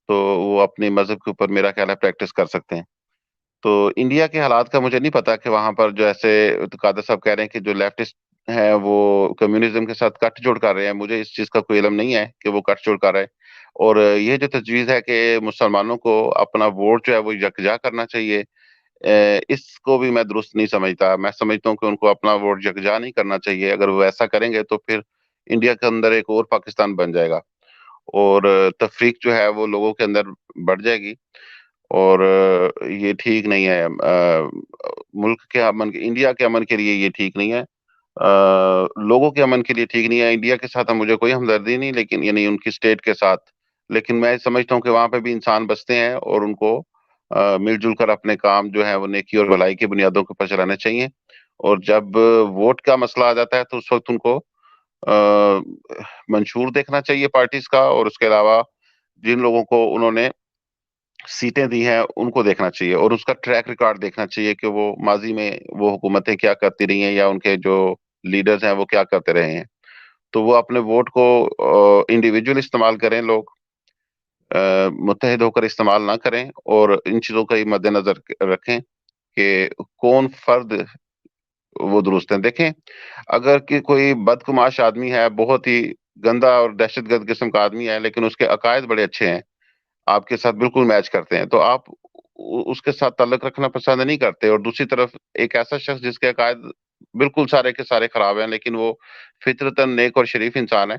तो वो अपने मजहब के ऊपर मेरा ख्याल है प्रैक्टिस कर सकते हैं। तो इंडिया के हालात का मुझे नहीं पता कि वहां पर जो ऐसे तो कादर साहब कह रहे हैं कि जो लेफ्टिस्ट हैं वो कम्युनिज्म के साथ गठजोड़ कर रहे हैं, मुझे इस चीज का कोई इल्म नहीं है कि वो गठजोड़ कर रहे हैं। और ये जो तजवीज है कि मुसलमानों को अपना वोट जो है वो यकजा करना चाहिए, इसको भी मैं दुरुस्त नहीं समझता। मैं समझता हूँ कि उनको अपना वोट यकजा नहीं करना चाहिए। अगर वो ऐसा करेंगे तो फिर इंडिया के अंदर एक और पाकिस्तान बन जाएगा, और तफरीक जो है वो लोगों के अंदर बढ़ जाएगी, और ये ठीक नहीं है। मुल्क के अमन, इंडिया के अमन के लिए ये ठीक नहीं है, लोगों के अमन के लिए ठीक नहीं है। इंडिया के साथ मुझे कोई हमदर्दी नहीं, लेकिन यानी उनकी स्टेट के साथ, लेकिन मैं समझता हूँ कि वहां पे भी इंसान बसते हैं, और उनको मिलजुल कर अपने काम जो है वो नेकी और भलाई की बुनियादों के ऊपर चलाने चाहिए। और जब वोट का मसला आ जाता है, तो उस वक्त उनको मंशूर देखना चाहिए पार्टीज का, और उसके अलावा जिन लोगों को उन्होंने सीटें दी हैं उनको देखना चाहिए, और उसका ट्रैक रिकॉर्ड देखना चाहिए कि वो माजी में वो हुकूमतें क्या करती रही हैं, या उनके जो लीडर्स हैं वो क्या करते रहे हैं। तो वो अपने वोट को इंडिविजुअल इस्तेमाल करें, लोग मुत्तहिद होकर इस्तेमाल ना करें, और इन चीजों का ही मद्देनजर रखें कि कौन फर्द वो दुरुस्त है। देखें, अगर कि कोई बदकुमाश आदमी है, बहुत ही गंदा और दहशतगर्द किस्म का आदमी है, लेकिन उसके अकायद बड़े अच्छे हैं, आपके साथ बिल्कुल मैच करते हैं, तो आप उसके साथ ताल्लुक रखना पसंद नहीं करते। और दूसरी तरफ एक ऐसा शख्स जिसके अकायद बिल्कुल सारे के सारे खराब हैं, लेकिन वो फितरतन नेक और शरीफ इंसान है,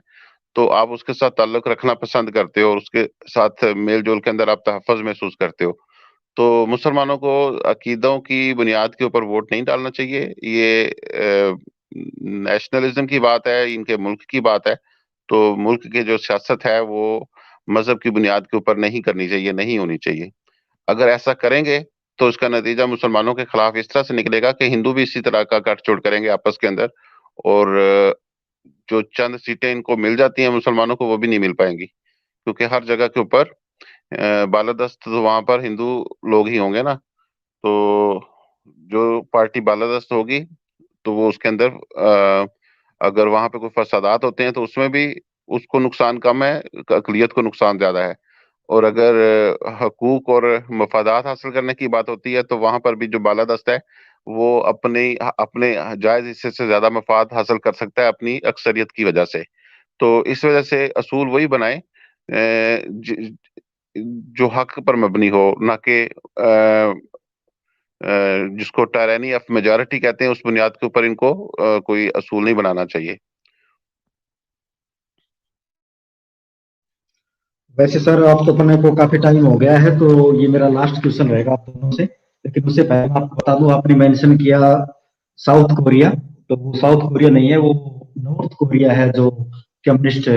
तो आप उसके साथ ताल्लुक रखना पसंद करते हो, और उसके साथ मेल जोल के अंदर आप तहफ़्फ़ुज़ महसूस करते हो। तो मुसलमानों को अकीदों की बुनियाद के ऊपर वोट नहीं डालना चाहिए। ये नेशनलिज्म की बात है, इनके मुल्क की बात है। तो मुल्क की जो सियासत है वो मजहब की बुनियाद के ऊपर नहीं करनी चाहिए, नहीं होनी चाहिए। अगर ऐसा करेंगे तो उसका नतीजा मुसलमानों के खिलाफ इस तरह से निकलेगा कि हिंदू भी इसी तरह का गठजोड़ करेंगे आपस के अंदर, और जो चंद सीटें इनको मिल जाती हैं मुसलमानों को वो भी नहीं मिल पाएंगी, क्योंकि हर जगह के ऊपर बालादस्त तो वहां पर हिंदू लोग ही होंगे ना। तो जो पार्टी बालादस्त होगी तो वो उसके अंदर अगर वहां पे कोई फसादात होते हैं तो उसमें भी उसको नुकसान कम है, अकलियत को नुकसान ज्यादा है। और अगर हकूक और मफादात हासिल करने की बात होती है तो वहां पर भी जो बालादस्त है वो अपने अपने जायज हिस्से से ज्यादा मफाद हासिल कर सकता है अपनी अक्सरियत की वजह से। तो इस वजह से असूल वही बनाए जो हक पर मबनी हो, ना कि जिसको टायरानी ऑफ मेजॉरिटी कहते हैं, उस बुनियाद के ऊपर इनको कोई असूल नहीं बनाना चाहिए। वैसे सर आप तो अपने को काफी टाइम हो गया है, तो ये मेरा लास्ट क्वेश्चन रहेगा आप दोनों से। लेकिन उससे पहले मैं आपको बता दूं, आपने मेंशन किया साउथ कोरिया, तो वो साउथ कोरिया नहीं है, वो नॉर्थ कोरिया है जो कम्युनिस्ट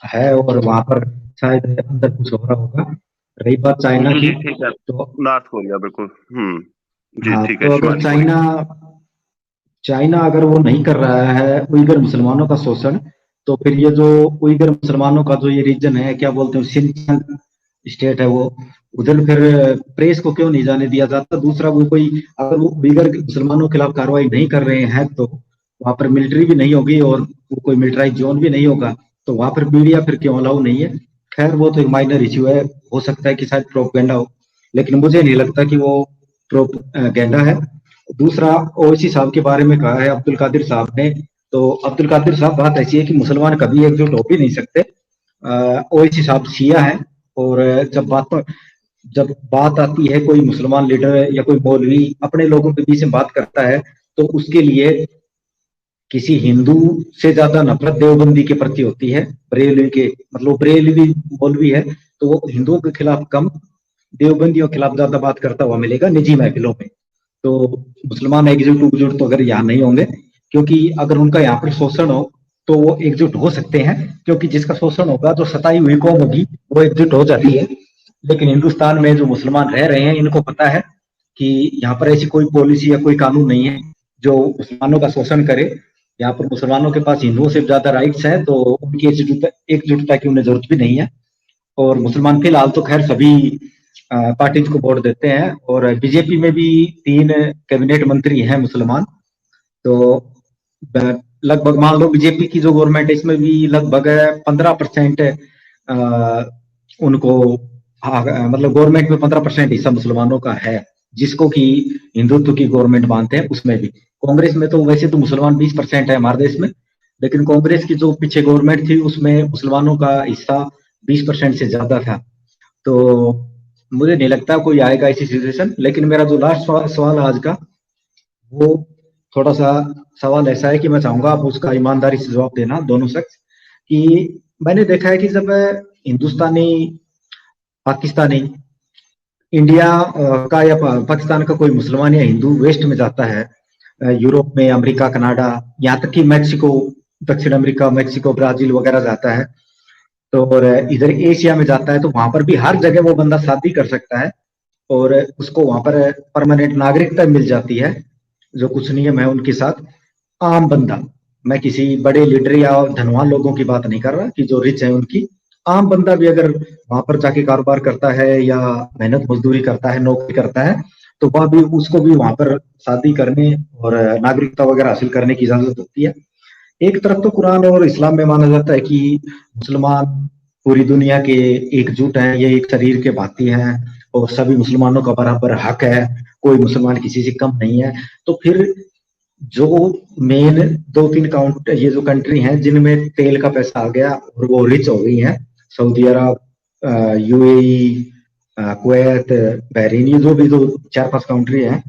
है, और वहां पर शायद अंदर कुछ हो रहा होगा। रही बात चाइना जी की, जी ठीक है, तो नॉर्थ कोरिया बिल्कुल। जी हाँ, ठीक है, तो अगर शुमाली कोरिया। चाइना चाइना अगर वो नहीं कर रहा है उइगर मुसलमानों का शोषण, तो फिर ये जो उइगर मुसलमानों का जो ये रीजन है, क्या बोलते हैं, सिंचियांग स्टेट है, वो उधर फिर प्रेस को क्यों नहीं जाने दिया जाता? दूसरा, वो कोई अगर वो उइगर मुसलमानों के खिलाफ कार्रवाई नहीं कर रहे हैं तो वहां पर मिलिट्री भी नहीं होगी और वो कोई मिलिट्राइज जोन भी नहीं होगा, तो वहां पर मीडिया फिर क्यों अलाउ नहीं है? खैर वो तो एक माइनर इश्यू है, हो सकता है कि शायद प्रोपेगेंडा हो, लेकिन मुझे नहीं लगता कि वो प्रोपेगेंडा है। दूसरा, ओवैसी साहब के बारे में कहा है अब्दुल कादिर साहब ने, तो अब्दुल कादिर साहब, बात ऐसी है कि मुसलमान कभी एकजुट हो भी नहीं सकते। ओवैसी साहब शिया है, और जब बात आती है कोई मुसलमान लीडर या कोई मौलवी अपने लोगों के बीच में बात करता है, तो उसके लिए किसी हिंदू से ज्यादा नफरत देवबंदी के प्रति होती है। बरेलवी के, मतलब बरेलवी मौलवी है, तो वो हिंदुओं के खिलाफ कम, देवबंदियों के खिलाफ ज्यादा बात करता हुआ मिलेगा निजी महफिलों में। तो मुसलमान एकजुट तो अगर यहाँ नहीं होंगे, क्योंकि अगर उनका यहाँ पर शोषण हो तो वो एकजुट हो सकते हैं, क्योंकि जिसका शोषण होगा, जो सताई हुई कौम होगी, वो एकजुट हो जाती है। लेकिन हिंदुस्तान में जो मुसलमान रह रहे हैं, इनको पता है कि यहाँ पर ऐसी कोई पॉलिसी या कोई कानून नहीं है जो मुसलमानों का शोषण करे। यहाँ पर मुसलमानों के पास हिंदुओं से ज्यादा राइट्स हैं, तो उनकी एकजुटता की उन्हें जरूरत भी नहीं है। और मुसलमान फिलहाल तो खैर सभी पार्टीज को वोट देते हैं, और बीजेपी में भी 3 कैबिनेट मंत्री हैं मुसलमान। तो लगभग मान लो बीजेपी की जो गवर्नमेंट है, इसमें भी लगभग 15% उनको, मतलब गवर्नमेंट में 15% हिस्सा मुसलमानों का है, जिसको कि हिंदुत्व की गवर्नमेंट मानते हैं। उसमें भी कांग्रेस में तो वैसे तो मुसलमान 20% है हमारे देश में, लेकिन कांग्रेस की जो पीछे गवर्नमेंट थी उसमें मुसलमानों का हिस्सा 20% से ज्यादा था। तो मुझे नहीं लगता कोई आएगा ऐसी सिचुएशन। लेकिन मेरा जो लास्ट सवाल आज का, वो थोड़ा सा सवाल ऐसा है कि मैं चाहूंगा आप उसका ईमानदारी से जवाब देना, दोनों शख्स। कि मैंने देखा है कि जब हिंदुस्तानी, पाकिस्तानी, इंडिया का या पाकिस्तान का कोई मुसलमान या हिंदू वेस्ट में जाता है, यूरोप में, अमेरिका, कनाडा, यहाँ तक कि मैक्सिको, दक्षिण अमेरिका, मैक्सिको, ब्राजील वगैरह जाता है, तो और इधर एशिया में जाता है, तो वहां पर भी हर जगह वो बंदा शादी कर सकता है और उसको वहां पर परमानेंट नागरिकता मिल जाती है, जो कुछ नियम है उनके साथ। आम बंदा, मैं किसी बड़े लीडर या धनवान लोगों की बात नहीं कर रहा कि जो रिच है उनकी, आम बंदा भी अगर वहां पर जाके कारोबार करता है या मेहनत मजदूरी करता है, नौकरी करता है, तो वह भी, उसको भी वहां पर शादी करने और नागरिकता वगैरह हासिल करने की इजाजत होती है। एक तरफ तो कुरान और इस्लाम में माना जाता है कि मुसलमान पूरी दुनिया के एकजुट हैं, ये एक शरीर के भांति हैं और सभी मुसलमानों का बराबर हक है, कोई मुसलमान किसी से कम नहीं है। तो फिर जो मेन 2-3 काउंट, ये जो कंट्री हैं जिनमें तेल का पैसा आ गया और वो रिच हो गई हैं, सऊदी अरब, यूएई, कुवैत, बहरीन, ये जो भी जो 4-5 कंट्री हैं,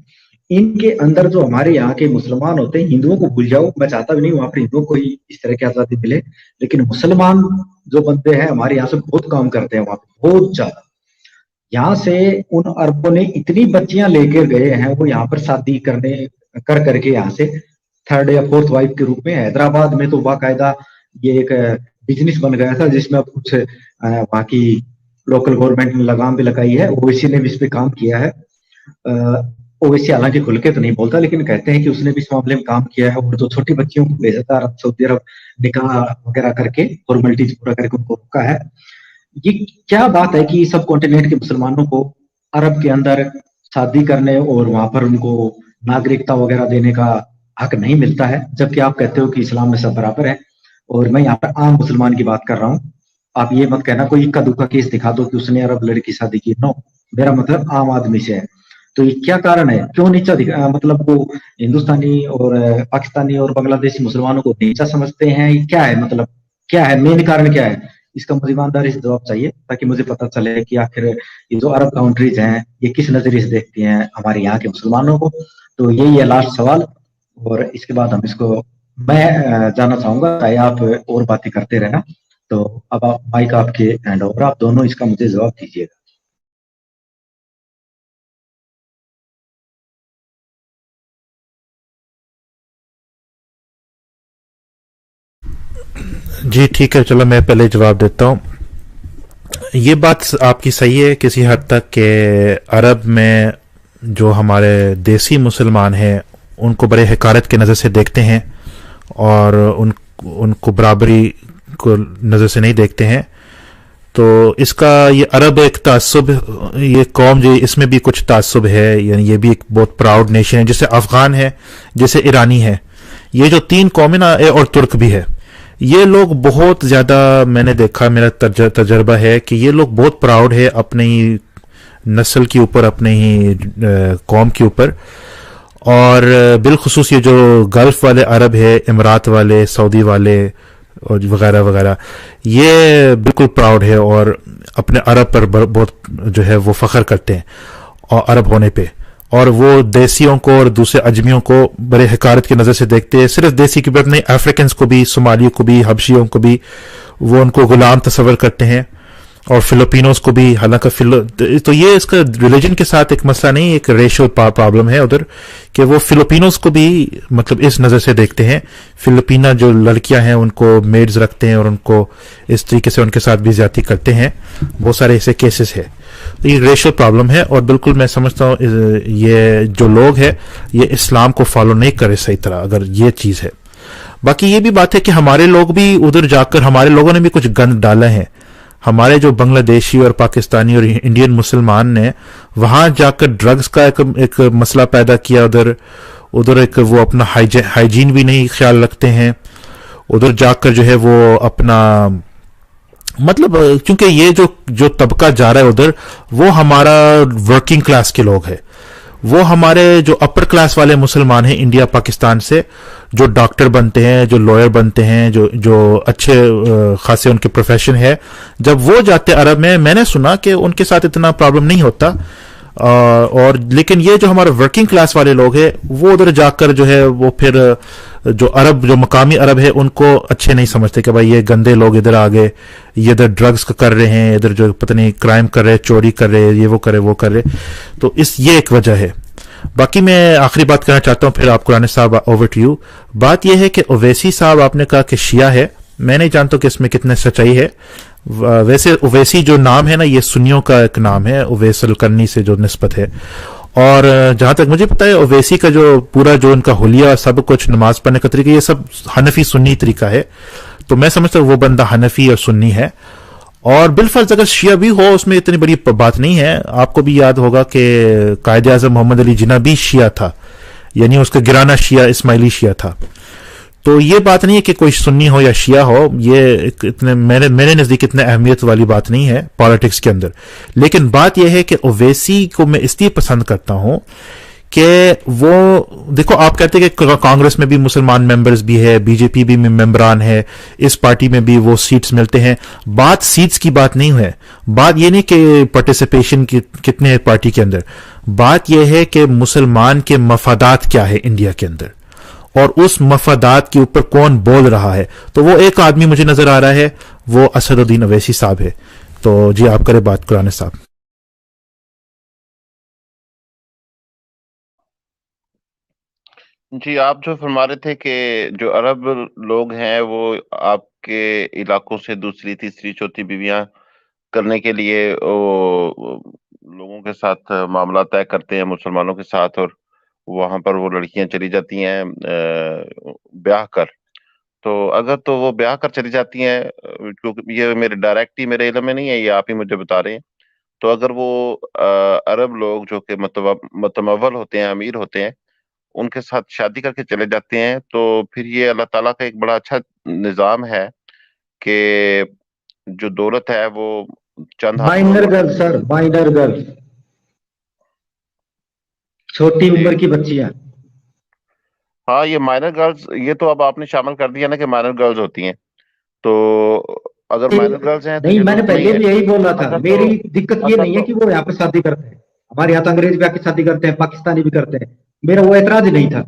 इनके अंदर जो हमारे यहाँ के मुसलमान होते हैं, हिंदुओं को भूल जाओ, मैं चाहता भी नहीं वहां पर हिंदुओं को इस तरह की आजादी मिले, लेकिन मुसलमान जो बंदे हैं हमारे यहाँ से बहुत काम करते हैं वहां पर, बहुत ज्यादा। यहाँ से उन अरबों ने इतनी बच्चियां लेकर गए हैं, वो यहाँ पर शादी करने करके यहाँ से 3rd या 4th वाइफ के रूप में। हैदराबाद में तो बाकायदा ये एक बिजनेस बन गया था, जिसमें अब कुछ वहाँ की लोकल गवर्नमेंट ने लगाम भी लगाई है। ओवैसी ने भी इस पे काम किया है। ओवैसी हालांकि खुल के तो नहीं बोलता, लेकिन कहते हैं कि उसने भी इस मामले में काम किया है, और जो छोटी बच्चियों को भेजा था अरब सऊदी अरब निकाह वगैरह करके फॉर्मेलिटीज पूरा करके उनको रोका है। ये क्या बात है कि सब कॉन्टिनेंट के मुसलमानों को अरब के अंदर शादी करने और वहां पर उनको नागरिकता वगैरह देने का हक नहीं मिलता है, जबकि आप कहते हो कि इस्लाम में सब बराबर है। और मैं यहाँ पर आम मुसलमान की बात कर रहा हूँ। आप ये मत कहना कोई इक्का दुक्का केस दिखा दो कि उसने अरब लड़की शादी की। नो, मेरा मतलब आम आदमी से है। तो ये क्या कारण है, क्यों नीचा मतलब वो हिंदुस्तानी और पाकिस्तानी और बांग्लादेशी मुसलमानों को नीचा समझते हैं? ये क्या है, मतलब क्या है, मेन कारण क्या है? इसका मुझे ईमानदारी से जवाब चाहिए, ताकि मुझे पता चले कि आखिर ये जो अरब कंट्रीज हैं ये किस नजरिए से देखती हैं हमारे यहाँ के मुसलमानों को। तो यही है लास्ट सवाल, और इसके बाद हम इसको मैं जानना चाहूंगा, चाहे आप और बातें करते रहना। तो अब आप माइक आपके हैंड ओवर, आप दोनों इसका मुझे जवाब दीजिएगा। जी ठीक है, चलो मैं पहले जवाब देता हूँ। ये बात आपकी सही है किसी हद तक कि अरब में जो हमारे देसी मुसलमान हैं उनको बड़े हकारत की नज़र से देखते हैं, और उनको बराबरी को नज़र से नहीं देखते हैं। तो इसका ये अरब एक तासुब, ये कौम जो इसमें भी कुछ तासुब है, यानी ये भी एक बहुत प्राउड नेशन है, जैसे अफगान है, जैसे ईरानी है। ये जो तीन कौमें ना, और तुर्क भी है, ये लोग बहुत ज़्यादा, मैंने देखा, मेरा तजर्बा है कि ये लोग बहुत प्राउड है अपनी नस्ल के ऊपर, अपने ही कौम के ऊपर। और बिलखुसूस ये जो गल्फ वाले अरब है, इमरात वाले, सऊदी वाले और वगैरह वगैरह, ये बिल्कुल प्राउड है और अपने अरब पर बहुत जो है वो फख्र करते हैं और अरब होने पे। और वो देसियों को और दूसरे अजमियों को बड़े हकारत की नज़र से देखते हैं। सिर्फ देसी के भी नहीं, अफ्रीकन को भी, सोमालियों को भी, हबशियों को भी वो उनको गुलाम तस्वर करते हैं, और फिलिपिनोस को भी। हालांकि तो ये इसका रिलीजन के साथ एक मसला नहीं, एक रेशियो प्रॉब्लम है उधर, कि वो फिलिपिनोस को भी मतलब इस नज़र से देखते हैं। फिलिपिना जो लड़कियां हैं उनको मेड्स रखते हैं और उनको इस तरीके से उनके साथ भी ज्यादती करते हैं। बहुत सारे ऐसे केसेस है। तो ये रेशियल प्रॉब्लम है, और बिल्कुल मैं समझता हूँ ये जो लोग हैं ये इस्लाम को फॉलो नहीं करे सही तरह, अगर ये चीज़ है। बाकी ये भी बात है कि हमारे लोग भी उधर जाकर, हमारे लोगों ने भी कुछ गंद डाला है। हमारे जो बांग्लादेशी और पाकिस्तानी और इंडियन मुसलमान ने वहां जाकर ड्रग्स का एक मसला पैदा किया। उधर एक वो अपना हाइजीन भी नहीं ख्याल रखते हैं। उधर जाकर जो है वो अपना मतलब, क्योंकि ये जो तबका जा रहा है उधर, वो हमारा वर्किंग क्लास के लोग हैं। वो हमारे जो अपर क्लास वाले मुसलमान हैं इंडिया पाकिस्तान से, जो डॉक्टर बनते हैं, जो लॉयर बनते हैं, जो अच्छे खासे उनके प्रोफेशन है, जब वो जाते अरब में, मैंने सुना कि उनके साथ इतना प्रॉब्लम नहीं होता। और लेकिन ये जो हमारे वर्किंग क्लास वाले लोग हैं वो उधर जाकर जो है वो फिर जो अरब, जो मकामी अरब है, उनको अच्छे नहीं समझते कि भाई ये गंदे लोग इधर आ गए, ये इधर ड्रग्स कर रहे हैं, इधर जो पता नहीं क्राइम कर रहे हैं, चोरी कर रहे हैं, ये वो करे वो कर रहे। तो ये एक वजह है। बाकी मैं आखिरी बात करना चाहता हूँ, फिर आप कुरानी साहब, ओवर टू यू। बात यह है कि ओवैसी साहब, आपने कहा कि शिया है, मैं नहीं जानता कि इसमें कितने सच्चाई है। वैसे ओवैसी जो नाम है ना, ये सुन्नियों का एक नाम है, ओवैसल करनी से जो निस्बत है। और जहां तक मुझे पता है, ओवैसी का जो पूरा जो उनका हुलिया, सब कुछ, नमाज पढ़ने का तरीका, ये सब हनफी सुन्नी तरीका है। तो मैं समझता हूँ वो बंदा हनफी और सुन्नी है। और बिलफर्ज अगर शिया भी हो, उसमें इतनी बड़ी बात नहीं है। आपको भी याद होगा कि कायदे आजम मोहम्मद अली जिन्ना भी शिया था, यानी उसका गिराना शिया, इस्माइली शिया था। तो ये बात नहीं है कि कोई सुन्नी हो या शिया हो, ये इतने मेरे नजदीक इतने अहमियत वाली बात नहीं है पॉलिटिक्स के अंदर। लेकिन बात यह है कि ओवैसी को मैं इसलिए पसंद करता हूं कि वो, देखो, आप कहते हैं कि कांग्रेस में भी मुसलमान मेंबर्स भी है, बीजेपी भी मेंबरान है, इस पार्टी में भी वो सीट्स मिलते हैं। बात सीट्स की बात नहीं है, बात ये नहीं कि पार्टिसिपेशन की कितने पार्टी के अंदर, बात यह है कि मुसलमान के मफादात क्या है इंडिया के अंदर, और उस मफादात के ऊपर कौन बोल रहा है। तो वो एक आदमी मुझे नजर आ रहा है, वो असदुद्दीन अवैसी साहब है। तो जी आप करें बात, कुरान साहब। जी, आप जो फरमा रहे थे कि जो अरब लोग हैं वो आपके इलाकों से दूसरी, तीसरी, चौथी बीवियाँ करने के लिए लोगों के साथ मामला तय करते हैं मुसलमानों के साथ, और वहाँ पर वो लड़कियाँ चली जाती हैं ब्याह कर। तो अगर तो वो ब्याह कर चली जाती हैं, क्योंकि ये मेरे डायरेक्ट ही मेरे इल्म में नहीं है, ये आप ही मुझे बता रहे हैं। तो अगर वो अरब लोग जो कि मतमव्वल होते हैं, अमीर होते हैं, उनके साथ शादी करके चले जाते हैं, तो फिर ये अल्लाह ताला का एक बड़ा अच्छा निज़ाम है कि जो दौलत है वो चंद हाथों में माइनर मुंतकिल। गर्ल्स सर, माइनर गर्ल्स, छोटी जी। उम्र की बच्चियां। हाँ, ये माइनर गर्ल्स, ये तो अब आपने शामिल कर दिया ना कि माइनर गर्ल्स होती हैं। तो अगर माइनर गर्ल्स हैं तो नहीं, ये तो मैंने उसमें ही पहले है। भी यही बोला था। अगर तो मेरी दिक्कत ये अगर नहीं है तो कि वो यहाँ पे शादी करते हैं, हमारे यहाँ तो अंग्रेज भी आके शादी करते हैं, पाकिस्तानी भी करते हैं, मेरा वो ऐतराज नहीं था।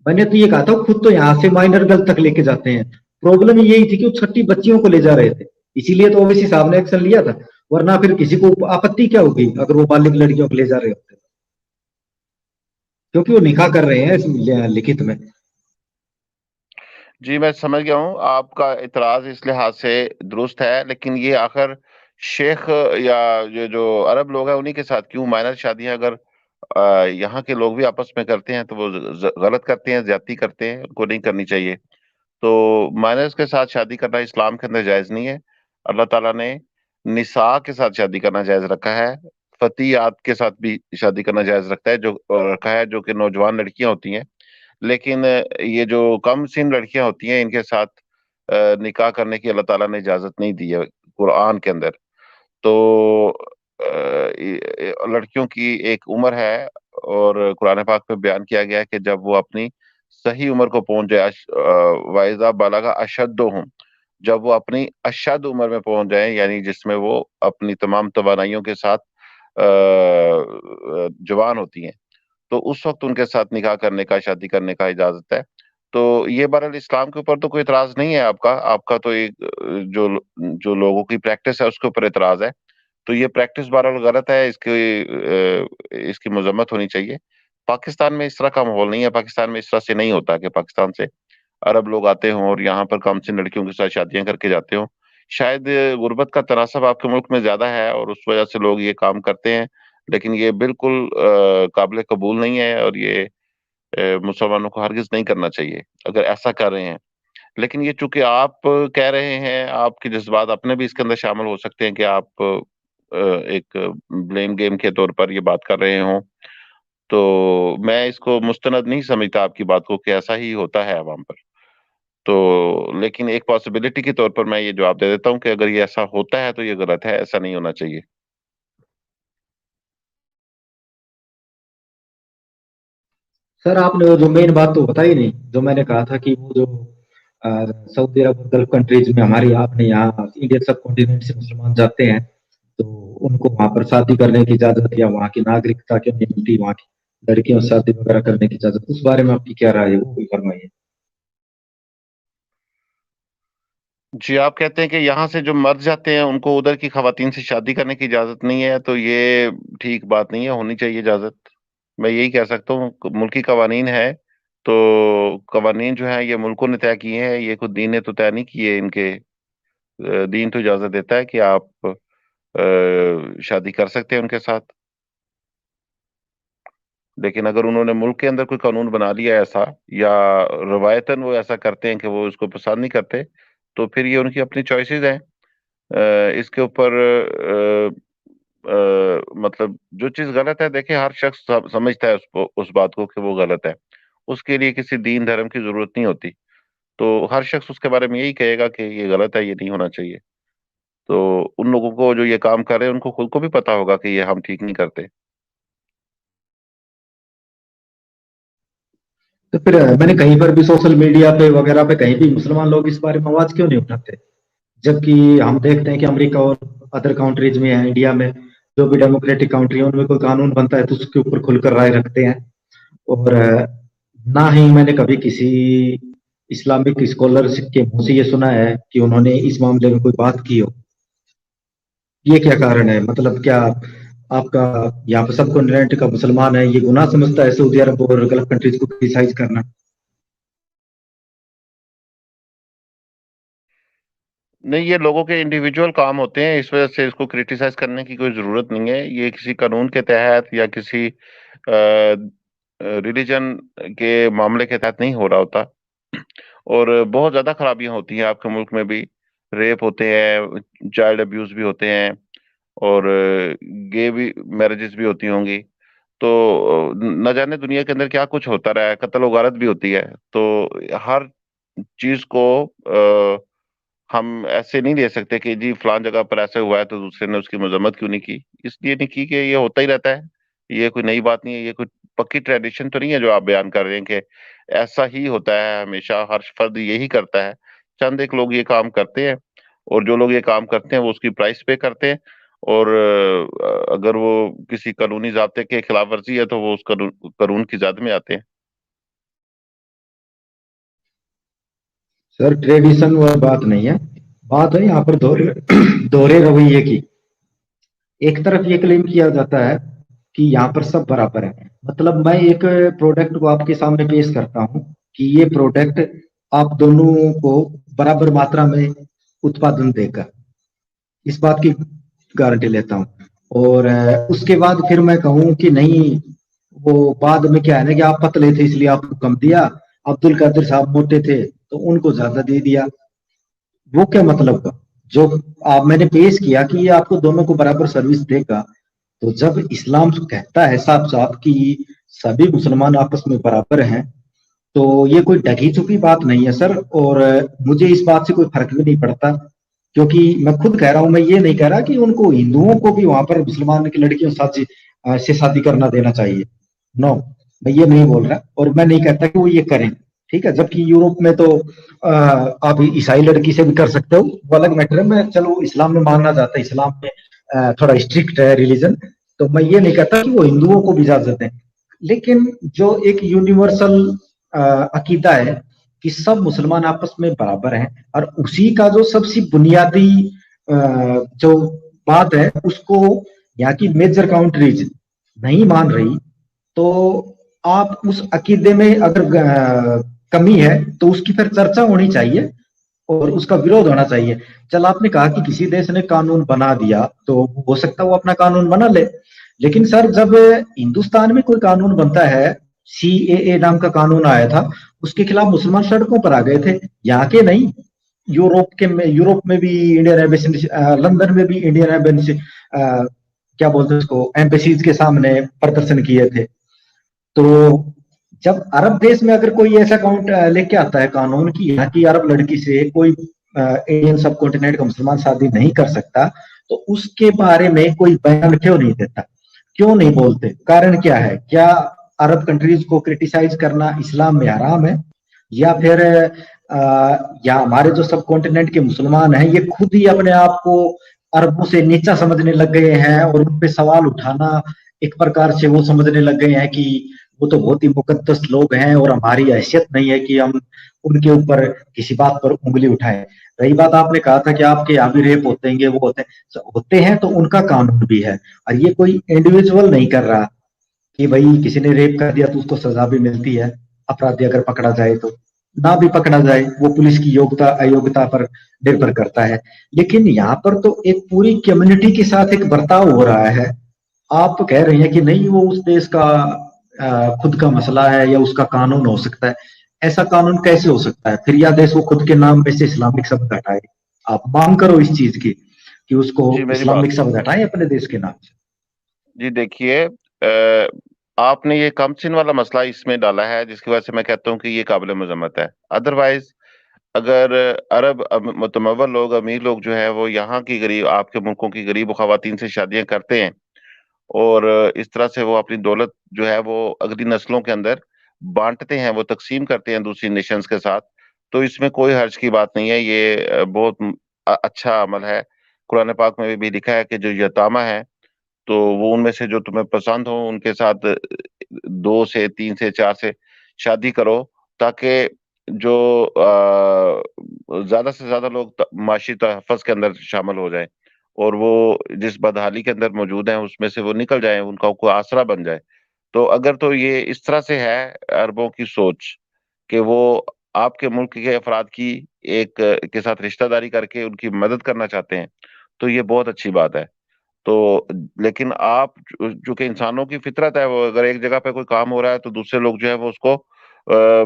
मैंने तो ये कहा था खुद तो यहाँ से माइनर गर्ल तक लेके जाते हैं। प्रॉब्लम यही थी कि वो छठी बच्चियों को ले जा रहे थे, इसीलिए तो ओवैसी साहब ने एक्शन लिया था। वरना फिर किसी को आपत्ति क्या होगी अगर वो बालिग लड़कियों को ले जा रहे होते, क्योंकि वो निकाह कर रहे हैं लिखित में। जी, मैं समझ गया हूँ, आपका इतराज़ इस लिहाज से दुरुस्त है, लेकिन ये आखिर शेख या ये जो अरब लोग हैं उन्हीं के साथ क्यों माइनर शादियाँ अगर यहाँ के लोग भी आपस में करते हैं तो वो गलत करते हैं, ज्यादती करते हैं, उनको नहीं करनी चाहिए। तो माइनर्स के साथ शादी करना इस्लाम के अंदर जायज नहीं है। अल्लाह ताला ने निसा के साथ शादी करना जायज रखा है, फतीयात के साथ भी शादी करना जायज रखता है, जो रखा है, जो कि नौजवान लड़कियां होती हैं। लेकिन ये जो कम सिन लड़कियां होती हैं इनके साथ निकाह करने की अल्लाह ताला ने इजाजत नहीं दी है कुरान के अंदर। तो लड़कियों की एक उम्र है, और कुरान पाक में बयान किया गया है कि जब वो अपनी सही उम्र को पहुंच जाए, वाइजा बालगा अशद्दुहुम, जब वो अपनी अशद उम्र में पहुंच जाए, यानी जिसमें वो अपनी तमाम तवानाइयों के साथ जवान होती हैं, तो उस वक्त उनके साथ निकाह करने का, शादी करने का इजाजत है। तो ये बहरहाल इस्लाम के ऊपर तो कोई इतराज नहीं है आपका, आपका तो एक जो जो लोगों की प्रैक्टिस है उसके ऊपर इतराज है। तो ये प्रैक्टिस बहरहाल गलत है, इसकी मजम्मत होनी चाहिए। पाकिस्तान में इस तरह का माहौल नहीं है, पाकिस्तान में इस तरह से नहीं होता कि पाकिस्तान से अरब लोग आते हों और यहाँ पर कमसिन लड़कियों के साथ शादियां करके जाते हों। शायद गुर्बत का तनासब आपके मुल्क में ज्यादा है और उस वजह से लोग ये काम करते हैं, लेकिन ये बिल्कुल काबिल कबूल नहीं है, और ये मुसलमानों को हरगिज नहीं करना चाहिए अगर ऐसा कर रहे हैं। लेकिन ये चूंकि आप कह रहे हैं, आपके जज्बात अपने भी इसके अंदर शामिल हो सकते हैं कि आप एक ब्लेम गेम के तौर पर ये बात कर रहे हों, तो मैं इसको मुस्तनद नहीं समझता आपकी बात को कि ऐसा ही होता है अवाम पर। तो लेकिन एक पॉसिबिलिटी के तौर पर मैं ये जवाब दे देता हूँ कि अगर ये ऐसा होता है तो ये गलत है, ऐसा नहीं होना चाहिए। सर आपने वो जो मेन बात तो बताई नहीं, जो मैंने कहा था कि वो जो अ, सऊदी अरब और गल्फ कंट्रीज में हमारी आपने यहाँ इंडियन सब कॉन्टिनेंट से मुसलमान जाते हैं, तो उनको वहां पर शादी करने की इजाजत या वहां की नागरिकता क्यों नहीं मिलती, वहां की लड़कियों से शादी वगैरह करने की इजाजत, उस बारे में आपकी क्या राय है वो भी फरमाइए। जी, आप कहते हैं कि यहाँ से जो मर्द जाते हैं उनको उधर की खवातीन से शादी करने की इजाजत नहीं है, तो ये ठीक बात नहीं है, होनी चाहिए इजाजत। मैं यही कह सकता हूँ, मुल्की कवानीन है, तो कवानीन जो है ये मुल्कों ने तय किए हैं, ये खुद दीन ने तो तय नहीं किए इनके। दीन तो इजाजत देता है कि आप शादी कर सकते हैं उनके साथ। लेकिन अगर उन्होंने मुल्क के अंदर कोई कानून बना लिया ऐसा, या रवायतन वो ऐसा करते हैं कि वो इसको पसंद नहीं करते, तो फिर ये उनकी अपनी चॉइसेस हैं। इसके ऊपर मतलब जो चीज गलत है, देखिए हर शख्स समझता है उस बात को कि वो गलत है, उसके लिए किसी दीन धर्म की जरूरत नहीं होती। तो हर शख्स उसके बारे में यही कहेगा कि ये गलत है, ये नहीं होना चाहिए। तो उन लोगों को जो ये काम कर रहे हैं उनको खुद को भी पता होगा कि ये हम ठीक नहीं करते। तो फिर मैंने कहीं पर भी सोशल मीडिया पे वगैरह पे कहीं भी मुसलमान लोग इस बारे में आवाज क्यों नहीं उठाते, जबकि हम देखते हैं कि अमेरिका और अदर कंट्रीज में है, इंडिया में जो भी डेमोक्रेटिक कंट्री है उनमें कोई कानून बनता है तो उसके ऊपर खुलकर राय रखते हैं। और ना ही मैंने कभी किसी इस्लामिक स्कॉलर के मुंह से ये सुना है कि उन्होंने इस मामले में कोई बात की हो। ये क्या कारण है, मतलब क्या आपका यहाँ पे सब कॉन्टिनेंट का मुसलमान है ये गुनाह समझता है सऊदी अरब और गल्फ कंट्रीज को क्रिटिसाइज करना? नहीं, ये लोगों के इंडिविजुअल काम होते हैं, इस वजह से इसको क्रिटिसाइज करने की कोई जरूरत नहीं है। ये किसी कानून के तहत या किसी रिलीजन के मामले के तहत नहीं हो रहा होता। और बहुत ज्यादा खराबियां होती हैं आपके मुल्क में भी। रेप होते हैं, चाइल्ड अब्यूज भी होते हैं, और गे भी मैरिजेस भी होती होंगी। तो न जाने दुनिया के अंदर क्या कुछ होता रहा है, कत्ल वगारत भी होती है। तो हर चीज को हम ऐसे नहीं दे सकते कि जी फलान जगह पर ऐसे हुआ है तो दूसरे ने उसकी मजम्मत क्यों नहीं की। इसलिए नहीं की कि ये होता ही रहता है। ये कोई नई बात नहीं है, ये कोई पक्की ट्रेडिशन तो नहीं है जो आप बयान कर रहे हैं कि ऐसा ही होता है, हमेशा हर फर्द यही करता है। चंद एक लोग ये काम करते हैं, और जो लोग ये काम करते हैं वो उसकी प्राइस पे करते हैं। और अगर वो किसी कानूनी ज़ाब्ते के खिलाफ वर्जी है तो वो उस कानून की जद में आते हैं। सर ट्रेडिशन वाली बात नहीं है, बात है यहाँ पर दोहरे दोहरे रवैये की। एक तरफ ये क्लेम किया जाता है कि यहाँ पर सब बराबर है, मतलब मैं एक प्रोडक्ट को आपके सामने पेश करता हूँ कि ये प्रोडक्ट आप दोनों को बराबर मात्रा में उत्पादन देगा, इस बात की गारंटी लेता हूँ। और उसके बाद फिर मैं कहूँ कि नहीं, वो बाद में क्या है ना कि आप पतले थे इसलिए आपको कम दिया, अब्दुल कादिर साहब मोटे थे तो उनको ज्यादा दे दिया। वो क्या मतलब का, जो आप मैंने पेश किया कि ये आपको दोनों को बराबर सर्विस देगा। तो जब इस्लाम कहता है साफ साफ कि सभी मुसलमान आपस में बराबर हैं, तो ये कोई ढकी छुपी बात नहीं है सर। और मुझे इस बात से कोई फर्क भी नहीं पड़ता, क्योंकि मैं खुद कह रहा हूं, मैं ये नहीं कह रहा कि उनको हिंदुओं को भी वहां पर मुसलमान की लड़कियों से शादी करना देना चाहिए। नो, मैं ये नहीं बोल रहा और मैं नहीं कहता कि वो ये करें। ठीक है, जबकि यूरोप में तो आप ईसाई लड़की से भी कर सकते हो, वो अलग मैटर है। मैं चलो इस्लाम में मानना चाहता है, इस्लाम में थोड़ा स्ट्रिक्ट है रिलीजन, तो मैं ये नहीं कहता कि वो हिंदुओं को भी इजाजत दें। लेकिन जो एक यूनिवर्सल अकीदा है कि सब मुसलमान आपस में बराबर हैं, और उसी का जो सबसे बुनियादी जो बात है उसको यहाँ की मेजर कंट्रीज नहीं मान रही, तो आप उस अकीदे में अगर कमी है तो उसकी फिर चर्चा होनी चाहिए और उसका विरोध होना चाहिए। चल आपने कहा कि किसी देश ने कानून बना दिया तो हो सकता है वो अपना कानून बना ले, लेकिन सर जब हिंदुस्तान में कोई कानून बनता है, सीएए नाम का कानून आया था, उसके खिलाफ मुसलमान सड़कों पर आ गए थे, यहाँ के नहीं। यूरोप में भी इंडियन एम्बेसी, लंदन में भी इंडियन एम्बेसी, क्या बोलते हैं उसको, एम्बेसीज के सामने प्रदर्शन किए थे। तो जब अरब देश में अगर कोई ऐसा काउंट लेके आता है कानून की यहाँ की अरब लड़की से कोई इंडियन सब कॉन्टिनेंट का मुसलमान शादी नहीं कर सकता, तो उसके बारे में कोई बयान क्यों नहीं देता, क्यों नहीं बोलते? कारण क्या है? क्या अरब कंट्रीज को क्रिटिसाइज करना इस्लाम में हराम है, या फिर या हमारे जो सब कॉन्टिनेंट के मुसलमान हैं ये खुद ही अपने आप को अरबों से नीचा समझने लग गए हैं और उन पे सवाल उठाना एक प्रकार से वो समझने लग गए हैं कि वो तो बहुत ही मुकद्दस लोग हैं और हमारी हैसियत नहीं है कि हम उनके ऊपर किसी बात पर उंगली उठाएं। रही बात आपने कहा था कि आपके यहाँ भी रेप होते हैं, वो होते हैं तो उनका कानून भी है, और ये कोई इंडिविजुअल नहीं कर रहा कि भाई किसी ने रेप कर दिया तो उसको सजा भी मिलती है, अपराधी अगर पकड़ा जाए तो, ना भी पकड़ा जाए वो पुलिस की योग्यता अयोग्यता पर निर्भर करता है। लेकिन यहाँ पर तो एक पूरी कम्युनिटी के साथ एक बर्ताव हो रहा है। आप तो कह रहे हैं कि नहीं वो उस देश का खुद का मसला है या उसका कानून हो सकता है। ऐसा कानून कैसे हो सकता है? फिर या देश वो खुद के नाम पे से इस्लामिक शब्द हटाए। आप मांग करो इस चीज की कि उसको जी, मेरी बात इस्लामिक शब्द सुनिए। हटाए अपने देश के नाम से। जी देखिए, आपने ये कमसिन वाला मसला इसमें डाला है जिसकी वजह से मैं कहता हूँ कि ये काबिल मजम्मत है। अदरवाइज अगर मुतमव्वल लोग, अमीर लोग जो है वो यहाँ की गरीब, आपके मुल्कों की गरीब खवातीन से शादियां करते हैं, और इस तरह से वो अपनी दौलत जो है वो अगली नस्लों के अंदर बांटते हैं, वो तकसीम करते हैं दूसरी नेशंस के साथ, तो इसमें कोई हर्ज की बात नहीं है। ये बहुत अच्छा अमल है। कुरान पाक में भी लिखा है कि जो यतामा है तो वो उनमें से जो तुम्हें पसंद हो उनके साथ 2 से 3 से 4 से शादी करो, ताकि जो ज्यादा से ज्यादा लोग माशी तहफ़्फ़ुज़ के अंदर शामिल हो जाएं, और वो जिस बदहाली के अंदर मौजूद हैं उसमें से वो निकल जाएं, उनका कोई आसरा बन जाए। तो अगर तो ये इस तरह से है अरबों की सोच कि वो आपके मुल्क के अफराद की एक के साथ रिश्तेदारी करके उनकी मदद करना चाहते हैं, तो ये बहुत अच्छी बात है। तो लेकिन आप जो कि इंसानों की फितरत है, वो अगर एक जगह पे कोई काम हो रहा है तो दूसरे लोग जो है वो उसको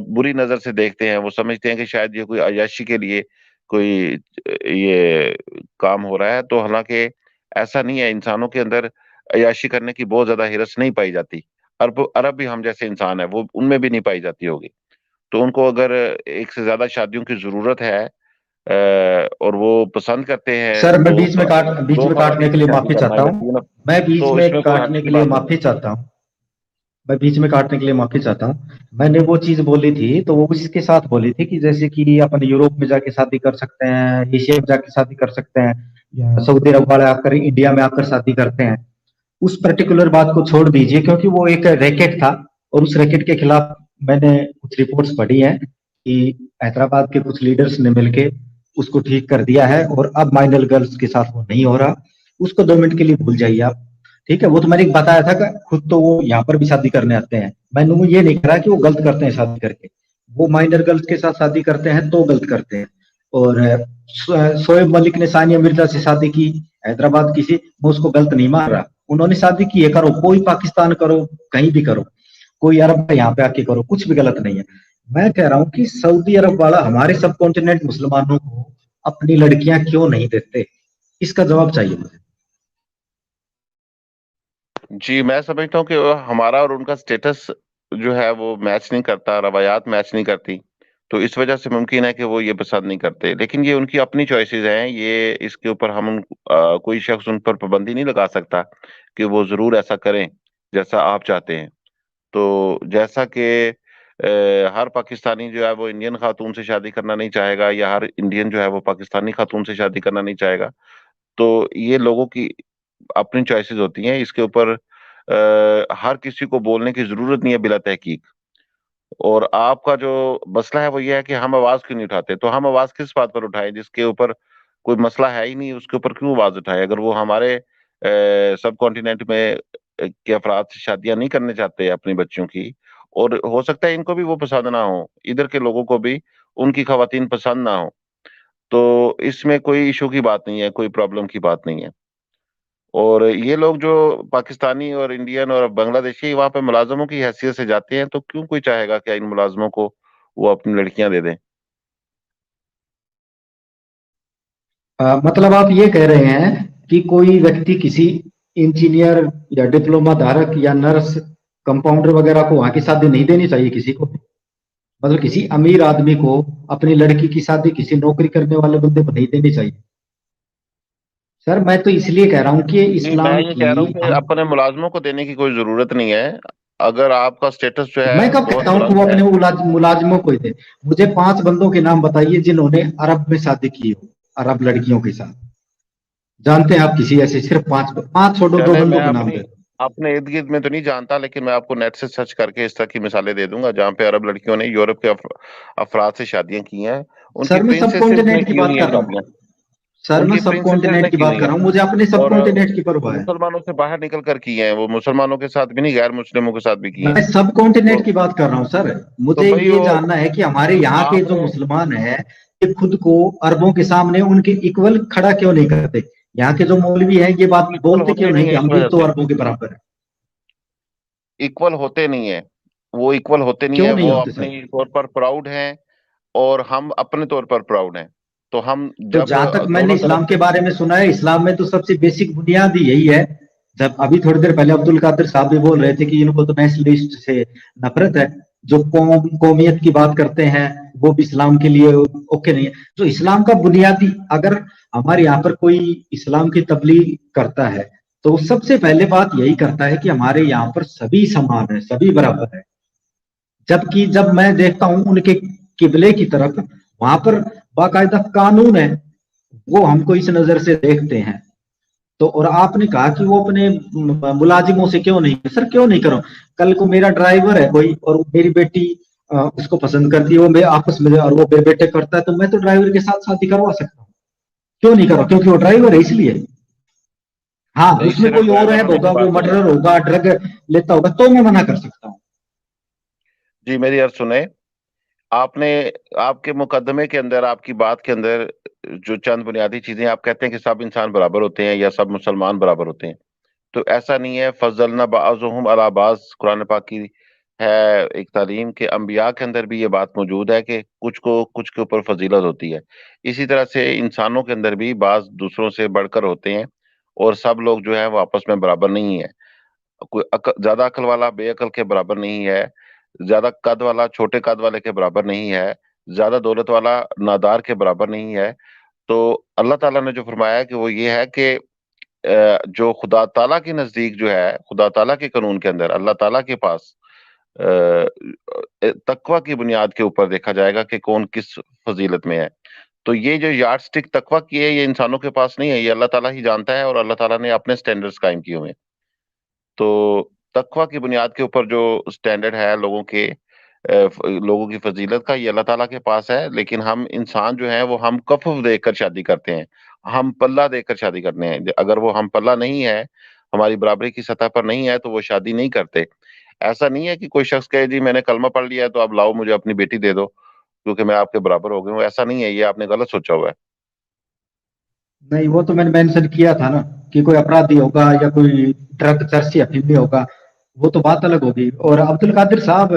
बुरी नजर से देखते हैं। वो समझते हैं कि शायद ये कोई अय्याशी के लिए कोई ये काम हो रहा है, तो हालांकि ऐसा नहीं है। इंसानों के अंदर अय्याशी करने की बहुत ज्यादा हिरस नहीं पाई जाती। अरब अरब भी हम जैसे इंसान है, वो उनमें भी नहीं पाई जाती होगी। तो उनको अगर एक से ज्यादा शादियों की जरूरत है और वो पसंद करते हैं सर मैं बीच दो में मर्द काटने एक के ही लिए शादी माफी करना चाहता या हूँ। तीन, मैं बीच तो में इसमें कोई हर्ज काटने की के लिए बात नहीं माफी है। चाहता हूँ। मैं बीच में काटने के लिए माफी चाहता हूँ। मैंने वो चीज बोली थी तो वो उसके साथ बोली थी कि जैसे कि अपन यूरोप में जाके शादी कर सकते हैं, एशिया में जाके शादी कर सकते हैं, या सऊदी अरब वाले आकर इंडिया में आकर शादी करते हैं। उस पर्टिकुलर बात को छोड़ दीजिए, क्योंकि वो एक रैकेट था। और उस रैकेट के खिलाफ मैंने कुछ रिपोर्ट्स पढ़ी हैं कि हैदराबाद के कुछ लीडर्स ने मिलके उसको ठीक कर दिया है, और अब माइनर गर्ल्स के साथ वो नहीं हो रहा। उसको 2 मिनट के लिए भूल जाइए आप। ठीक है, वो तो मैंने बताया था कि खुद तो वो यहाँ पर भी शादी करने आते हैं। मैंने वो ये नहीं कहा कि वो गलत करते हैं शादी करके। वो माइनर गर्ल्स के साथ शादी करते हैं तो गलत करते हैं। और शोएब मलिक ने सानिया मिर्जा से शादी की, हैदराबाद की सी। मैं उसको गलत नहीं मान रहा। उन्होंने शादी की है, करो, कोई पाकिस्तान करो, कहीं भी करो, कोई अरब का यहाँ पे आके करो, कुछ भी गलत नहीं है। मैं कह रहा हूँ कि सऊदी अरब वाला हमारे सब कॉन्टिनेंट मुसलमानों को अपनी लड़कियां क्यों नहीं देते? इसका जवाब चाहिए मुझे। जी, मैं समझता हूँ कि हमारा और उनका स्टेटस जो है वो मैच नहीं करता, रवायात मैच नहीं करती। तो इस वजह से मुमकिन है कि वो ये पसंद नहीं करते, लेकिन ये उनकी अपनी चॉइसेस हैं। ये इसके ऊपर हम कोई शख्स उन पर पाबंदी नहीं लगा सकता कि वो जरूर ऐसा करें जैसा आप चाहते हैं। तो जैसा कि हर पाकिस्तानी जो है वो इंडियन खातून से शादी करना नहीं चाहेगा, या हर इंडियन जो है वो पाकिस्तानी खातून से शादी करना नहीं चाहेगा, तो ये लोगों की अपनी चॉइसेस होती हैं। इसके ऊपर हर किसी को बोलने की जरूरत नहीं है बिला तहकीक। और आपका जो मसला है वो ये है कि हम आवाज क्यों नहीं उठाते। तो हम आवाज किस बात पर उठाएं जिसके ऊपर कोई मसला है ही नहीं, उसके ऊपर क्यों आवाज उठाए? अगर वो हमारे सब कॉन्टिनेंट में के अफराद से शादियां नहीं करने चाहते अपनी बच्चों की, और हो सकता है इनको भी वो पसंद ना हो, इधर के लोगों को भी उनकी खवातीन पसंद ना हो, तो इसमें कोई इशू की बात नहीं है, कोई प्रॉब्लम की बात नहीं है। और ये लोग जो पाकिस्तानी और इंडियन और बांग्लादेशी वहां पे मुलाजमों की हैसियत से जाते हैं, तो क्यों कोई चाहेगा कि इन मुलाजमों को वो अपनी लड़कियां दे दें? मतलब आप ये कह रहे हैं कि कोई व्यक्ति किसी इंजीनियर या डिप्लोमा धारक या नर्स, कंपाउंडर वगैरह को वहां की शादी नहीं देनी चाहिए किसी को? मतलब किसी अमीर आदमी को अपनी लड़की की शादी किसी नौकरी करने वाले बंदे को नहीं देनी चाहिए? सर मैं तो इसलिए कह रहा हूं कि जी, मैं इस्लाम ये की कह रहा हूँ कि हम। अपने मुलाजमों को देने की कोई जरूरत नहीं है। अगर आपका स्टेटस जो मैं है कब बहुत कहता हूं कि बुलंद वो है। अपने मुलाजिमों को ही दे? मुझे 5 बंदों के नाम बताइए जिन्होंने अरब में शादी की हो, अरब लड़कियों के साथ। जानते हैं आप किसी ऐसे? सिर्फ पांच, पांच छोड़ो, दो चले, बंदों मैं के नाम अपनी दे। अपने इर्द गिर्द में तो नहीं जानता, लेकिन मैं आपको नेट से सर्च करके इस तरह की मिसालें दे दूंगा जहाँ पे अरब लड़कियों ने यूरोप के अफराद से शादियां की हैं। उनकी सर मैं सब प्रिंसेसेस ने कॉन्टिनेंट की की बात हुई हैं कर रहा हूँ। शादियां। सर मैं उनकी सब प्रिंसेसेस कॉन्टिनेंट ने की की बात हुई कर हैं। रहा हूँ, मुझे अपने सब और कॉन्टिनेंट की परवाह है। मुसलमानों से बाहर निकल कर की हैं, वो मुसलमानों के साथ भी नहीं, गैर मुस्लिमों के साथ भी की हैं। मैं सब कॉन्टिनेंट तो की बात कर रहा हूँ सर। तो मुझे भाई ये वो जानना है कि हमारे यहाँ के जो आपने मुसलमान हैं, ये खुद को अरबों के सामने उनके इक्वल खड़ा क्यों नहीं करते? यहाँ के जो मौलवी हैं ये बात इक्वल बोलते क्यों होते नहीं नहीं कि है, इस हम भी वजह तो से अरबों के बराबर है? इक्वल होते नहीं है। वो इक्वल होते नहीं क्यों है, नहीं वो होते अपने सर? तौर पर प्राउड हैं और हम अपने तौर पर प्राउड हैं। तो हम तो जब जहां तक मैंने दोनों तरफ इस्लाम के से बारे में सुना है, इस्लाम में तो सबसे बेसिक बुनियाद ही यही है। जब अभी थोड़ी देर पहले अब्दुल कादिर साहब भी बोल रहे थे कि इनको तो नेशनलिस्ट से नफरत है, जो कौमियत की बात करते हैं, वो भी इस्लाम के लिए ओके नहीं है। जो इस्लाम का बुनियादी, अगर हमारे यहाँ पर कोई इस्लाम की तबलीग करता है तो वो सबसे पहले बात यही करता है कि हमारे यहाँ पर सभी समान है, सभी बराबर है। जबकि जब मैं देखता हूं उनके किबले की तरफ, वहां पर बाकायदा कानून है, वो हमको इस नजर से देखते हैं। तो और आपने कहा कि वो अपने मुलाजिमों से क्यों नहीं? सर क्यों नहीं करो? कल को मेरा ड्राइवर है कोई और मेरी बेटी उसको पसंद करती है, वो मेरे आपस में, और वो मेरे बेटे करता है, तो मैं तो ड्राइवर के साथ शादी करवा सकता हूँ। क्यों नहीं करो? क्योंकि वो ड्राइवर है इसलिए। हाँ, नहीं, उसमें सिर्फ कोई और ड्राइवर है होने की होगा, वो बात नहीं है। मर्डर होगा, ड्रग लेता होगा, तो मैं मना कर सकता हूँ। जी, मेरी अर्ज सुने। आपने आपके मुकदमे के अंदर, आपकी बात के अंदर जो चंद बुनियादी चीजें आप कहते हैं कि सब इंसान बराबर होते हैं या सब मुसलमान बराबर होते हैं, तो ऐसा नहीं है। फजलना बाज़ुहुम अला बाज़ कुरान पाक की है एक तालीम के, अंबिया के अंदर भी ये बात मौजूद है कि कुछ को कुछ के ऊपर फजीलत होती है। इसी तरह से इंसानों के अंदर भी बाज दूसरों से बढ़कर होते हैं और सब लोग जो है वो आपस में बराबर नहीं है। कोई ज्यादा अकल वाला बेअकल के बराबर नहीं है, ज्यादा कद वाला छोटे कद वाले के बराबर नहीं है, ज्यादा दौलत वाला नादार के बराबर नहीं है। तो अल्लाह ताला ने जो फरमाया है कि वो ये है कि जो खुदा ताला के नजदीक जो है, खुदा ताला के कानून के अंदर, अल्लाह ताला के पास तकवा की बुनियाद के ऊपर देखा जाएगा कि कौन किस फजीलत में है। तो ये जो यार्ड स्टिक तकवा की है, ये इंसानों के पास नहीं है, ये अल्लाह ताला ही जानता है और अल्लाह ताला ने अपने स्टैंडर्ड्स कायम किए हुए हैं। तो तकवा की बुनियाद के ऊपर जो स्टैंडर्ड है लोगों के, लोगों की फजीलत का, ये अल्लाह ताला के पास है। लेकिन हम इंसान जो है वो हम कफ़ देखकर शादी करते हैं, हम पल्ला देखकर शादी करते हैं। अगर वो हम पल्ला नहीं है, हमारी बराबरी की सतह पर नहीं है, तो वो शादी नहीं करते। ऐसा नहीं है कि कोई शख्स कहे जी मैंने कलमा पढ़ लिया है तो अब लाओ मुझे अपनी बेटी दे दो क्योंकि मैं आपके बराबर हो गया हूँ। ऐसा नहीं है, ये आपने गलत सोचा हुआ है। नहीं, वो तो मैंने मेंशन किया था ना कि कोई अपराधी होगा या कोई ड्रग चर्सी अफीम होगा, वो तो बात अलग होगी। और अब्दुल कादिर साहब,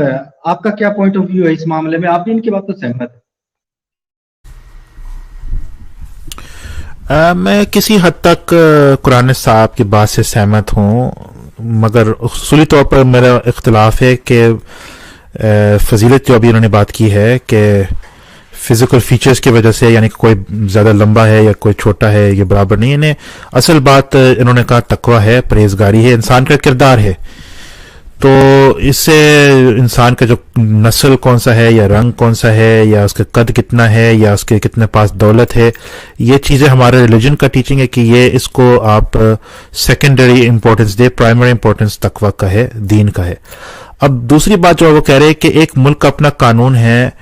आपका क्या पॉइंट ऑफ व्यू है इस मामले में? आप भी इनकी बात तो सहमत है? मैं किसी हद तक कुरान साहब की बात से सहमत हूँ, मगर उसूली तौर पर मेरा इख्तलाफ है कि फजीलत जो अभी उन्होंने बात की है कि फिजिकल फीचर्स की वजह से, यानी कि कोई ज़्यादा लंबा है या कोई छोटा है, ये बराबर नहीं है। इन्हें असल बात इन्होंने कहा तकवा है, परहेजगारी है, इंसान का किरदार है। तो इससे इंसान का जो नस्ल कौन सा है या रंग कौन सा है या उसका कद कितना है या उसके कितने पास दौलत है, ये चीज़ें हमारे रिलीजन का टीचिंग है कि ये इसको आप सेकेंडरी इंपॉर्टेंस दे, प्राइमरी इंपॉर्टेंस तकवा का है, दीन का है। अब दूसरी बात जो वो कह रहे हैं कि एक मुल्क का अपना कानून है,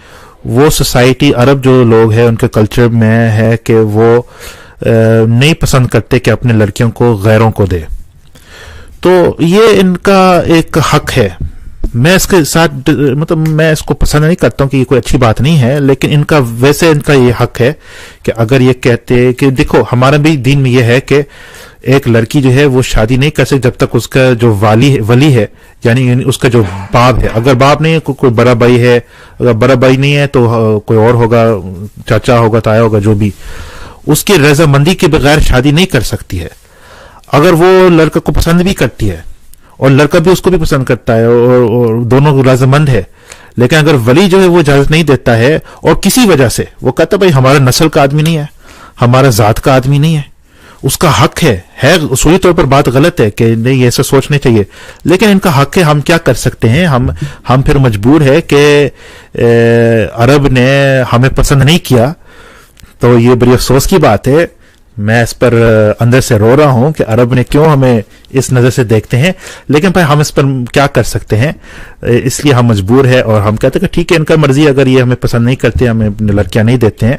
वो सोसाइटी अरब जो लोग हैं उनके कल्चर में है कि वो नहीं पसंद करते कि अपने लड़कियों को गैरों को दे। तो ये इनका एक हक है। मैं इसके साथ मतलब मैं इसको पसंद नहीं करता हूँ कि ये कोई अच्छी बात नहीं है, लेकिन इनका वैसे इनका ये हक है कि अगर ये कहते कि देखो हमारा भी दीन में ये है कि एक लड़की जो है वो शादी नहीं कर सकती जब तक उसका जो वली है, यानी उसका जो बाप है, अगर बाप नहीं है कोई बड़ा भाई है, अगर बड़ा भाई नहीं है तो कोई और होगा, चाचा होगा, ताया होगा, जो भी, उसकी रजामंदी के बगैर शादी नहीं कर सकती है। अगर वो लड़का को पसंद भी करती है और लड़का भी उसको भी पसंद करता है और दोनों रजामंद है, लेकिन अगर वली जो है वो इजाजत नहीं देता है और किसी वजह से वो कहता भाई हमारा नस्ल का आदमी नहीं है, हमारा जात का आदमी नहीं है, उसका हक है उसूली तौर पर बात गलत है कि नहीं ऐसा सोचने चाहिए, लेकिन इनका हक है। हम क्या कर सकते हैं? हम फिर मजबूर है कि अरब ने हमें पसंद नहीं किया। तो ये बड़ी अफसोस की बात है। मैं इस पर अंदर से रो रहा हूं कि अरब ने क्यों हमें इस नजर से देखते हैं, लेकिन भाई हम इस पर क्या कर सकते हैं? इसलिए हम मजबूर है और हम कहते हैं कि ठीक है इनका मर्जी, अगर ये हमें पसंद नहीं करते, हमें लड़कियां नहीं देते हैं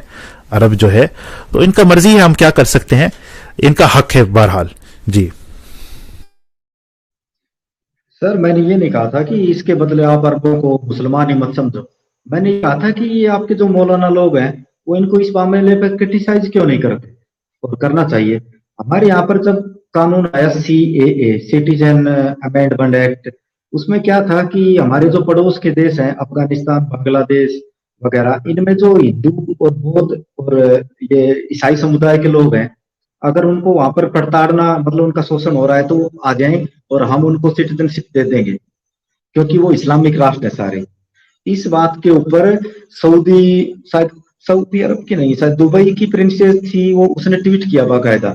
अरब जो है, तो इनका मर्जी है, हम क्या कर सकते हैं? इनका हक है बहरहाल। जी सर, मैंने ये नहीं कहा था कि इसके बदले आप अरबों को मुसलमान ही मत समझो। मैंने ये कहा था कि ये आपके जो मौलाना लोग हैं वो इनको इस मामले पर क्रिटिसाइज क्यों नहीं करते, और करना चाहिए। हमारे यहाँ पर जब कानून आया CAA, सिटीजन अमेंडमेंट एक्ट, उसमें क्या था कि हमारे जो पड़ोस के देश हैं, अफगानिस्तान, बांग्लादेश वगैरह, इनमें जो हिंदू और बौद्ध और ये ईसाई समुदाय के लोग हैं, अगर उनको वहां पर प्रताड़ना, मतलब उनका शोषण हो रहा है, तो वो आ जाएं और हम उनको सिटीजनशिप दे देंगे, क्योंकि वो इस्लामिक राष्ट्र है सारे। इस बात के ऊपर सऊदी, शायद सऊदी अरब की नहीं, शायद दुबई की प्रिंसेस थी, वो उसने ट्वीट किया बाकायदा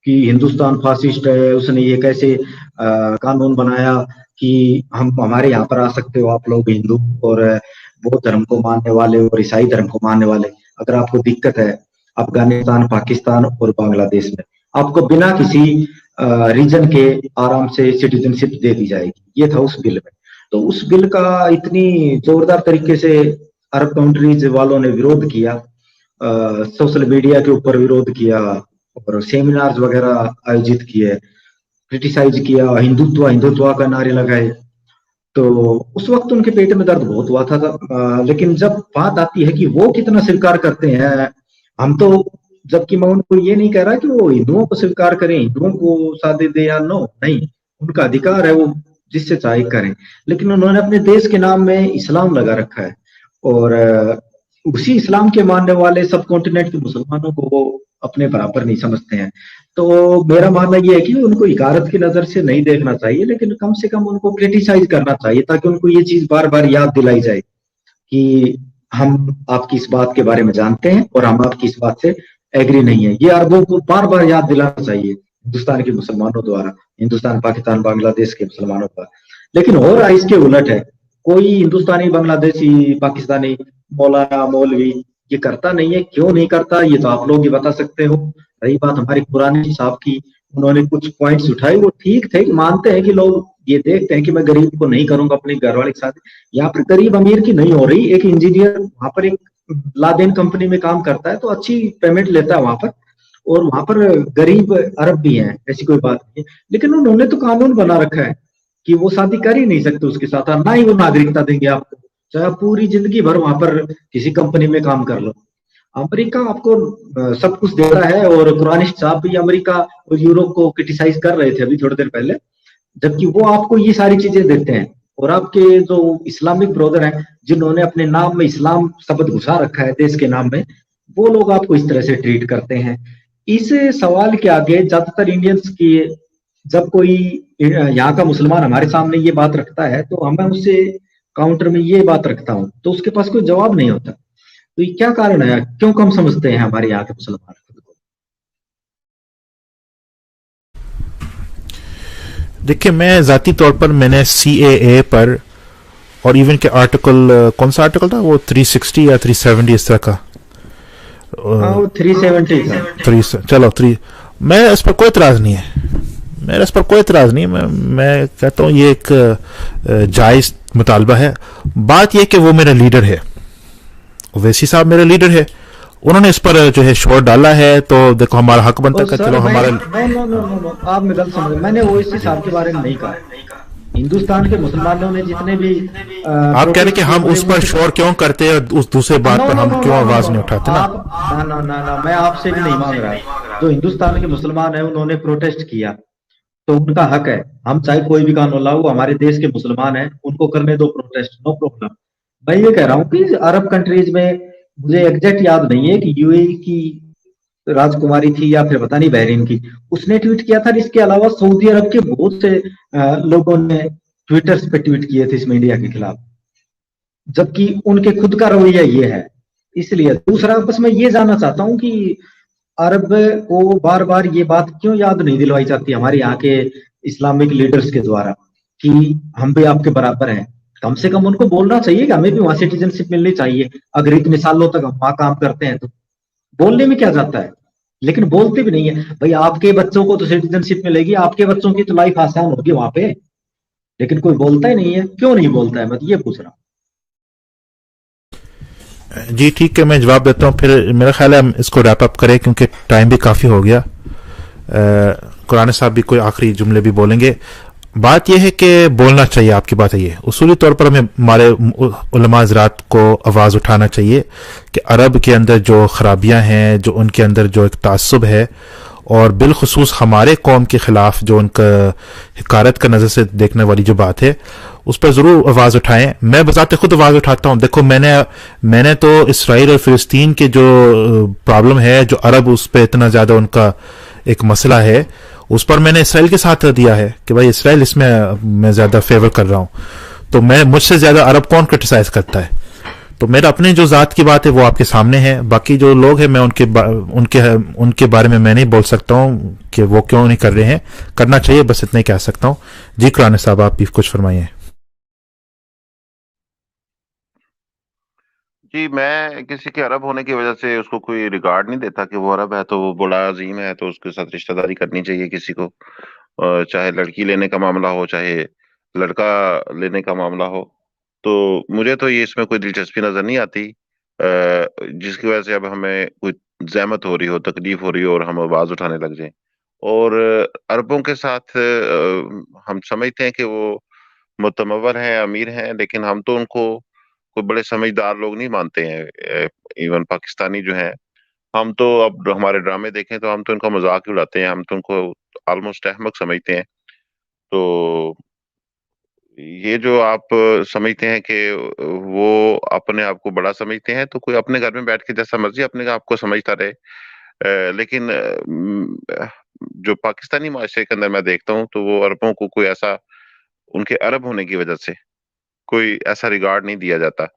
कि हिंदुस्तान फासिस्ट है। उसने ये कैसे कानून बनाया कि हम हमारे यहाँ पर आ सकते हो आप लोग हिंदू और बौद्ध धर्म को मानने वाले और ईसाई धर्म को मानने वाले, अगर आपको दिक्कत है अफगानिस्तान, पाकिस्तान और बांग्लादेश में, आपको बिना किसी रीजन के आराम से सिटीजनशिप दे दी जाएगी। ये था उस बिल में। तो उस बिल का इतनी जोरदार तरीके से अरब कंट्रीज वालों ने विरोध किया, सोशल मीडिया के ऊपर विरोध किया और सेमिनार्स वगैरह आयोजित किए, क्रिटिसाइज किया, हिंदुत्व हिंदुत्व का नारे लगाए। तो उस वक्त उनके पेट में दर्द बहुत हुआ था। लेकिन जब बात आती है कि वो कितना स्वीकार करते हैं, हम तो, जबकि मैं उनको ये नहीं कह रहा कि वो हिंदुओं को स्वीकार करें, हिंदुओं को शादी दे या नो, नहीं, उनका अधिकार है, वो जिससे चाहे करें। लेकिन उन्होंने अपने देश के नाम में इस्लाम लगा रखा है, और उसी इस्लाम के मानने वाले सब कॉन्टिनेंट के मुसलमानों को वो अपने बराबर नहीं समझते हैं। तो मेरा मानना ये है कि उनको इकारत की नजर से नहीं देखना चाहिए, लेकिन कम से कम उनको क्रिटिसाइज करना चाहिए, ताकि उनको ये चीज बार बार याद दिलाई जाए कि हम आपकी इस बात के बारे में जानते हैं और हम आपकी इस बात से एग्री नहीं है। ये अरबों को बार बार याद दिलाना चाहिए हिंदुस्तान के मुसलमानों द्वारा, हिंदुस्तान, पाकिस्तान, बांग्लादेश के मुसलमानों द्वारा। लेकिन हो रहा इसके उलट है। कोई हिंदुस्तानी, बांग्लादेशी, पाकिस्तानी मौलाना, मौलवी ये करता नहीं है। क्यों नहीं करता, ये तो आप लोग ही बता सकते हो। रही बात हमारी पुरानी साहब की, उन्होंने कुछ पॉइंट्स उठाए, वो ठीक थे, मानते हैं कि लोग ये देखते हैं कि मैं गरीब को नहीं करूंगा अपने घर वाले के साथ। यहाँ पर गरीब अमीर की नहीं हो रही। एक इंजीनियर वहां पर एक लादेन कंपनी में काम करता है, तो अच्छी पेमेंट लेता है वहां पर, और वहां पर गरीब अरब भी हैं, ऐसी कोई बात नहीं है। लेकिन उन्होंने तो कानून बना रखा है कि वो शादी कर ही नहीं सकते उसके साथ, और ना ही वो नागरिकता देंगे आपको, चाहे आप पूरी जिंदगी भर वहां पर किसी कंपनी में काम कर लो। अमेरिका आपको सब कुछ दे रहा है, और कुरानिस्ट साहब भी अमेरिका और यूरोप को क्रिटिसाइज कर रहे थे अभी थोड़ी देर पहले, जबकि वो आपको ये सारी चीजें देते हैं। और आपके जो इस्लामिक ब्रदर हैं, जिन्होंने अपने नाम में इस्लाम शब्द घुसा रखा है देश के नाम में, वो लोग आपको इस तरह से ट्रीट करते हैं। इस सवाल के आगे ज्यादातर इंडियंस की, जब कोई यहाँ का मुसलमान हमारे सामने ये बात रखता है, तो हमें उससे काउंटर में ये बात रखता हूँ, तो उसके पास कोई जवाब नहीं होता। तो ये क्या कारण है, क्यों कम समझते हैं हमारे यहाँ के मुसलमान खुद को? देखिए, मैं जाती तौर पर मैंने CAA पर, और इवन के आर्टिकल, कौन सा आर्टिकल था वो, 360 या 370 इस तरह का, हाँ, वो 370 था। चलो 3, मैं इस पर कोई इतराज नहीं है, मेरा इस पर कोई इतराज नहीं। मैं कहता हूँ ये एक जायज मुतालबा है। बात यह कि वो मेरा लीडर है, ओवैसी साहब मेरे लीडर है, उन्होंने इस पर जो है शोर डाला है, तो देखो हमारा हक बनता है, चलो हमारा। नो, आप मैं गलत समझ, मैंने ओवैसी साहब के बारे में नहीं कहा। हिंदुस्तान के मुसलमानों ने जितने भी आप कह रहे कि हम उस पर शोर क्यों करते हैं, उस दूसरे बात पर हम क्यों आवाज नहीं उठाते ना? ना, मैं आपसे भी नहीं मांग रहा। जो हिंदुस्तान के मुसलमान है, उन्होंने प्रोटेस्ट किया, तो उनका हक है। हम चाहे कोई भी कानून लाओ, हमारे देश के मुसलमान हैं, उनको करने दो प्रोटेस्ट, नो प्रॉब्लम। मैं ये कह रहा हूँ कि अरब कंट्रीज में, मुझे एग्जैक्ट याद नहीं है कि यूएई की राजकुमारी थी या फिर पता नहीं बहरीन की, उसने ट्वीट किया था। इसके अलावा सऊदी अरब के बहुत से लोगों ने ट्विटर्स पे ट्वीट किए थे इसमें इंडिया के खिलाफ, जबकि उनके खुद का रवैया ये है। इसलिए दूसरा, बस मैं ये जानना चाहता हूँ कि अरब को बार बार ये बात क्यों याद नहीं दिलवाई जाती हमारे यहाँ के इस्लामिक लीडर्स के द्वारा कि हम भी आपके बराबर हैं। कम से कम उनको बोलना चाहिए कि हमें भी वहां सिटीजनशिप मिलनी चाहिए, अगर इतने सालों तक हम वहां काम करते हैं तो। बोलने में क्या जाता है, लेकिन बोलते भी नहीं है। भाई, आपके बच्चों को तो सिटीजनशिप मिलेगी, आपके बच्चों की तो लाइफ आसान होगी वहां पे, लेकिन कोई बोलता ही नहीं है। क्यों नहीं बोलता है, मैं तो ये पूछ रहा हूँ। जी ठीक है, मैं जवाब देता हूँ, फिर मेरा ख्याल है हम इसको रैप अप करें क्योंकि टाइम भी काफ़ी हो गया। कुरान साहब भी कोई आखिरी जुमले भी बोलेंगे। बात यह है कि बोलना चाहिए, आपकी बात है ये, उसूली तौर पर हमें हमारे उलमा हज़रात को आवाज़ उठाना चाहिए कि अरब के अंदर जो खराबियां हैं, जो उनके अंदर जो एक तासुब है, और बिलखसूस हमारे कौम के ख़िलाफ़ जो उनका हिकारत का नज़र से देखने वाली जो बात है, उस पर ज़रूर आवाज़ उठाएं। मैं बजाते खुद आवाज़ उठाता हूँ। देखो, मैंने तो इसराइल और फ़िलिस्तीन के जो प्रॉब्लम है, जो अरब उस पर इतना ज़्यादा उनका एक मसला है, उस पर मैंने इसराइल के साथ दिया है कि भाई इसराइल इसमें मैं ज़्यादा फेवर कर रहा हूँ। तो मैं, मुझसे ज़्यादा अरब कौन क्रिटिसाइज़ करता है? तो मेरा अपने जो ज़ात की बात है वो आपके सामने है। बाकी जो लोग हैं, मैं उनके बारे में मैं नहीं बोल सकता हूँ कि वो क्यों नहीं कर रहे हैं, करना चाहिए, बस इतना ही कह सकता हूँ। जी कुरान साहब, आप भी कुछ फरमाइए। जी, मैं किसी के अरब होने की वजह से उसको कोई रिगार्ड नहीं देता कि वो अरब है तो वो बड़ा अजीम है, तो उसके साथ रिश्तेदारी करनी चाहिए किसी को। चाहे लड़की लेने का मामला हो, चाहे लड़का लेने का मामला हो। तो मुझे तो ये इसमें कोई दिलचस्पी नजर नहीं आती, जिसकी वजह से अब हमें कोई ज़हमत हो रही हो, तकलीफ हो रही हो और हम आवाज उठाने लग जाएं। और अरबों के साथ हम समझते हैं कि वो मुतमव्वर हैं, अमीर हैं, लेकिन हम तो उनको कोई बड़े समझदार लोग नहीं मानते हैं। इवन पाकिस्तानी जो हैं, हम तो अब हमारे ड्रामे देखें तो हम तो इनका मजाक ही उड़ाते हैं, हम तो उनको ऑलमोस्ट अहमक समझते हैं। तो ये जो आप समझते हैं कि वो अपने आप को बड़ा समझते हैं, तो कोई अपने घर में बैठ के जैसा मर्जी अपने आप को समझता रहे। लेकिन जो पाकिस्तानी माशरे के अंदर मैं देखता हूँ, तो वो अरबों को कोई ऐसा, उनके अरब होने की वजह से कोई ऐसा रिगार्ड नहीं दिया जाता,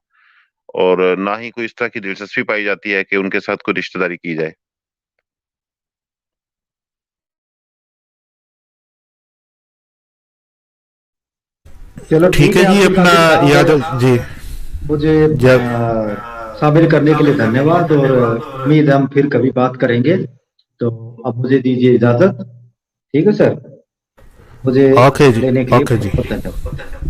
और ना ही कोई इस तरह की दिलचस्पी पाई जाती है कि उनके साथ कोई रिश्तेदारी की जाए। चलो ठीक ठीक है है जी, अब्दुल अपना कादिर साहब, याद जी। मुझे जब शामिल करने के लिए धन्यवाद, और उम्मीद है हम फिर कभी बात करेंगे। तो अब मुझे दीजिए इजाजत। ठीक है सर, मुझे ओके जी, लेने के लिए ओके बहुत जी, बहुत धन्यवाद।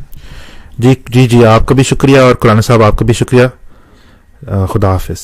जी जी जी, आपका भी शुक्रिया और कुरान साहब आपका भी शुक्रिया। खुदा हाफिज।